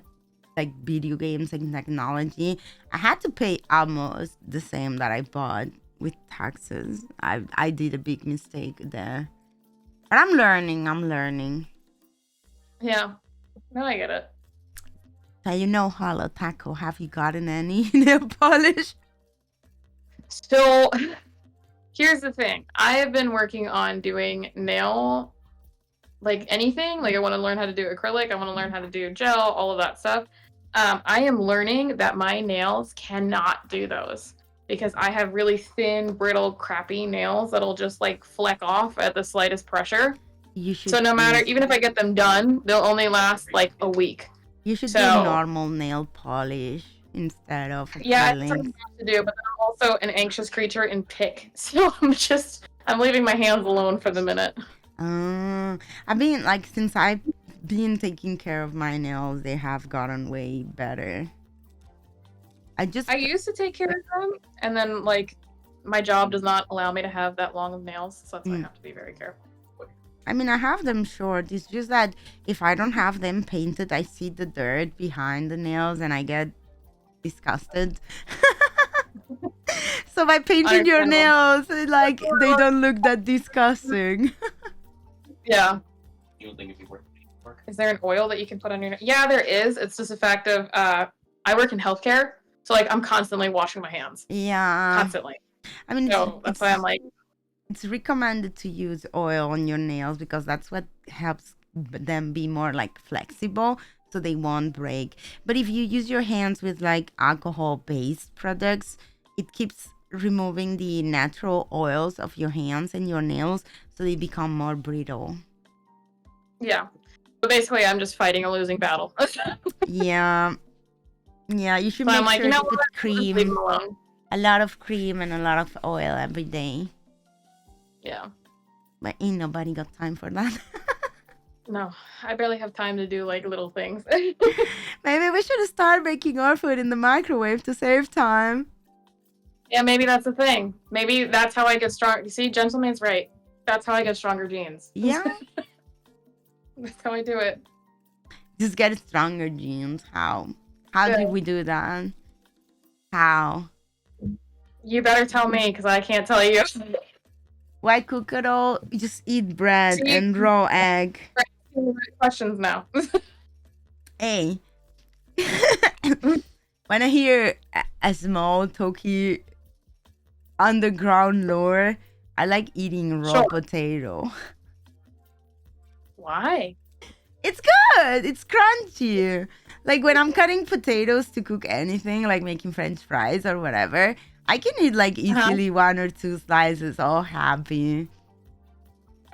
like video games and technology. I had to pay almost the same that I bought with taxes. I did a big mistake there. But I'm learning. Yeah. No, I get it. So Holo Taco, have you gotten any nail polish? So here's the thing. I have been working on doing nail, like anything. Like I want to learn how to do acrylic. I want to learn how to do gel, all of that stuff. I am learning that my nails cannot do those because I have really thin, brittle, crappy nails that'll just like fleck off at the slightest pressure. So no matter, even if I get them done, they'll only last like a week. You should do normal nail polish instead of acrylic. Yeah, it's something I have to do, but I'm also an anxious creature in pick. So I'm leaving my hands alone for the minute. I've been like, since I've been taking care of my nails, they have gotten way better. I used to take care of them, and then like my job does not allow me to have that long of nails, so that's why I have to be very careful. I mean, I have them short. It's just that if I don't have them painted, I see the dirt behind the nails and I get disgusted. So by painting your nails, like, they don't look that disgusting. Yeah. You don't think if you work? Is there an oil that you can put on your nails? Yeah, there is. It's just a fact of I work in healthcare, so like I'm constantly washing my hands. Yeah. Constantly. I mean, so that's why I'm like, it's recommended to use oil on your nails because that's what helps them be more like flexible so they won't break. But if you use your hands with like alcohol-based products, it keeps removing the natural oils of your hands and your nails so they become more brittle. Yeah. But basically I'm just fighting a losing battle. Yeah, you should make sure to put cream, a lot of cream and a lot of oil every day. Yeah. But ain't nobody got time for that. No, I barely have time to do like little things. Maybe we should start making our food in the microwave to save time. Yeah, maybe that's the thing. Maybe that's how I get strong. You see, gentleman's right. That's how I get stronger genes. Yeah. That's how I do it. Just get stronger genes. How? How Yeah. did we do that? How? You better tell me, because I can't tell you. Why cook it all? You just eat bread See? and raw egg. Questions now. Hey. When I hear a small Toki underground lore, I like eating raw Sure. potato. Why? It's good. It's crunchy. Like when I'm cutting potatoes to cook anything, like making French fries or whatever, I can eat like easily 1 or 2 slices, all happy.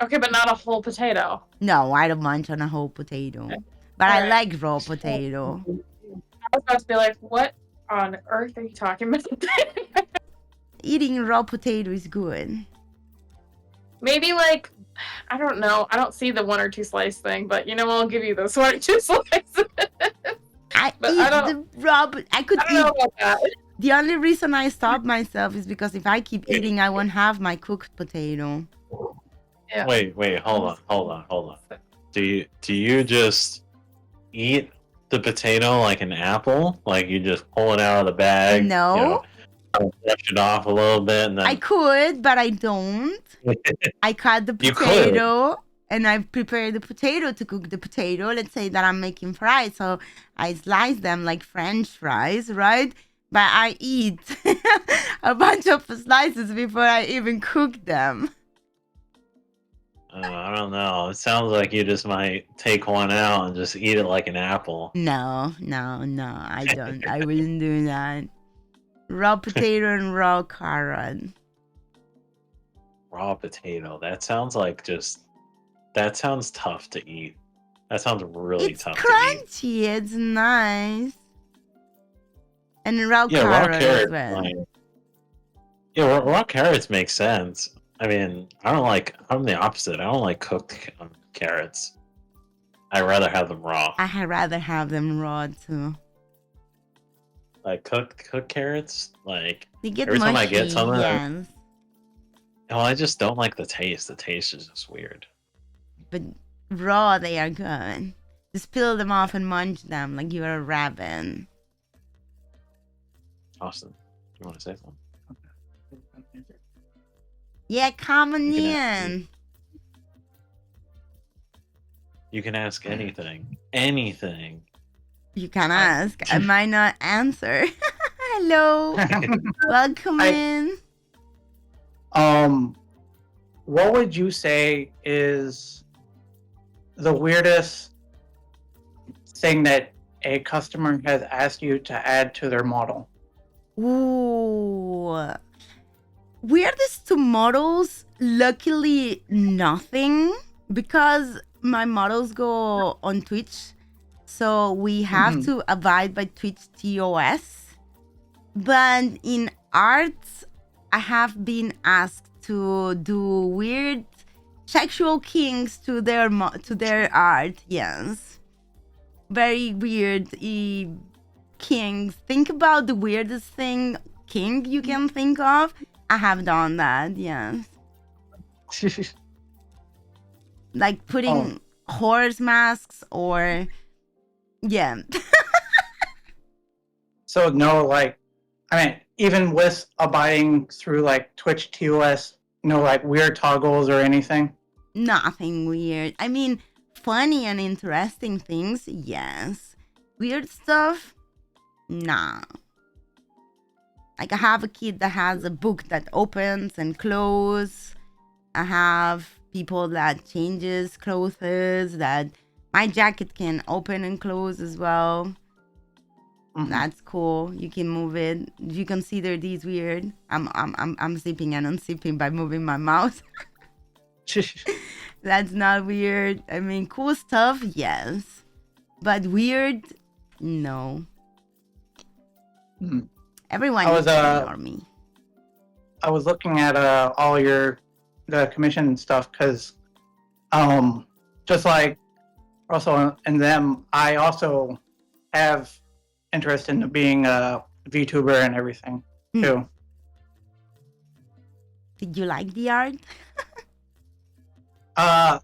Okay, but not a whole potato. No, I don't munch on a whole potato. Okay. But I Alright. like raw potato. I was about to be like, what on earth are you talking about? Eating raw potato is good. Maybe like, I don't know. I don't see the 1 or 2 slice thing, but you know, I'll give you those 1 or 2 slices. I But eat I the raw. I could don't know eat. about that. The only reason I stop myself is because if I keep eating, I won't have my cooked potato. Yeah. Wait, hold on. Do you just eat the potato like an apple? Like you just pull it out of the bag? No. You know, brush it off a little bit, and then I could, but I don't. I cut the You could. potato and I prepare the potato to cook the potato. Let's say that I'm making fries, so I slice them like French fries, right? But I eat a bunch of slices before I even cook them. I don't know. It sounds like you just might take one out and just eat it like an apple. No, I don't. I wouldn't do that. Raw potato and raw carrot. Raw potato. That sounds like that sounds tough to eat. That sounds really It's tough crunchy. to eat. It's nice. And raw Yeah, carrot raw as carrots. well. Yeah, raw carrots make sense. I mean, I'm the opposite. I don't like cooked carrots. I'd rather have them raw. I'd rather have them raw too. Like cooked carrots, like They get every mushy, time I get some of them, yes. oh, I just don't like the taste. The taste is just weird. But raw, they are good. Just peel them off and munch them like you're a rabbit. Austin, you want to say something? Yeah, come on You can in. You can ask anything. Anything. You can ask. I might not answer. Hello. Welcome in. What would you say is the weirdest thing that a customer has asked you to add to their model? Ooh. Weirdest to models, luckily nothing, because my models go on Twitch, so we have to abide by Twitch TOS. But in arts, I have been asked to do weird sexual kinks to their art. Yes, very weird kinks. Think about the weirdest thing kink you can think of. I have done that. Yes, like putting horse masks or yeah. So no, like, I mean, even with abiding through like Twitch TOS, no like weird toggles or anything? Nothing weird. I mean, funny and interesting things, yes. Weird stuff, nah. Like I have a kid that has a book that opens and closes. I have people that changes clothes, that my jacket can open and close as well. That's cool. You can move it. Do you consider these weird? I'm zipping and unzipping by moving my mouse. That's not weird. I mean, cool stuff, yes. But weird, no. Everyone is normie. I was looking at all the commission stuff because just like Russell and them, I also have interest in being a VTuber and everything too. Did you like the art? I've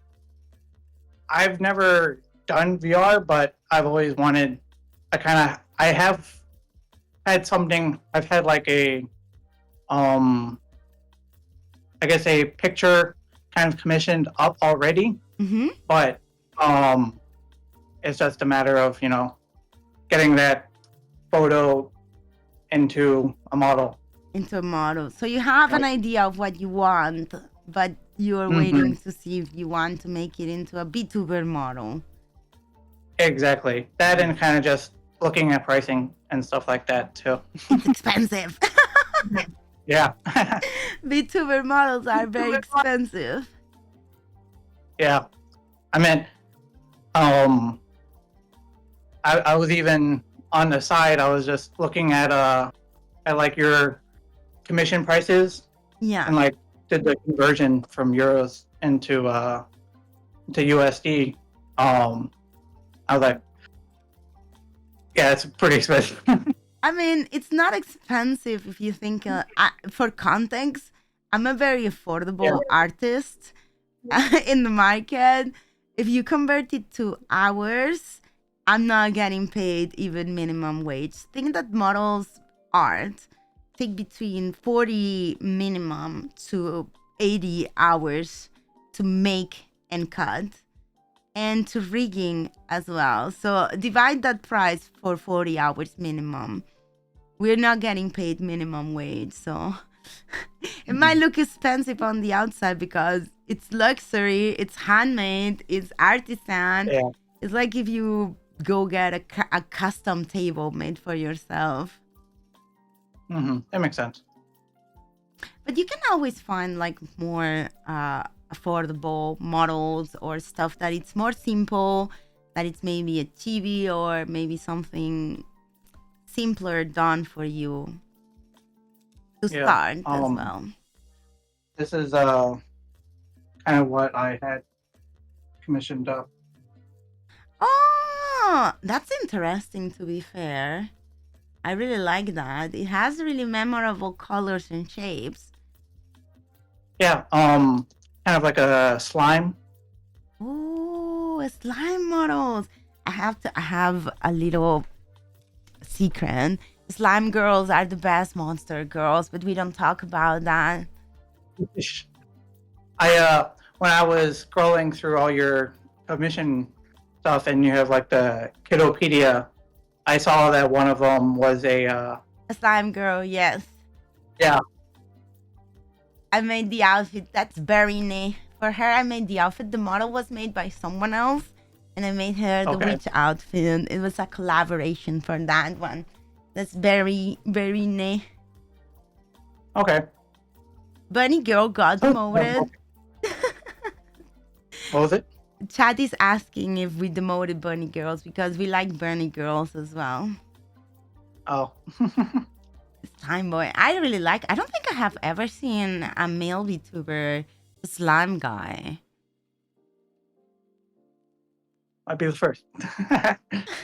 never done VR, but I've always wanted. I have had something. I've had like a, I guess a picture kind of commissioned up already, Mm-hmm. but it's just a matter of getting that photo into a model. Into a model. So you have an idea of what you want, but you're waiting to see if you want to make it into a VTuber model. Exactly. That and kind of just looking at pricing and stuff like that too. It's expensive. Yeah. VTuber models are very expensive. Yeah. I mean, I was even on the side. I was just looking at like your commission prices Yeah. and like did the conversion from euros into to USD. I was like, yeah, it's pretty expensive. I mean, it's not expensive if you think, for context, I'm a very affordable artist in the market. If you convert it to hours, I'm not getting paid even minimum wage. Think that models art take between 40 minimum to 80 hours to make and cut, and to rigging as well. So divide that price for 40 hours minimum. We're not getting paid minimum wage. So it might look expensive on the outside because it's luxury, it's handmade, it's artisan. Yeah. It's like if you go get a custom table made for yourself. That makes sense. But you can always find like more affordable models or stuff that it's more simple, that it's maybe a TV or maybe something simpler done for you to start as well. This is kind of what I had commissioned up. Oh, that's interesting, to be fair. I really like that. It has really memorable colors and shapes. Yeah, kind of like a slime. Oh, slime models. I have a little secret. Slime girls are the best monster girls, but we don't talk about that. When I was scrolling through all your commission stuff and you have like the Kiddopedia, I saw that one of them was A slime girl, yes. Yeah. I made the outfit. That's very neat. For her, I made the outfit. The model was made by someone else, and I made her the witch outfit. It was a collaboration for that one. That's very, very neat. Okay. Bunny Girl got demoted. What was it? Chad is asking if we demoted Bunny Girls because we like Bunny Girls as well. Oh. Time Boy. I really like. I don't think I have ever seen a male VTuber slime guy. Might be the first.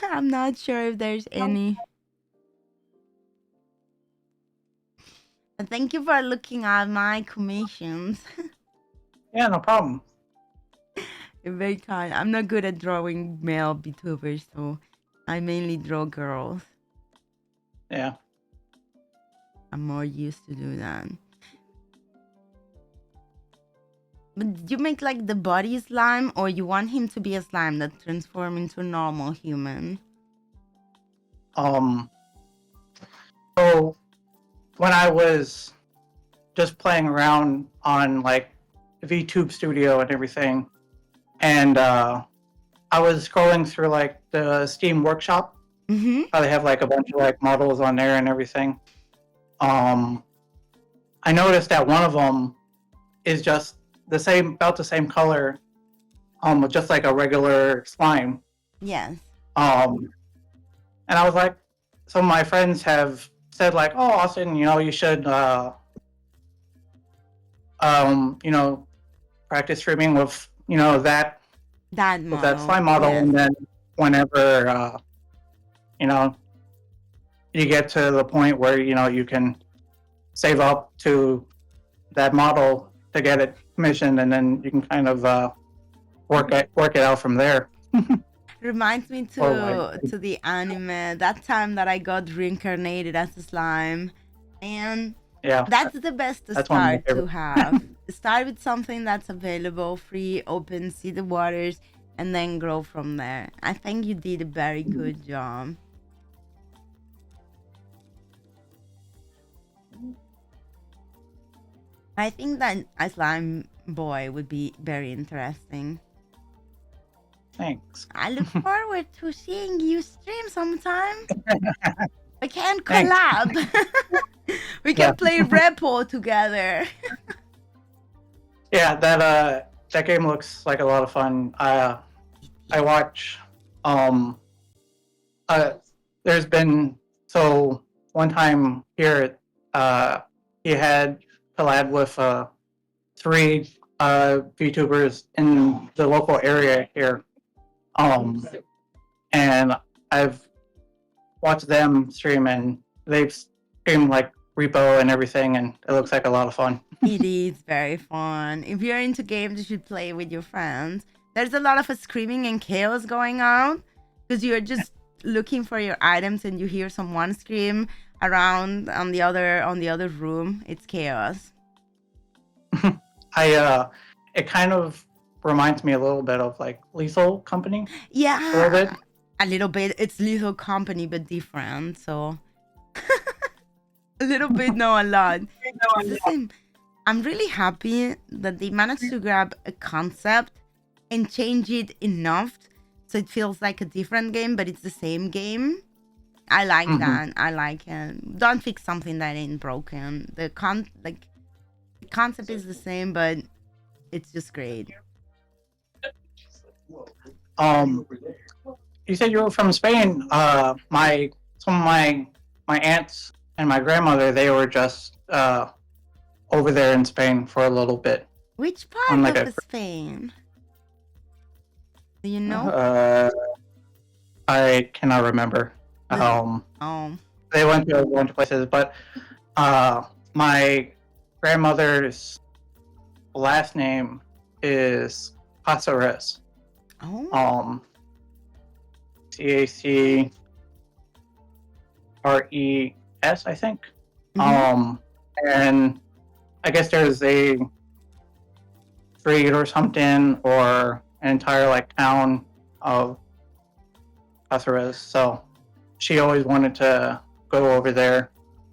I'm not sure if there's any. But thank you for looking at my commissions. Yeah, no problem. You're very kind. I'm not good at drawing male VTubers, so I mainly draw girls. Yeah. I'm more used to do that. But did you make like the body slime, or you want him to be a slime that transforms into a normal human? So when I was just playing around on like VTube Studio and everything, and I was scrolling through like the Steam Workshop. How they have like a bunch of like models on there and everything. I noticed that one of them is just about the same color, with just like a regular slime. Yes. And I was like, some of my friends have said like, oh, Austin, you should, practice streaming with, that model. With that slime model, yes. And then whenever, you get to the point where you can save up to that model to get it commissioned, and then you can kind of work it out from there. Reminds me to the anime, that time that I got reincarnated as a slime. And Yeah, that's the best that's one of my start to favorite. have. Start with something that's available, free, open, see the waters, and then grow from there. I think you did a very good job. I think that a slime boy would be very interesting. Thanks. I look forward to seeing you stream sometime. We can Thanks. collab. We can play Repo together. Yeah, that game looks like a lot of fun. I watch. There's been one time here. He had collab with 3 VTubers in the local area here. And I've watched them stream, and they've streamed like Repo and everything, and it looks like a lot of fun. It is very fun. If you're into games, you should play with your friends. There's a lot of screaming and chaos going on because you're just looking for your items and you hear someone scream around on the other room. It's chaos. It kind of reminds me a little bit of like Lethal Company. Yeah, A little bit. a little bit. It's Little Company but different. So a little bit, no, a lot. It's the same. I'm really happy that they managed to grab a concept and change it enough so it feels like a different game, but it's the same game. I like that. I like it. Don't fix something that ain't broken. The concept is the same, but it's just great. You said you were from Spain. Some of my aunts and my grandmother, they were just over there in Spain for a little bit. Which part On like of a- Spain? Do you know? I cannot remember. Oh, They went to a bunch of places, but my grandmother's last name is Caceres. oh. CACRES, I think. Mhm. And I guess there's a street or something, or an entire like town of Caceres. So she always wanted to go over there.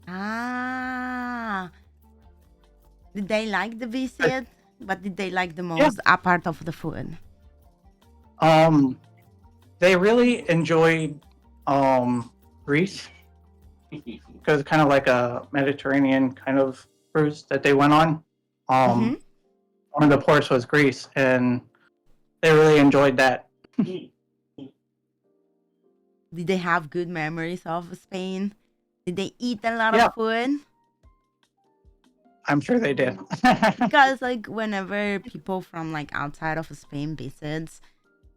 Ah. Did they like the visit? What did they like the most apart of the food? They really enjoyed Greece because it's kind of like a Mediterranean kind of cruise that they went on. Mhm. One of the ports was Greece, and they really enjoyed that. Did they have good memories of Spain? Did they eat a lot Yeah. of food? I'm sure they did. Because like whenever people from like outside of Spain visits,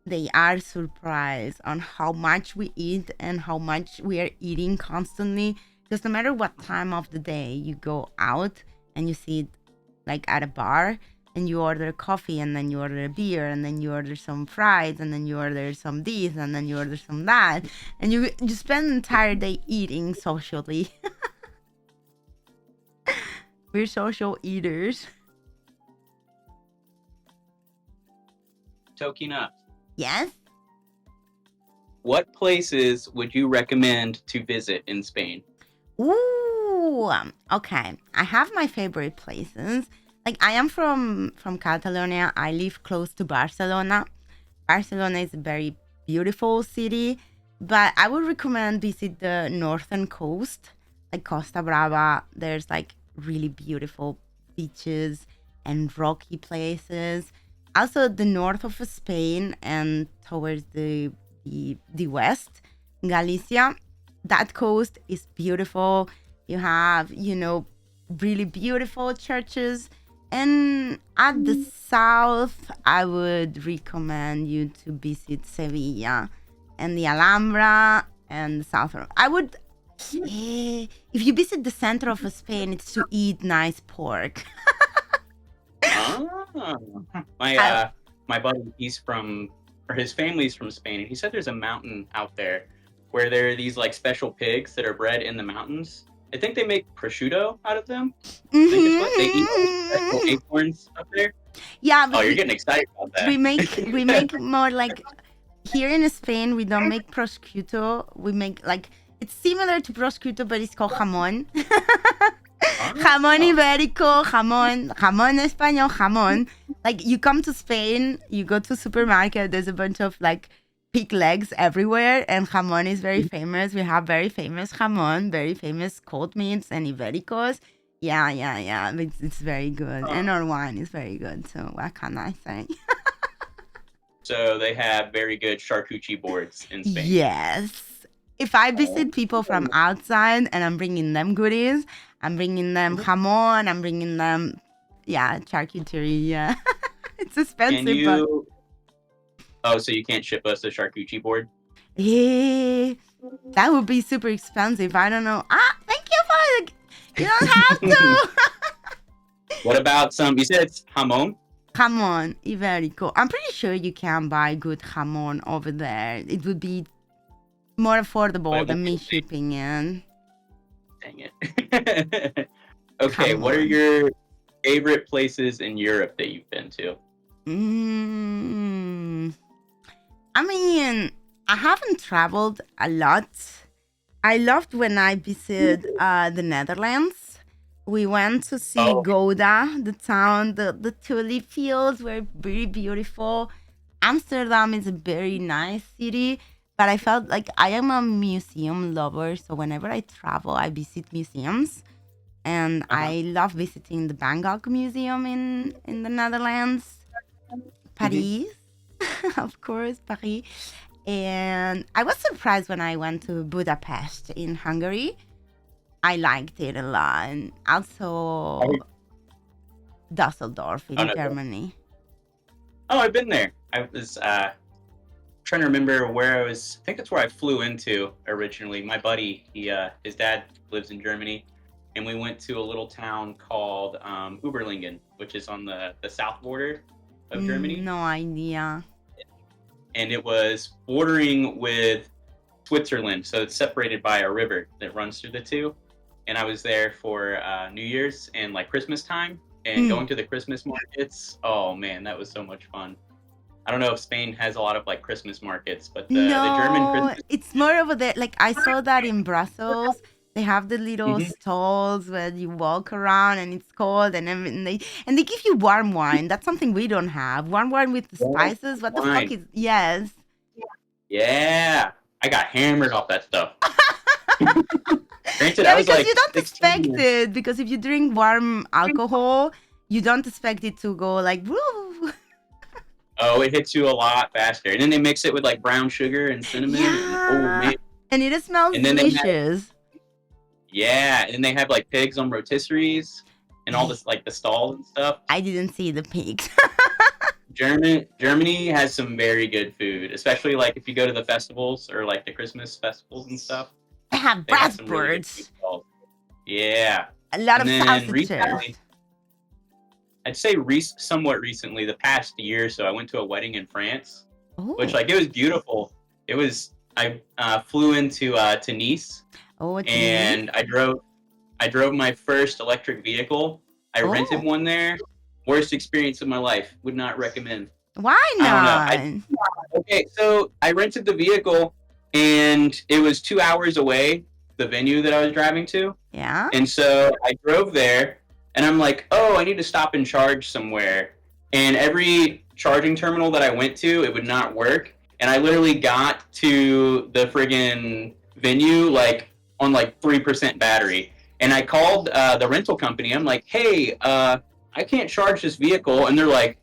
they are surprised on how much we eat and how much we are eating constantly. Because no matter what time of the day you go out and you sit like at a bar and you order coffee and then you order a beer and then you order some fries and then you order some this and then you order some that and you spend the entire day eating socially. We're social eaters. Tokina, Yes? what places would you recommend to visit in Spain? Ooh, okay. I have my favorite places. Like I am from Catalonia. I live close to Barcelona. Barcelona is a very beautiful city, but I would recommend visit the northern coast, like Costa Brava. There's like really beautiful beaches and rocky places. Also, the north of Spain and towards the west, Galicia. That coast is beautiful. You have, really beautiful churches. And at the south, I would recommend you to visit Sevilla and the Alhambra and the south. I would, if you visit the center of Spain, it's to eat nice pork. Oh, I- my buddy, his family's from Spain, and he said there's a mountain out there where there are these like special pigs that are bred in the mountains. I think they make prosciutto out of them. I think it's what they eat all these special acorns up there. Yeah, Oh, but you're getting excited about that. we make more like here in Spain. We don't make prosciutto. We make like it's similar to prosciutto, but it's called jamón. Jamón ibérico, jamón español, jamón. Like you come to Spain, you go to supermarket. There's a bunch of like pig legs everywhere, and jamón is very famous. We have very famous jamón, very famous cold meats and ibéricos. Yeah. It's very good, and our wine is very good. So what can I say? So they have very good charcuterie boards in Spain. Yes. If I visit people from outside and I'm bringing them goodies, I'm bringing them jamón, I'm bringing them, charcuterie. Yeah, it's expensive. Can you? Oh, so you can't ship us a charcuterie board? That would be super expensive. I don't know. Thank you for the. You don't have to. What about some? You said it's jamón. Jamón ibérico. I'm pretty sure you can buy good jamón over there. It would be more affordable than me shipping in. Dang it. Okay, Come what are on. your favorite places in Europe that you've been to? I mean, I haven't traveled a lot. I loved when I visited the Netherlands. We went to see Oh. Gouda, the town. The tulip fields were very beautiful. Amsterdam is a very nice city, but I felt like I am a museum lover. So whenever I travel, I visit museums. And I love visiting the Bangkok Museum in the Netherlands. Paris, of course, Paris. And I was surprised when I went to Budapest in Hungary. I liked it a lot. And also Dusseldorf in no. Germany. Oh, I've been there. I was trying to remember where I was. I think that's where I flew into originally. My buddy, his dad lives in Germany, and we went to a little town called Uberlingen, which is on the south border of Germany. No idea. And it was bordering with Switzerland, so it's separated by a river that runs through the two. And I was there for New Year's and like Christmas time, and going to the Christmas markets. Oh man, that was so much fun. I don't know if Spain has a lot of like Christmas markets, but the German Christmas. It's more over there. Like I saw that in Brussels. They have the little stalls where you walk around and it's cold, and they give you warm wine. That's something we don't have. Warm wine with the spices. What the fuck is? Yes. Yeah, I got hammered off that stuff. Granted, Yeah, I was because like you don't 16 expect years- it. Because if you drink warm alcohol, you don't expect it to go like woo. Oh, it hits you a lot faster, and then they mix it with like brown sugar and cinnamon. And, oh Yeah. man, And it smells And then they have- delicious. yeah, and they have like pigs on rotisseries and all this like the stalls and stuff. I didn't see the pigs. Germany has some very good food, especially like if you go to the festivals or like the Christmas festivals and stuff. They have They have some really good bratwurst. food stalls. Yeah, A lot of and then sausages. recently, I'd say somewhat recently, the past year or so, I went to a wedding in France, which Oh, like it was beautiful. It was I flew into to Nice, it's and I drove my first electric vehicle. I rented one there. Worst experience of my life. Would not recommend. Why not? I don't know. Okay, so I rented the vehicle, and it was 2 hours away, the venue that I was driving to. Yeah. And so I drove there, and I'm like, oh, I need to stop and charge somewhere. And every charging terminal that I went to, it would not work. And I literally got to the friggin' venue like on like 3% battery. And I called the rental company. I'm like, hey, I can't charge this vehicle. And they're like,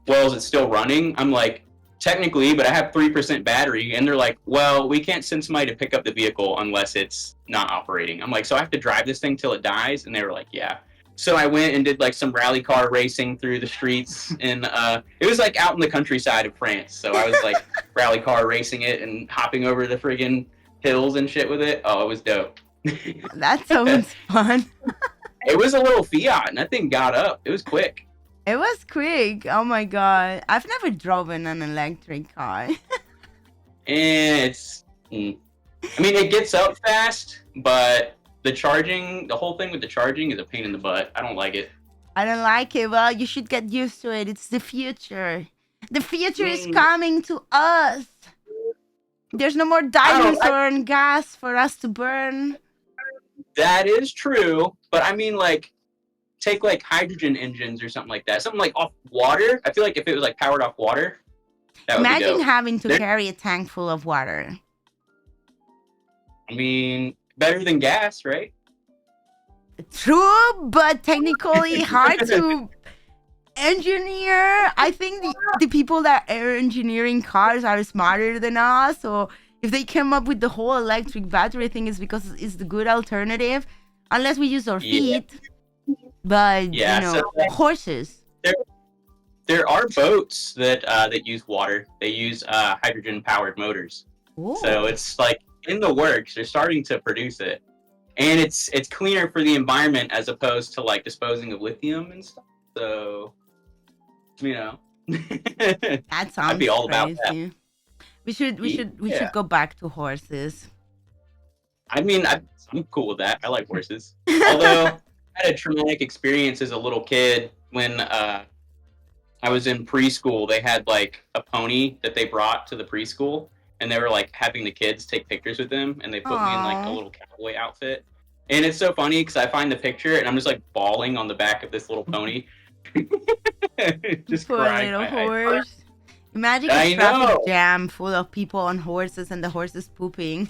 well, is it still running? I'm like, technically, but I have 3% battery. And they're like, well, we can't send somebody to pick up the vehicle unless it's not operating. I'm like, so I have to drive this thing till it dies? And they were like, yeah. So I went and did like some rally car racing through the streets, and it was like out in the countryside of France. So I was like rally car racing it and hopping over the friggin' hills and shit with it. Oh, it was dope. That sounds fun. It was a little Fiat, and that thing got up. It was quick. It was quick. Oh my god. I've never driven an electric car. It's. I mean, it gets up fast, but the whole thing with the charging is a pain in the butt. I don't like it. I don't like it. Well, you should get used to it. It's the future. The future is Mm. coming to us. There's no more dinosaur and gas for us to burn. That is true, but I mean, like, take like hydrogen engines or something like that. Something like off water. I feel like if it was like powered off water, that would be Imagine dope. having to carry a tank full of water. I mean, better than gas, right? True, but technically hard to engineer. I think the people that are engineering cars are smarter than us. So if they came up with the whole electric battery thing, it's because it's the good alternative. Unless we use our Yeah. feet. But, Yeah, you know, so- horses. There are boats that use water. They use hydrogen powered motors. Ooh. So it's like in the works. They're starting to produce it, and it's cleaner for the environment as opposed to like disposing of lithium and stuff. So, you know, That sounds be all about crazy. that. We should Yeah. go back to horses. I mean, I'm cool with that. I like horses. Although I had a traumatic experience as a little kid when I was in preschool. They had like a pony that they brought to the preschool, and they were like having the kids take pictures with them, and they put me in like a Aw. little cowboy outfit. And it's so funny because I find the picture and I'm just like bawling on the back of this little pony. Just Poor crying. little I- horse. Imagine I a traffic know. jam full of people on horses and the horses pooping.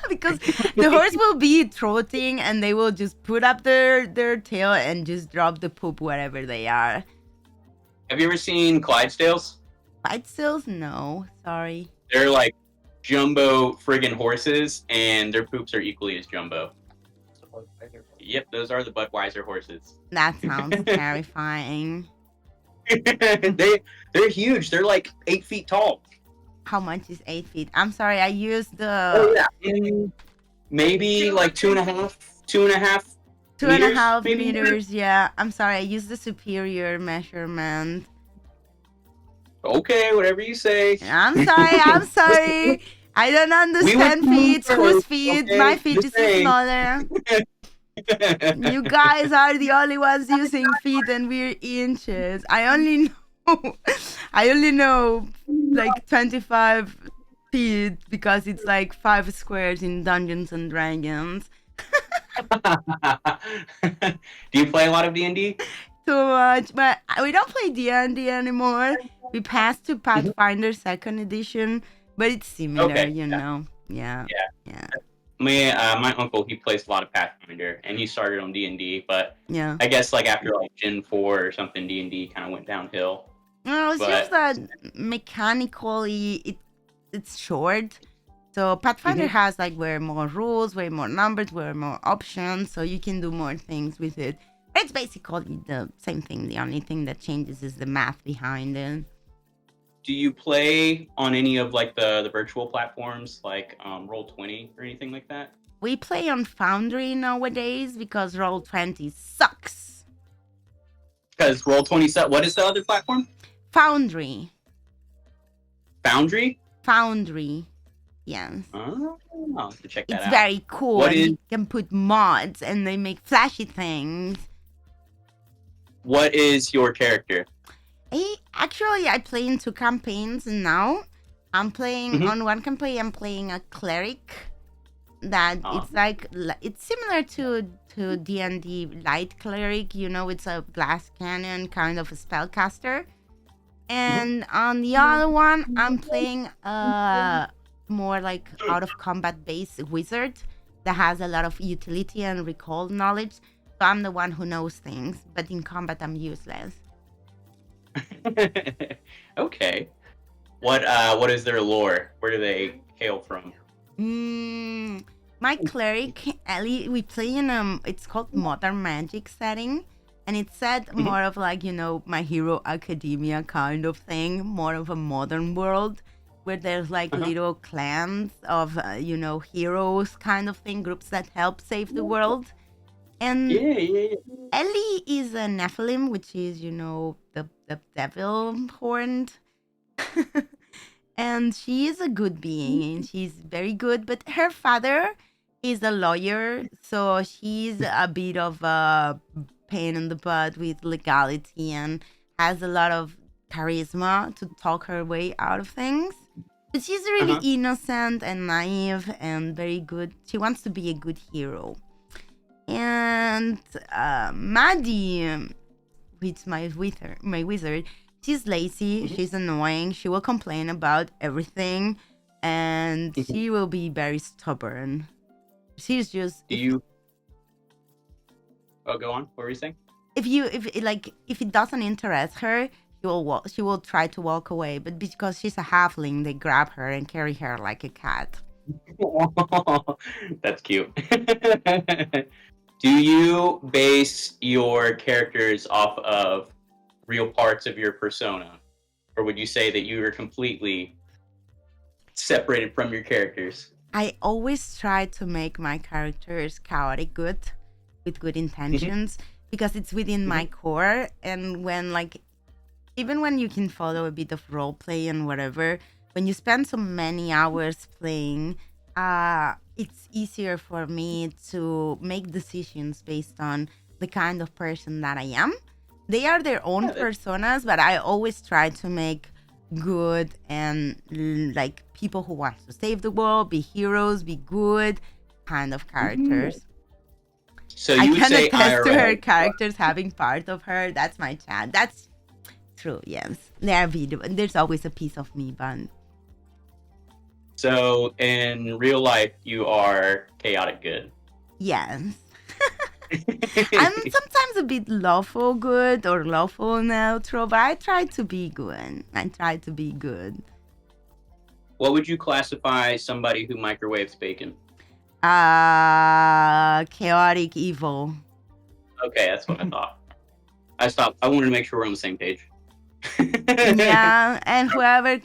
Because the horse will be trotting and they will just put up their tail and just drop the poop wherever they are. Have you ever seen Clydesdales? Clydesdales? No, sorry. They're like jumbo friggin' horses, and their poops are equally as jumbo. Yep, those are the Budweiser horses. That sounds terrifying. They're huge. They're like 8 feet tall. How much is 8 feet? I'm sorry, I used the Oh yeah, maybe like 2.5 2.5 maybe? meters. Yeah, I'm sorry, I used the superior measurement. Okay, whatever you say. I'm sorry, I'm sorry. I don't understand went feet. through Whose first, feet? okay? My feet Just is saying. smaller. You guys are the only ones using feet and we're inches. I only know like 25 feet because it's like 5 squares in Dungeons and Dragons. Do you play a lot of D&D? Too much, but we don't play D&D anymore. We passed to Pathfinder 2nd edition, but it's similar, Okay, you yeah. know. Yeah. My uncle, he plays a lot of Pathfinder, and he started on D&D, but Yeah. I guess like after like Gen 4 or something, D&D kind of went downhill. No, it's just But- that mechanically it's short. So Pathfinder has like way more rules, way more numbers, way more options, so you can do more things with it. It's basically the same thing. The only thing that changes is the math behind it. Do you play on any of like the virtual platforms like Roll20 or anything like that? We play on Foundry nowadays because Roll20 sucks. Because Roll20, what is the other platform? Foundry. Foundry? Foundry. Yes. Oh, I'll have to check that It's out. very cool. What And is- you can put mods and they make flashy things. What is your character? I play in 2 campaigns now. I'm playing Mhm. on one campaign. I'm playing a cleric. That Oh. it's like it's similar to D&D light cleric. You know, it's a glass cannon kind of a spellcaster. And on the other one, I'm playing more like out of combat based wizard that has a lot of utility and recall knowledge. So I'm the one who knows things, but in combat I'm useless. Okay. What is their lore? Where do they hail from? My cleric Ellie, we play in it's called modern magic setting, and it's set more of like, you know, My Hero Academia kind of thing, more of a modern world where there's like little clans of you know, heroes kind of thing, groups that help save the world. And Yeah. Ellie is a Nephilim, which is, the devil horned. And she is a good being and she's very good. But her father is a lawyer, so she's a bit of a pain in the butt with legality and has a lot of charisma to talk her way out of things. But she's really Uh-huh. innocent and naive and very good. She wants to be a good hero. And Maddie, which my wizard, she's lazy, she's annoying, she will complain about everything, and she will be very stubborn. She's just Do you? Oh, go on. What were you saying? if it doesn't interest her, she will try to walk away. But because she's a halfling, they grab her and carry her like a cat. That's cute. Do you base your characters off of real parts of your persona? Or would you say that you are completely separated from your characters? I always try to make my characters chaotic good with good intentions because it's within my core. And even when you can follow a bit of role play and whatever, when you spend so many hours playing, it's easier for me to make decisions based on the kind of person that I am. They are their own personas, but I always try to make good and like people who want to save the world, be heroes, be good kind of characters. So I you would can say attest to her IRL. characters having part of her. That's my chat. That's true. Yes, there's always a piece of me, but So in real life, you are chaotic good. yes. I'm sometimes a bit lawful good or lawful neutral, but I try to be good. What would you classify somebody who microwaves bacon? Chaotic evil. Okay, that's what I thought. I wanted to make sure we're on the same page. Yeah, and whoever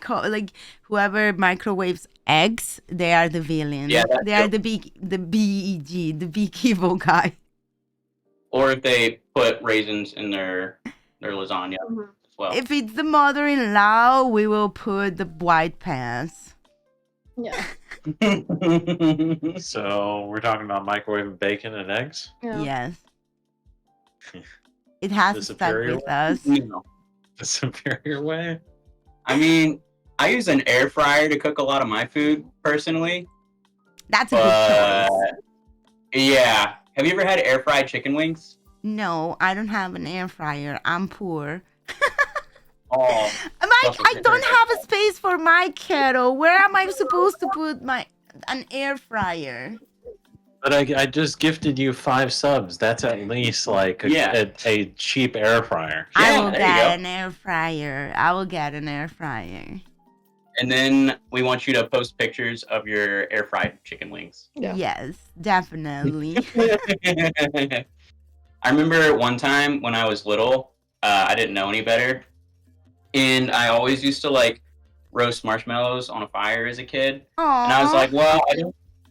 microwaves eggs, they are the villain. Yeah, that's they are true. the beg, the big evil guy. Or if they put raisins in their lasagna as well. If it's the mother-in-law, we will put the white pants. Yeah. So we're talking about microwave bacon and eggs. Yeah. Yes. It has The stuck superior with us. No. The superior way. I mean, I use an air fryer to cook a lot of my food personally. That's a good choice. Yeah. Have you ever had air fried chicken wings? No, I don't have an air fryer. I'm poor. Oh, I don't have a space for my kettle. Where am I supposed to put an air fryer? But I just gifted you 5 subs. That's at least like a cheap air fryer. I will there you get go. an air fryer. I will get an air fryer. And then we want you to post pictures of your air fried chicken wings. Yeah. Yes, definitely. I remember one time when I was little, I didn't know any better, and I always used to like roast marshmallows on a fire as a kid. Aww. And I was like, well,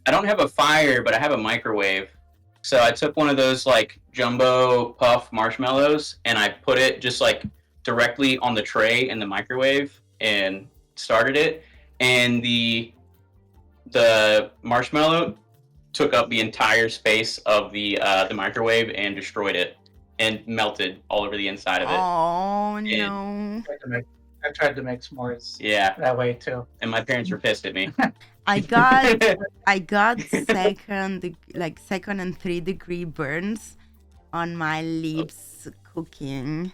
I don't have a fire, but I have a microwave. So I took one of those like jumbo puff marshmallows and I put it just like directly on the tray in the microwave and started it. And the marshmallow took up the entire space of the microwave and destroyed it and melted all over the inside of it. Oh no! I tried to make s'mores Yeah, that way too. and my parents were pissed at me. I got second and 3-degree burns on my lips cooking.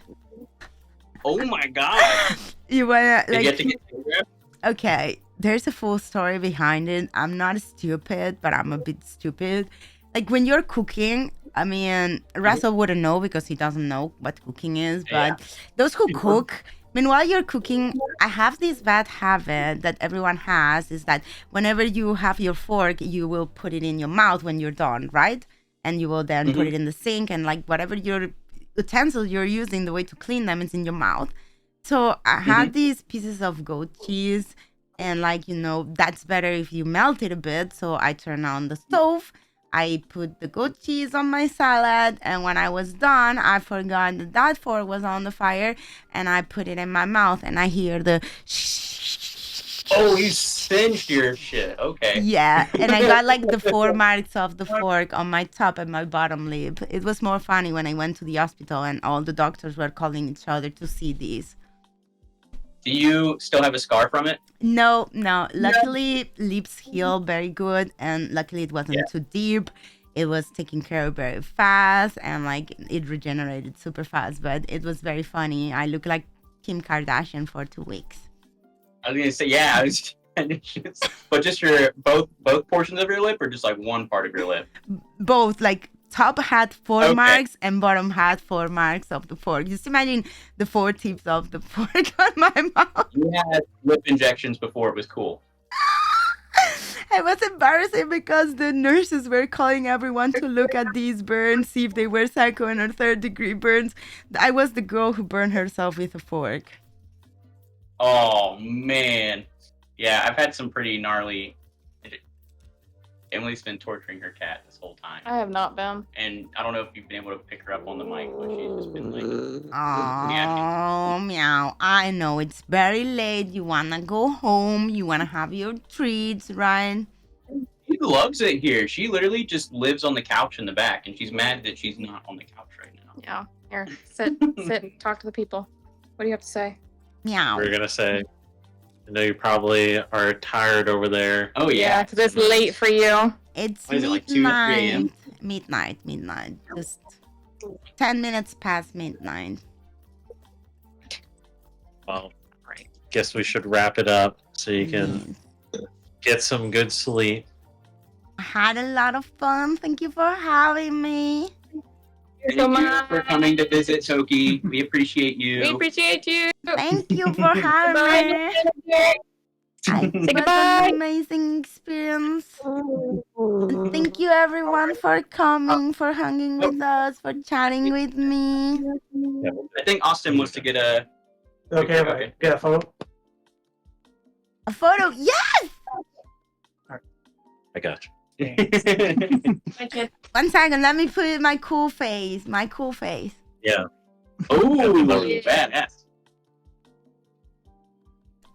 Oh my god! You wanna Did you have to get photographed? Okay, there's a full story behind it. I'm not stupid, but I'm a bit stupid. Like when you're cooking, I mean, Russell wouldn't know because he doesn't know what cooking is, but those who cook, I mean, while you're cooking, I have this bad habit that everyone has is that whenever you have your fork, you will put it in your mouth when you're done, right? And you will then put it in the sink and like whatever your utensil you're using, the way to clean them is in your mouth. So I had these pieces of goat cheese and like, that's better if you melt it a bit. So I turn on the stove, I put the goat cheese on my salad, and when I was done, I forgot that that fork was on the fire, and I put it in my mouth, and I hear the Oh, you singed your shit. Okay. yeah, and I got like the 4 marks of the fork on my top and my bottom lip. It was more funny when I went to the hospital and all the doctors were calling each other to see these. Do you still have a scar from it? No. Luckily, lips heal very good, and luckily it wasn't too deep. It was taken care of very fast, and like it regenerated super fast. But it was very funny. I look like Kim Kardashian for 2 weeks. I was gonna say, yeah. But just your both portions of your lip, or just like one part of your lip? Both, like top had 4 Okay. marks and bottom had 4 marks of the fork. Just imagine the 4 tips of the fork on my mouth. You had lip injections before it was cool. It was embarrassing because the nurses were calling everyone to look at these burns, see if they were second or third degree burns. I was the girl who burned herself with a fork. Oh man, yeah, I've had some pretty gnarly. Emily's been torturing her cat this whole time, I have not been. and I don't know if you've been able to pick her up on the mic, but she's just been like, Oh, meow. I know it's very late. You wanna go home. You wanna have your treats, right? she loves it here. She literally just lives on the couch in the back, and she's mad that she's not on the couch right now. Yeah. Here, sit, talk to the people. What do you have to say? Meow. We're gonna say, I know you probably are tired over there. Oh yeah, because it's late for you. It's What is it, like 2 or 3 a.m.? Midnight. Just 10 minutes past midnight. Well, guess we should wrap it up so you can get some good sleep. I had a lot of fun. Thank you for having me. Thank you for coming to visit, Toki. We appreciate you. We appreciate you. Thank you for having me. It was goodbye. an amazing experience. And thank you everyone for coming, for hanging with us, for chatting with me. I think Austin wants to get a. Okay, right. Get a photo. A photo? Yes! I got you. One second, let me put my cool face. Yeah. Oh, badass.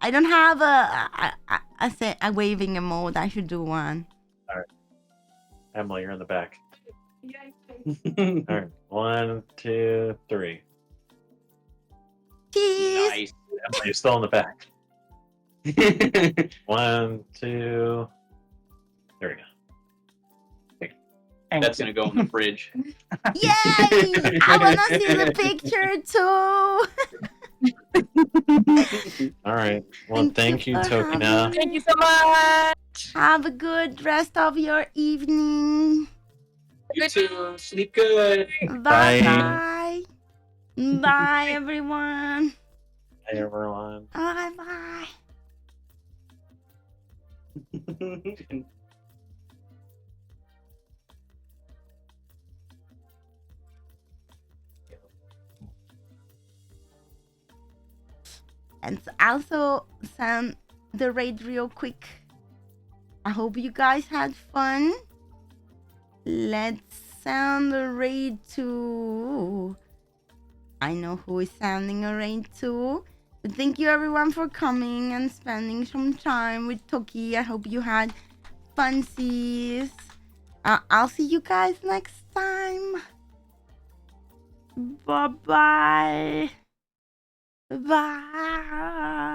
I don't have a waving emote. I should do one. Emily, you're in the back. All right. 1, 2, 3. Cheese! Nice. Emily, you're still in the back. 1, 2. There we go. That's gonna go in the fridge. Yay! I wanna see the picture too. All right. Well, thank you, for having Tokina. me. Thank you so much. Have a good rest of your evening. You too. Sleep good. Bye. Bye, everyone. Hey, everyone. Bye. And also send the raid real quick. I hope you guys had fun. Let's send a raid to... I know who is sending a raid to. But thank you everyone for coming and spending some time with Toki. I hope you had funsies. I'll see you guys next time. Bye-bye. Bye.